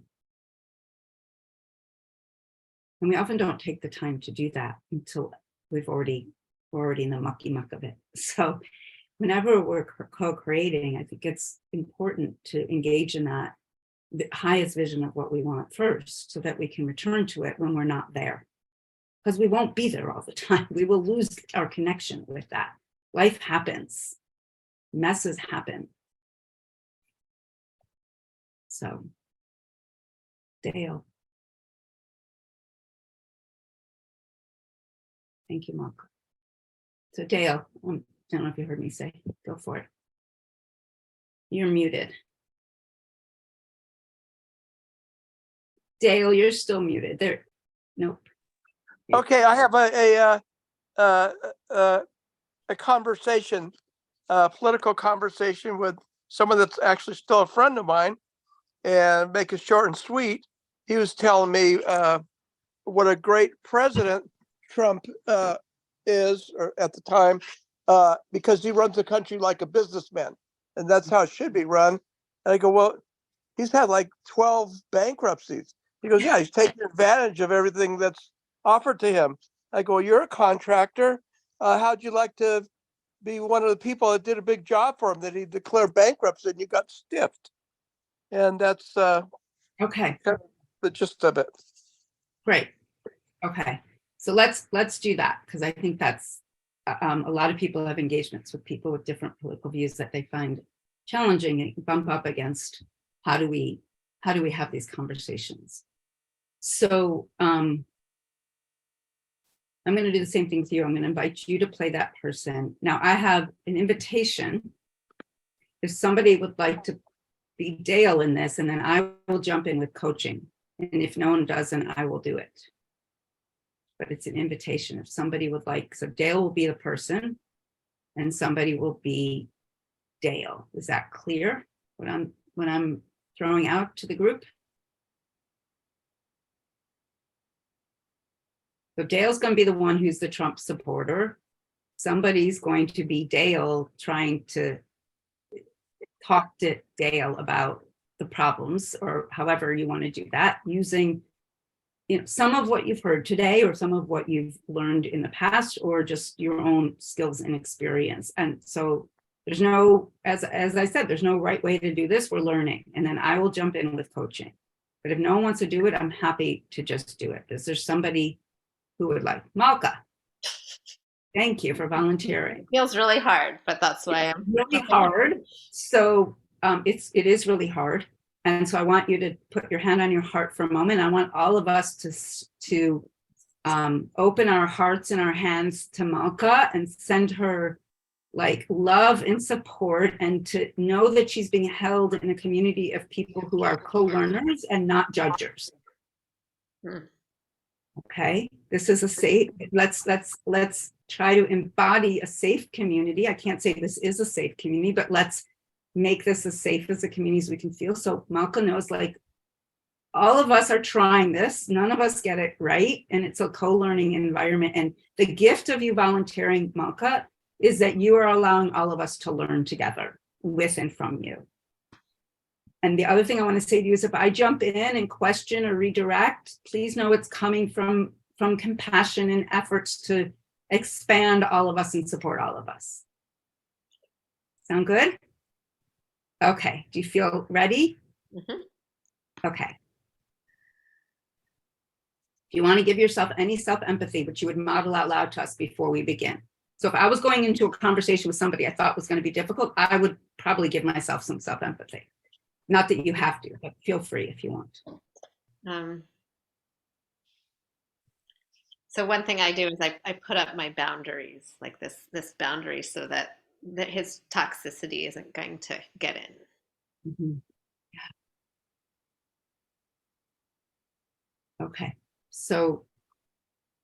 And we often don't take the time to do that until we're already in the mucky muck of it. So whenever we're co-creating, I think it's important to engage in that, the highest vision of what we want first, so that we can return to it when we're not there. Because we won't be there all the time. We will lose our connection with that. Life happens. Messes happen. So, Dale. Thank you, Mark. So Dale, I don't know if you heard me say, go for it. You're muted. Dale, you're still muted. There, nope. Okay, I have a conversation, political conversation with someone that's actually still a friend of mine, and make it short and sweet. He was telling me what a great president Trump is, or at the time, because he runs the country like a businessman, and that's how it should be run. And I go, well, he's had like 12 bankruptcies. He goes, yeah, he's taking advantage of everything that's offered to him. I go, you're a contractor. How'd you like to be one of the people that did a big job for him, that he declared bankruptcy and you got stiffed? And that's okay. Kind of the gist of it. Great. Okay. So let's do that, because I think that's a lot of people have engagements with people with different political views that they find challenging and bump up against. How do we have these conversations? So I'm going to do the same thing with you. I'm going to invite you to play that person. Now I have an invitation. If somebody would like to be Dale in this, and then I will jump in with coaching. And if no one does, then I will do it. But it's an invitation. If somebody would like, so Dale will be the person and somebody will be Dale. Is that clear? What I'm throwing out to the group? So Dale's going to be the one who's the Trump supporter. Somebody's going to be Dale trying to talk to Dale about the problems, or however you want to do that, using some of what you've heard today, or some of what you've learned in the past, or just your own skills and experience. And so there's no, as I said, there's no right way to do this. We're learning. And then I will jump in with coaching. But if no one wants to do it, I'm happy to just do it. Is there somebody who would like? Malka. Thank you for volunteering. It feels really hard, but that's why I'm really hard. So it is really hard. And so I want you to put your hand on your heart for a moment. I want all of us to open our hearts and our hands to Malka and send her like love and support, and to know that she's being held in a community of people who are co-learners and not judgers. Okay, this is a safe, let's try to embody a safe community. I can't say this is a safe community, but let's make this as safe as a community as we can feel. So Malka knows, like, all of us are trying this. None of us get it right. And it's a co-learning environment. And the gift of you volunteering, Malka, is that you are allowing all of us to learn together with and from you. And the other thing I want to say to you is, if I jump in and question or redirect, please know it's coming from compassion and efforts to expand all of us and support all of us. Sound good? Okay, do you feel ready? Mhm. Okay. If you want to give yourself any self-empathy, which you would model out loud to us before we begin. So if I was going into a conversation with somebody I thought was going to be difficult, I would probably give myself some self-empathy. Not that you have to, but feel free if you want. So one thing I do is I put up my boundaries, like this boundary, so that his toxicity isn't going to get in. Mm-hmm. Yeah. Okay. So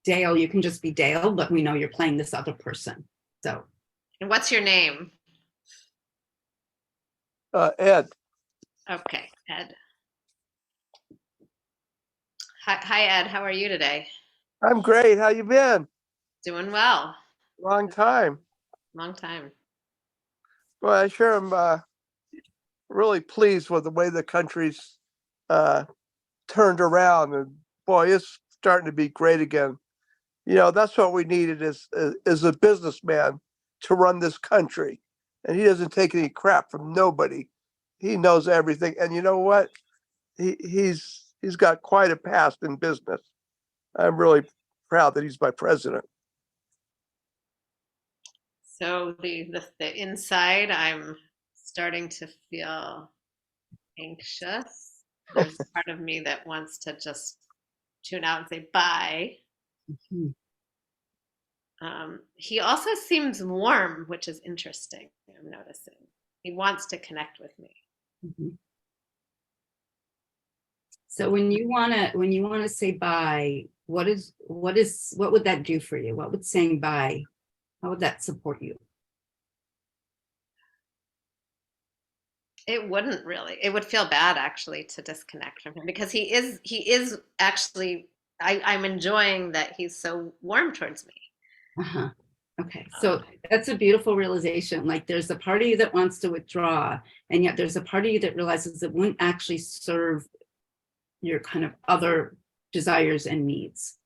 Dale, you can just be Dale, but we know you're playing this other person. So. And what's your name? Ed. Okay, Ed. Hi, Ed. How are you today? I'm great. How you been? Doing well. Long time. Long time. Well, I sure am really pleased with the way the country's turned around, and boy, it's starting to be great again. You know, that's what we needed is a businessman to run this country, and he doesn't take any crap from nobody. He knows everything, and you know what? He's got quite a past in business. I'm really proud that he's my president. So the inside, I'm starting to feel anxious. There's a part of me that wants to just tune out and say bye. Mm-hmm. He also seems warm, which is interesting. I'm noticing he wants to connect with me. Mm-hmm. So when you wanna say bye, what would that do for you? What would saying bye? How would that support you? It wouldn't really. It would feel bad actually to disconnect from him, because he is actually. I'm enjoying that he's so warm towards me. Uh-huh. Okay, so that's a beautiful realization. Like, there's a part of you that wants to withdraw, and yet there's a part of you that realizes it wouldn't actually serve your kind of other desires and needs.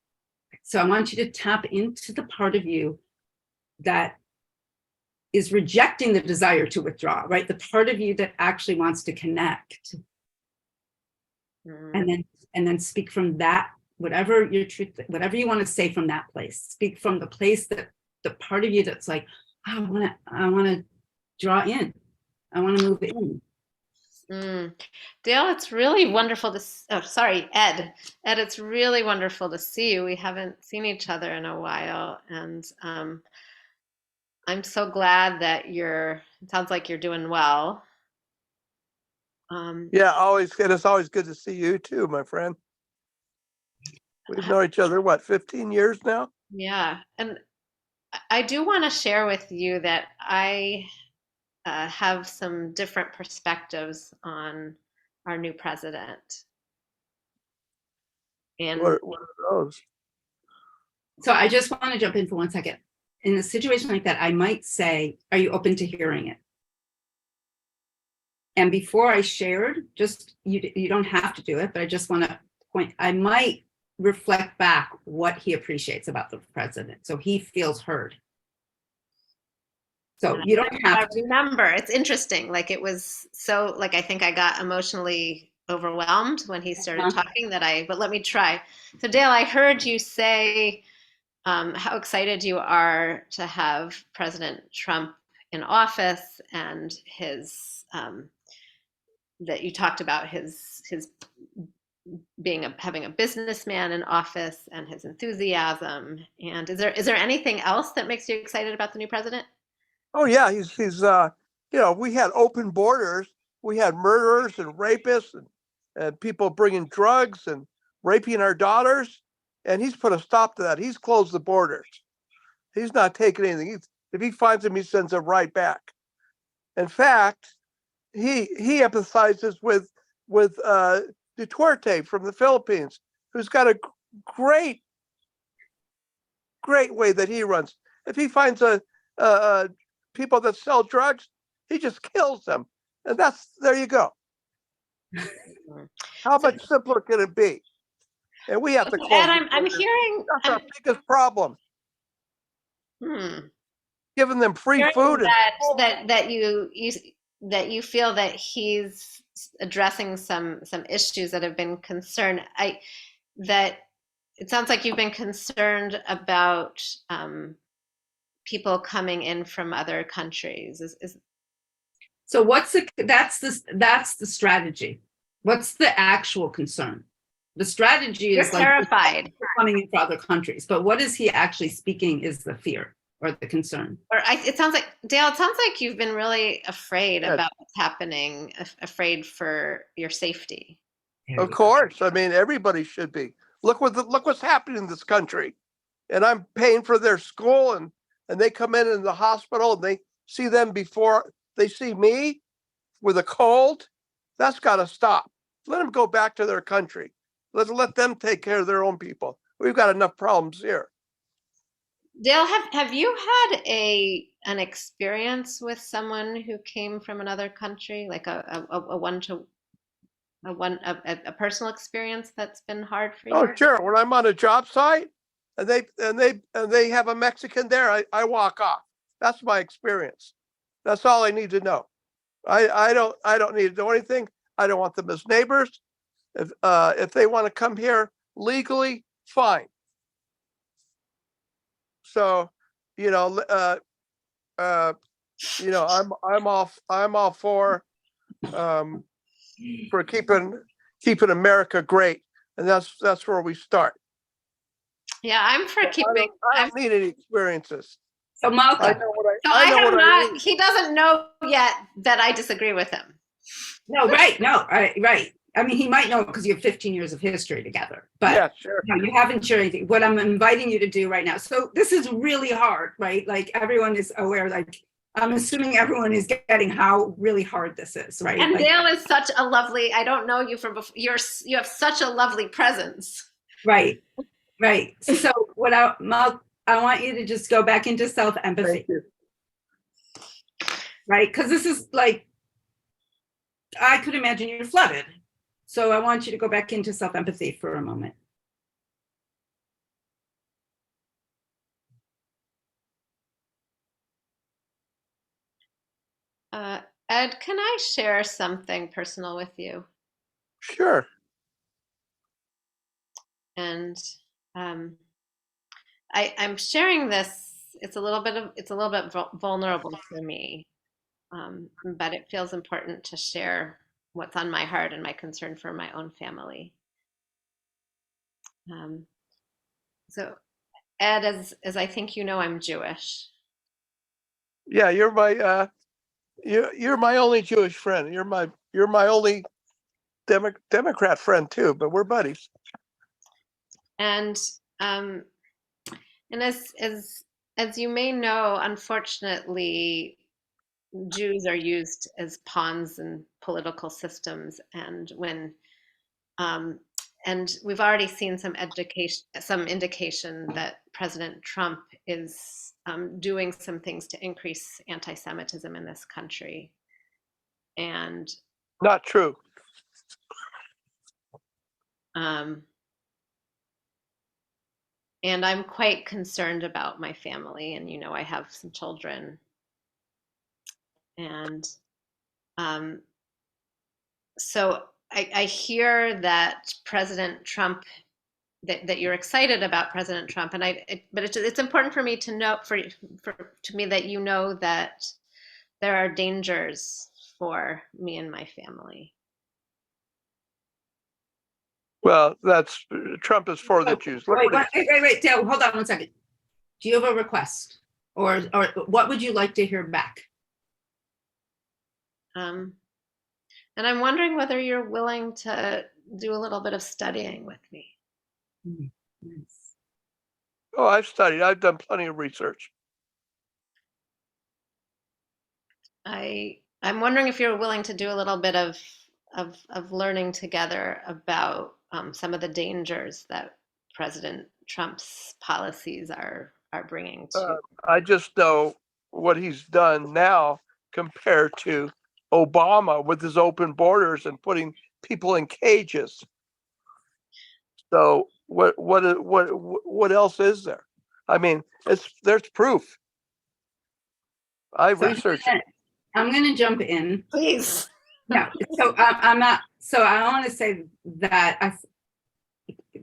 So I want you to tap into the part of you that is rejecting the desire to withdraw, right? The part of you that actually wants to connect. And then speak from that, whatever your truth, whatever you want to say from that place. Speak from the place that the part of you that's like, I want to draw in. I want to move in. Dale, it's really wonderful to. Oh, sorry, Ed. Ed, it's really wonderful to see you. We haven't seen each other in a while, and I'm so glad that it sounds like you're doing well. Yeah, always. And it's always good to see you too, my friend. We've known each other, what, 15 years now? Yeah, and I do want to share with you that I have some different perspectives on our new president. And what are those? So I just want to jump in for 1 second. In a situation like that, I might say, are you open to hearing it? And before I shared, just, you don't have to do it, but I just want to point, I might reflect back what he appreciates about the president, so he feels heard. So you don't have to. Remember, it's interesting. Like, it was so, like, I think I got emotionally overwhelmed when he started talking but let me try. So Dale, I heard you say how excited you are to have President Trump in office, and his that you talked about his having a businessman in office and his enthusiasm. And is there anything else that makes you excited about the new president? Oh yeah, he's we had open borders. We had murderers and rapists and people bringing drugs and raping our daughters. And he's put a stop to that. He's closed the borders. He's not taking anything. If he finds them, he sends them right back. In fact, he empathizes with Duterte from the Philippines, who's got a great way that he runs. If he finds people that sell drugs, he just kills them, and there you go. How much simpler can it be? And we have to close. Ed, I'm hearing that's our biggest problem. Giving them free food. That you feel that he's addressing some issues that have been concerned. That it sounds like you've been concerned about people coming in from other countries. So that's the strategy. What's the actual concern? The strategy is You're terrified coming in from other countries, but what is he actually speaking is the fear or the concern? It sounds like, Dale, it sounds like you've been really afraid about what's happening, afraid for your safety. Of course. I mean, everybody should be. Look what's happening in this country. And I'm paying for their school, and they come in the hospital, and they see them before they see me with a cold. That's got to stop. Let them go back to their country. Let them take care of their own people. We've got enough problems here. Dale, have you had an experience with someone who came from another country, like a personal experience that's been hard for you? Oh, sure. When I'm on a job site and they have a Mexican there, I walk off. That's my experience. That's all I need to know. I don't need to know anything. I don't want them as neighbors. If they want to come here legally, fine. So, I'm all for keeping America great, and that's where we start. Yeah, I'm for keeping. I don't need any experiences. So Malcolm, he doesn't know yet that I disagree with him. Right. I mean, he might know because you have 15 years of history together, but yeah, sure. No, you haven't shared anything. What I'm inviting you to do right now. So this is really hard, right? Like everyone is aware, like I'm assuming everyone is getting how really hard this is, right? And like, Dale is such a lovely, I don't know you from before, you have such a lovely presence. Right. So what I want you to just go back into self-empathy. Right? Because this is like, I could imagine you're flooded. So I want you to go back into self-empathy for a moment. Ed, can I share something personal with you? Sure. And I'm sharing this. It's a little bit vulnerable for me, but it feels important to share what's on my heart and my concern for my own family. So, Ed, as I think you know, I'm Jewish. Yeah, you're my only Jewish friend. You're my only Democrat friend too, but we're buddies. And as you may know, unfortunately, Jews are used as pawns in political systems, and and we've already seen some indication that President Trump is doing some things to increase anti-Semitism in this country. And not true. And I'm quite concerned about my family, and I have some children. And so I hear that President Trump, that you're excited about President Trump, and but it's important for me to know, to me, that you know that there are dangers for me and my family. Well, Trump is for the Jews. Wait, Dale, hold on one second. Do you have a request, or what would you like to hear back? And I'm wondering whether you're willing to do a little bit of studying with me. Nice. Oh, I've studied. I've done plenty of research. I'm wondering if you're willing to do a little bit of learning together about some of the dangers that President Trump's policies are bringing to. I just know what he's done now compared to Obama with his open borders and putting people in cages. So what else is there? I mean, there's proof. I So researched it. I'm going to jump in. Please. No, so I'm not. So I want to say that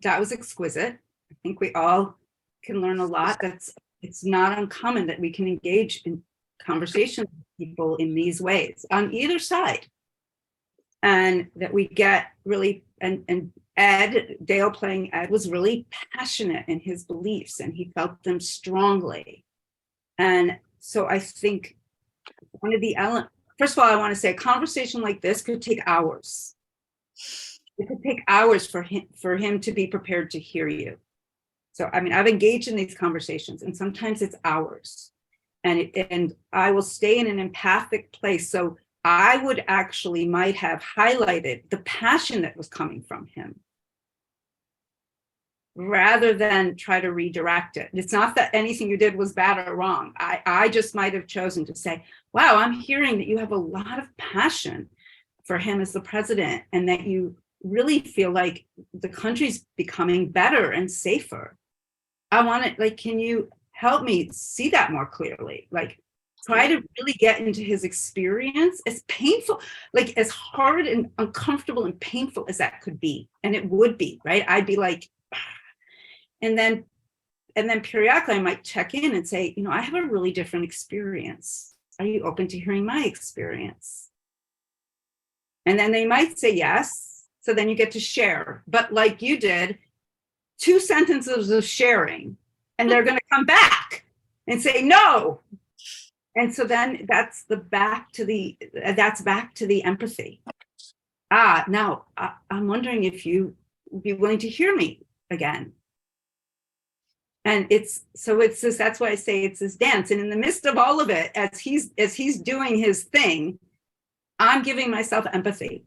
that was exquisite. I think we all can learn a lot. It's not uncommon that we can engage in conversations with people in these ways on either side, and that we get really and Dale playing Ed was really passionate in his beliefs and he felt them strongly. And so I think one of the first of all, I want to say a conversation like this could take hours. It could take hours for him to be prepared to hear you. So, I mean, I've engaged in these conversations and sometimes it's hours and I will stay in an empathic place. So I would actually might have highlighted the passion that was coming from him rather than try to redirect it. It's not that anything you did was bad or wrong. I just might have chosen to say, wow, I'm hearing that you have a lot of passion for him as the president and that you really feel like the country's becoming better and safer. I want to, like, can you help me see that more clearly? Like, try to really get into his experience, as painful, like as hard and uncomfortable and painful as that could be. And it would be, right? I'd be like, and then periodically I might check in and say, you know, I have a really different experience. Are you open to hearing my experience? And then they might say yes. So then you get to share. But like you did, 2 sentences of sharing, and they're going to come back and say no. And so then that's back to the empathy. Now I'm wondering if you would be willing to hear me again. And it's this, that's why I say it's this dance. And in the midst of all of it, as he's doing his thing, I'm giving myself empathy.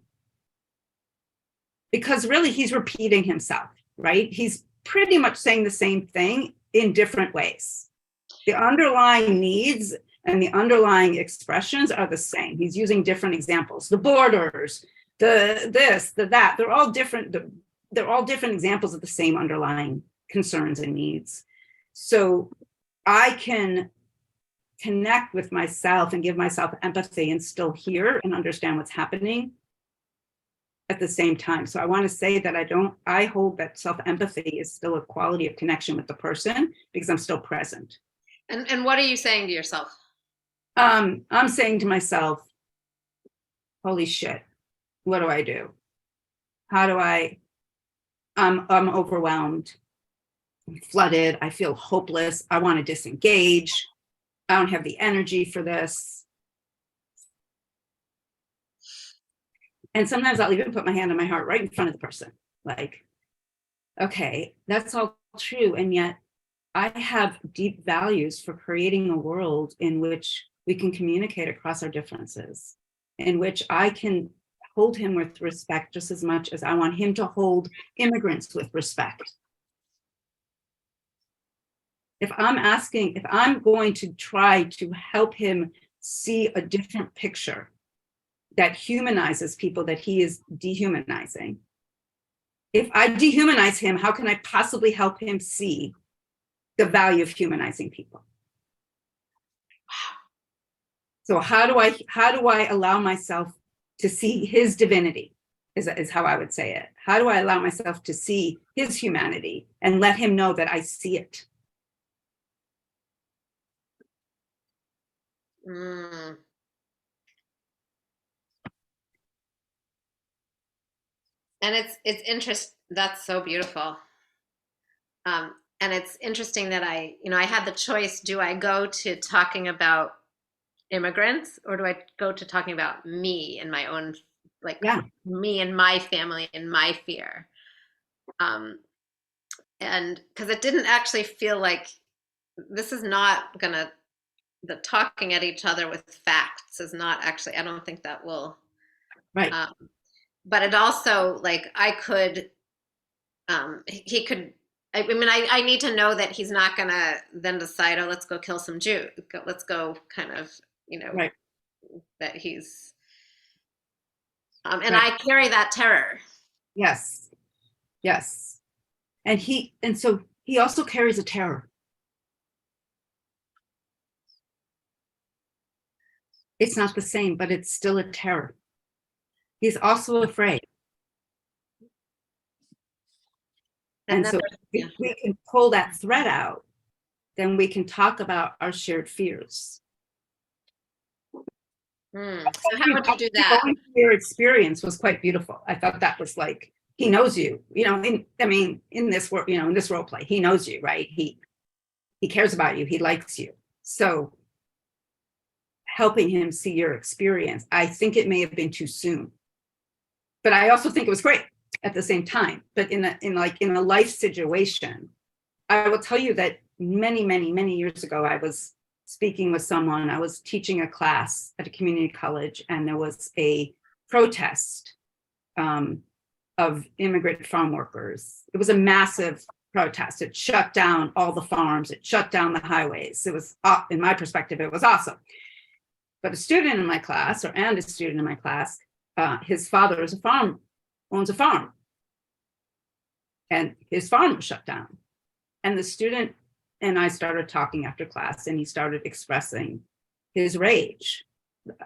Because really he's repeating himself, right? He's pretty much saying the same thing in different ways. The underlying needs and the underlying expressions are the same. He's using different examples. The borders, the this, the that, they're all different. They're all different examples of the same underlying concerns and needs. So I can connect with myself and give myself empathy and still hear and understand what's happening at the same time. So I want to say that I hold that self-empathy is still a quality of connection with the person because I'm still present. And what are you saying to yourself? I'm saying to myself, holy shit, what do I do? How do I'm overwhelmed, I'm flooded, I feel hopeless, I want to disengage, I don't have the energy for this. And sometimes I'll even put my hand on my heart right in front of the person. Like, okay, that's all true. And yet I have deep values for creating a world in which we can communicate across our differences, in which I can hold him with respect just as much as I want him to hold immigrants with respect. If I'm going to try to help him see a different picture that humanizes people that he is dehumanizing, if I dehumanize him, how can I possibly help him see the value of humanizing people? So how do I allow myself to see his divinity is how I would say it. How do I allow myself to see his humanity and let him know that I see it? Mm. And it's interesting. That's so beautiful. And it's interesting that I had the choice. Do I go to talking about immigrants or do I go to talking about me and my own, me and my family and my fear? and because it didn't actually feel like this is not gonna, the talking at each other with facts is not actually, I don't think that will, Right. but it also, like, I could, he could, I mean, I need to know that he's not gonna then decide, oh, let's go kill some Jews. Let's go kind of, Right. that he's, and I carry that terror. Yes. Yes. And so he also carries a terror. It's not the same, but it's still a terror. He's also afraid. And so if we can pull that thread out, then we can talk about our shared fears. So how would you do that? Going through your experience was quite beautiful. I thought that was like, he knows you, in this work, in this role play, he knows you, right? He cares about you. He likes you. So helping him see your experience, I think it may have been too soon, but I also think it was great at the same time. But in a life situation, I will tell you that many years ago, I was speaking with someone. I was teaching a class at a community college, and there was a protest of immigrant farm workers. It was a massive protest. It shut down all the farms. It shut down the highways. It was, in my perspective, it was awesome. But a student in my class, his father owns a farm, and his farm was shut down. And the student and I started talking after class, and he started expressing his rage.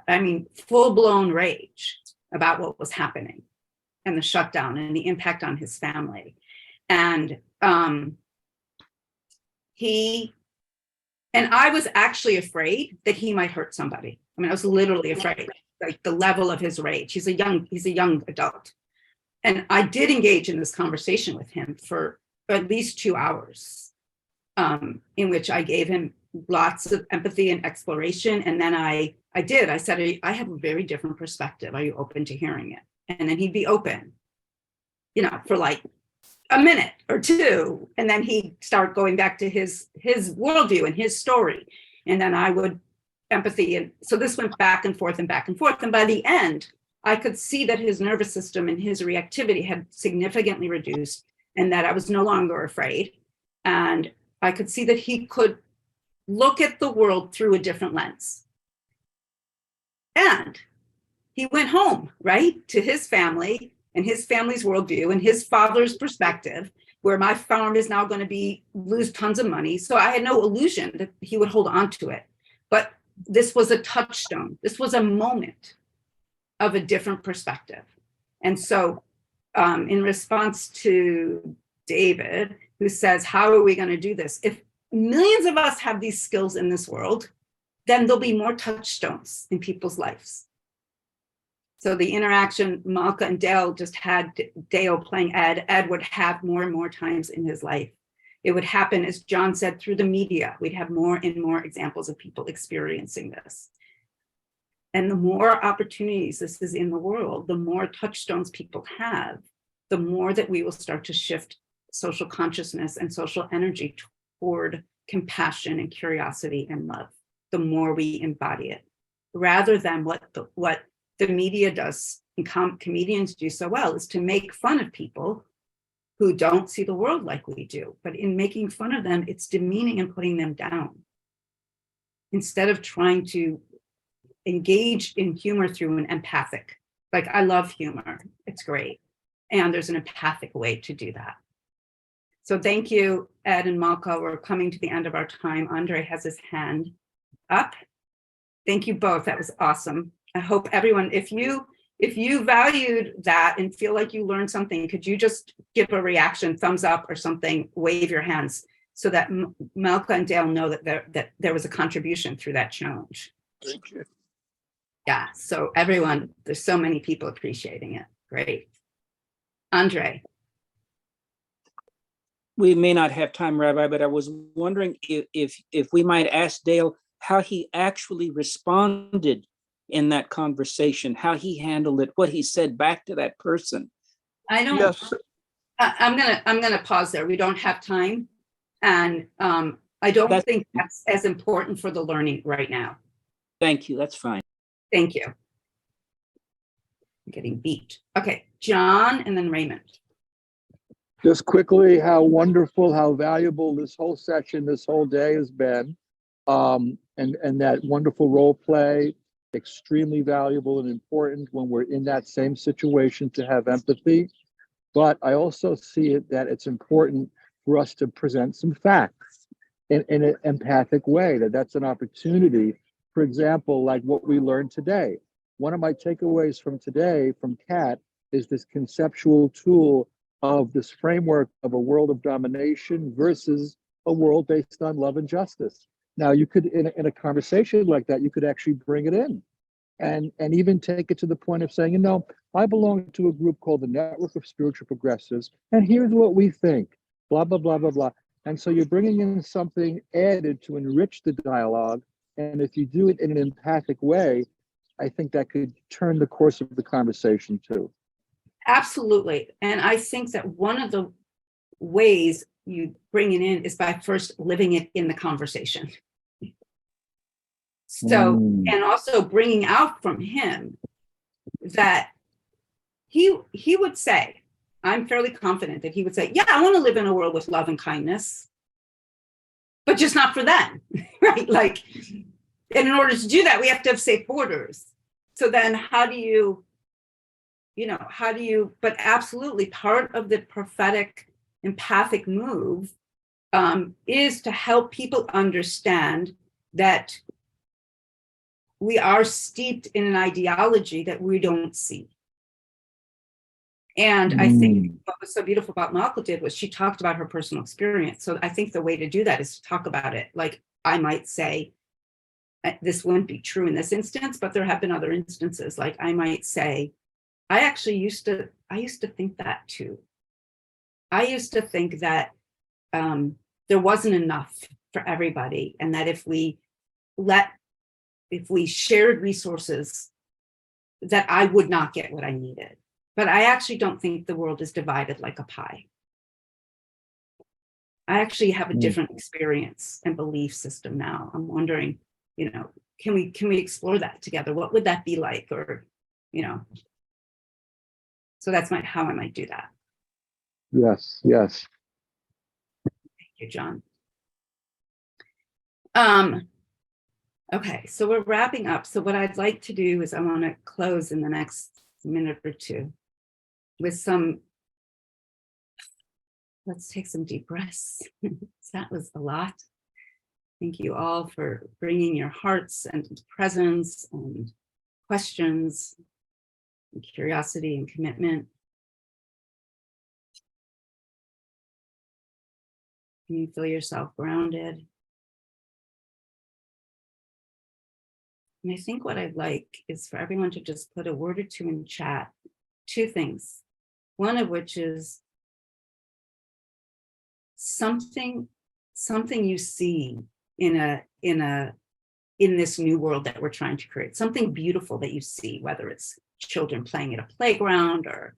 I mean, full-blown rage about what was happening and the shutdown and the impact on his family. And I was actually afraid that he might hurt somebody. I mean, I was literally afraid, like the level of his rage. He's a young adult. And I did engage in this conversation with him for at least 2 hours, in which I gave him lots of empathy and exploration. And then I said, I have a very different perspective. Are you open to hearing it? And then he'd be open, for like a minute or two. And then he'd start going back to his worldview and his story. And then I would empathy. And so this went back and forth and back and forth. And by the end, I could see that his nervous system and his reactivity had significantly reduced, and that I was no longer afraid. And I could see that he could look at the world through a different lens. And he went home, right, to his family and his family's worldview and his father's perspective, where my farm is now going to lose tons of money. So I had no illusion that he would hold on to it. But this was a touchstone. This was a moment of a different perspective. And so in response to David, who says, how are we going to do this? If millions of us have these skills in this world, then there'll be more touchstones in people's lives. So the interaction Malka and Dale just had, Dale playing Ed would have more and more times in his life. It would happen, as John said, through the media. We'd have more and more examples of people experiencing this. And the more opportunities this is in the world, the more touchstones people have, the more that we will start to shift social consciousness and social energy toward compassion and curiosity and love, the more we embody it, rather than what the media does and comedians do so well, is to make fun of people who don't see the world like we do. But in making fun of them, it's demeaning and putting them down. Instead of trying to engage in humor through an empathic, like I love humor, it's great. And there's an empathic way to do that. So thank you, Ed and Malka. We're coming to the end of our time. Andre has his hand up. Thank you both, that was awesome. I hope everyone, if you valued that and feel like you learned something, could you just give a reaction, thumbs up or something, wave your hands, so that Malka and Dale know that there was a contribution through that challenge. Thank you. Yeah, so everyone, there's so many people appreciating it. Great. Andre. We may not have time, Rabbi, but I was wondering if we might ask Dale how he actually responded in that conversation, how he handled it, what he said back to that person. I don't. Yes. I'm gonna pause there. We don't have time. And I don't think that's as important for the learning right now. Thank you. That's fine. Thank you. I'm getting beat. Okay, John and then Raymond. Just quickly, how wonderful, how valuable this whole session, this whole day has been. And that wonderful role play, extremely valuable and important when we're in that same situation to have empathy. But I also see it that it's important for us to present some facts in an empathic way, that's an opportunity. For example, like what we learned today. One of my takeaways from today from Cat is this conceptual tool of this framework of a world of domination versus a world based on love and justice. Now, you could, in a conversation like that, you could actually bring it in and even take it to the point of saying, you know, I belong to a group called the Network of Spiritual Progressives, and here's what we think, blah, blah, blah, blah, blah. And so you're bringing in something added to enrich the dialogue. And if you do it in an empathic way, I think that could turn the course of the conversation too. Absolutely. And I think that one of the ways you bring it in is by first living it in the conversation. So, and also bringing out from him that he would say, I'm fairly confident that he would say, yeah, I want to live in a world with love and kindness, but just not for them, right? Like, and in order to do that, we have to have safe borders. So then how do you, but absolutely part of the prophetic empathic move is to help people understand that we are steeped in an ideology that we don't see. And I think what was so beautiful about Malka did was she talked about her personal experience. So I think the way to do that is to talk about it. Like I might say, this wouldn't be true in this instance, but there have been other instances. Like I might say, I used to think that too. I used to think that there wasn't enough for everybody. And that if we shared resources, that I would not get what I needed. But I actually don't think the world is divided like a pie. I actually have a different experience and belief system now. I'm wondering, can we explore that together? What would that be like? Or, so that's how I might do that. Yes, yes. Thank you, John. Okay, so we're wrapping up. So what I'd like to do is I want to close in the next minute or two with let's take some deep breaths. That was a lot. Thank you all for bringing your hearts and presence and questions and curiosity and commitment. Can you feel yourself grounded? And I think what I'd like is for everyone to just put a word or two in chat. Two things. One of which is something you see in this new world that we're trying to create. Something beautiful that you see, whether it's children playing at a playground or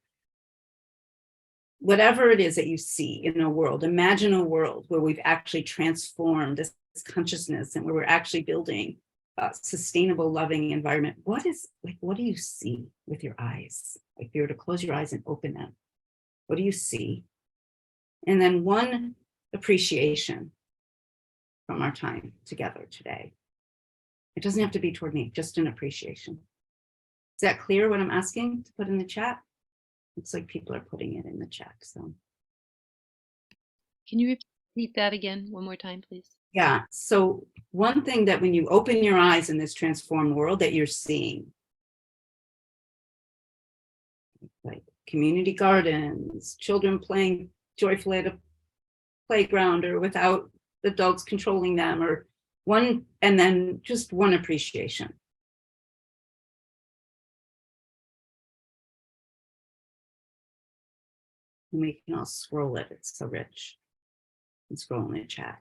whatever it is that you see in a world. Imagine a world where we've actually transformed this consciousness and where we're actually building a sustainable, loving environment. What do you see with your eyes? Like if you were to close your eyes and open them, what do you see? And then one appreciation from our time together today. It doesn't have to be toward me, just an appreciation. Is that clear what I'm asking to put in the chat? Looks like people are putting it in the chat. So, can you repeat that again one more time, please? Yeah. So one thing that when you open your eyes in this transformed world that you're seeing, like community gardens, children playing joyfully at a playground or without adults controlling them, or and then just one appreciation. And we can all scroll it, it's so rich. And scroll in the chat.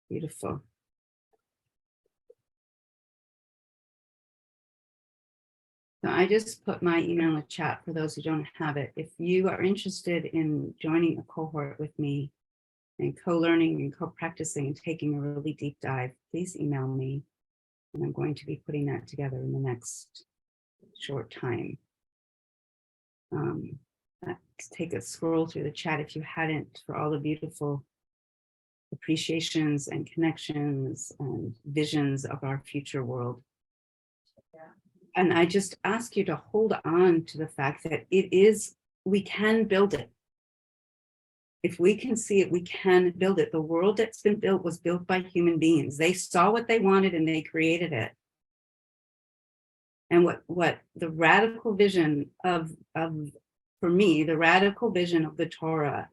Beautiful. So I just put my email in the chat for those who don't have it. If you are interested in joining a cohort with me and co-learning and co-practicing and taking a really deep dive, please email me. And I'm going to be putting that together in the next short time. Take a scroll through the chat if you hadn't, for all the beautiful appreciations and connections and visions of our future world. And I just ask you to hold on to the fact that we can build it. If we can see it, we can build it. The world that's been built was built by human beings. They saw what they wanted and they created it. And what the radical vision of for me, the radical vision of the Torah,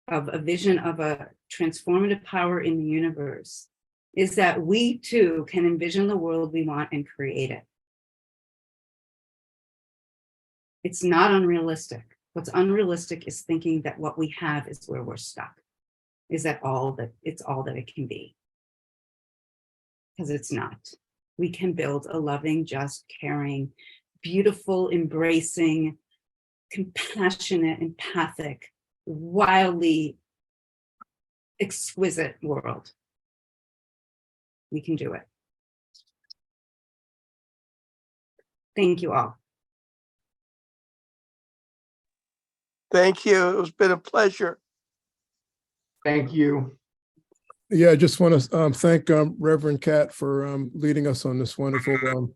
of a vision of a transformative power in the universe, is that we too can envision the world we want and create it. It's not unrealistic. What's unrealistic is thinking that what we have is where we're stuck. Is that it's all that it can be? Because it's not. We can build a loving, just, caring, beautiful, embracing, compassionate, empathic, wildly exquisite world. We can do it. Thank you all. Thank you. It's been a pleasure. Thank you. Yeah, I just want to thank Reverend Cat for leading us on this wonderful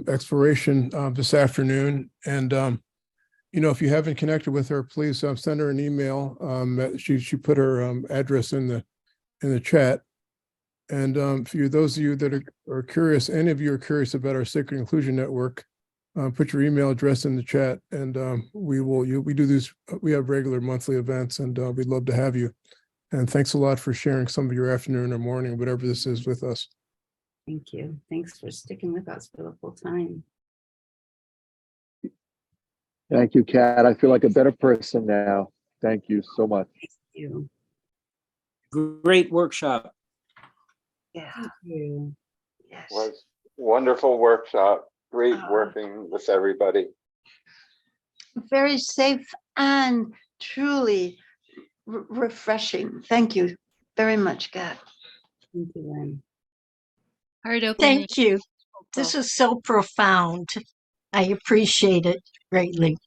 exploration this afternoon. And if you haven't connected with her, please send her an email. She put her address in the chat. And for those of you that are curious, any of you are curious about our Sacred Inclusion Network, put your email address in the chat, and we do these. We have regular monthly events, and we'd love to have you. And thanks a lot for sharing some of your afternoon or morning, whatever this is, with us. Thank you. Thanks for sticking with us for the full time. Thank you, Kat. I feel like a better person now. Thank you so much. Thank you. Great workshop. Yeah. Thank you. Yes. Was wonderful workshop. Great working with everybody. Very safe and truly refreshing. Thank you very much, Kat. Thank you, Lynn. Heart opening. Thank you. This is so profound. I appreciate it greatly.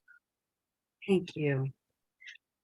Thank you.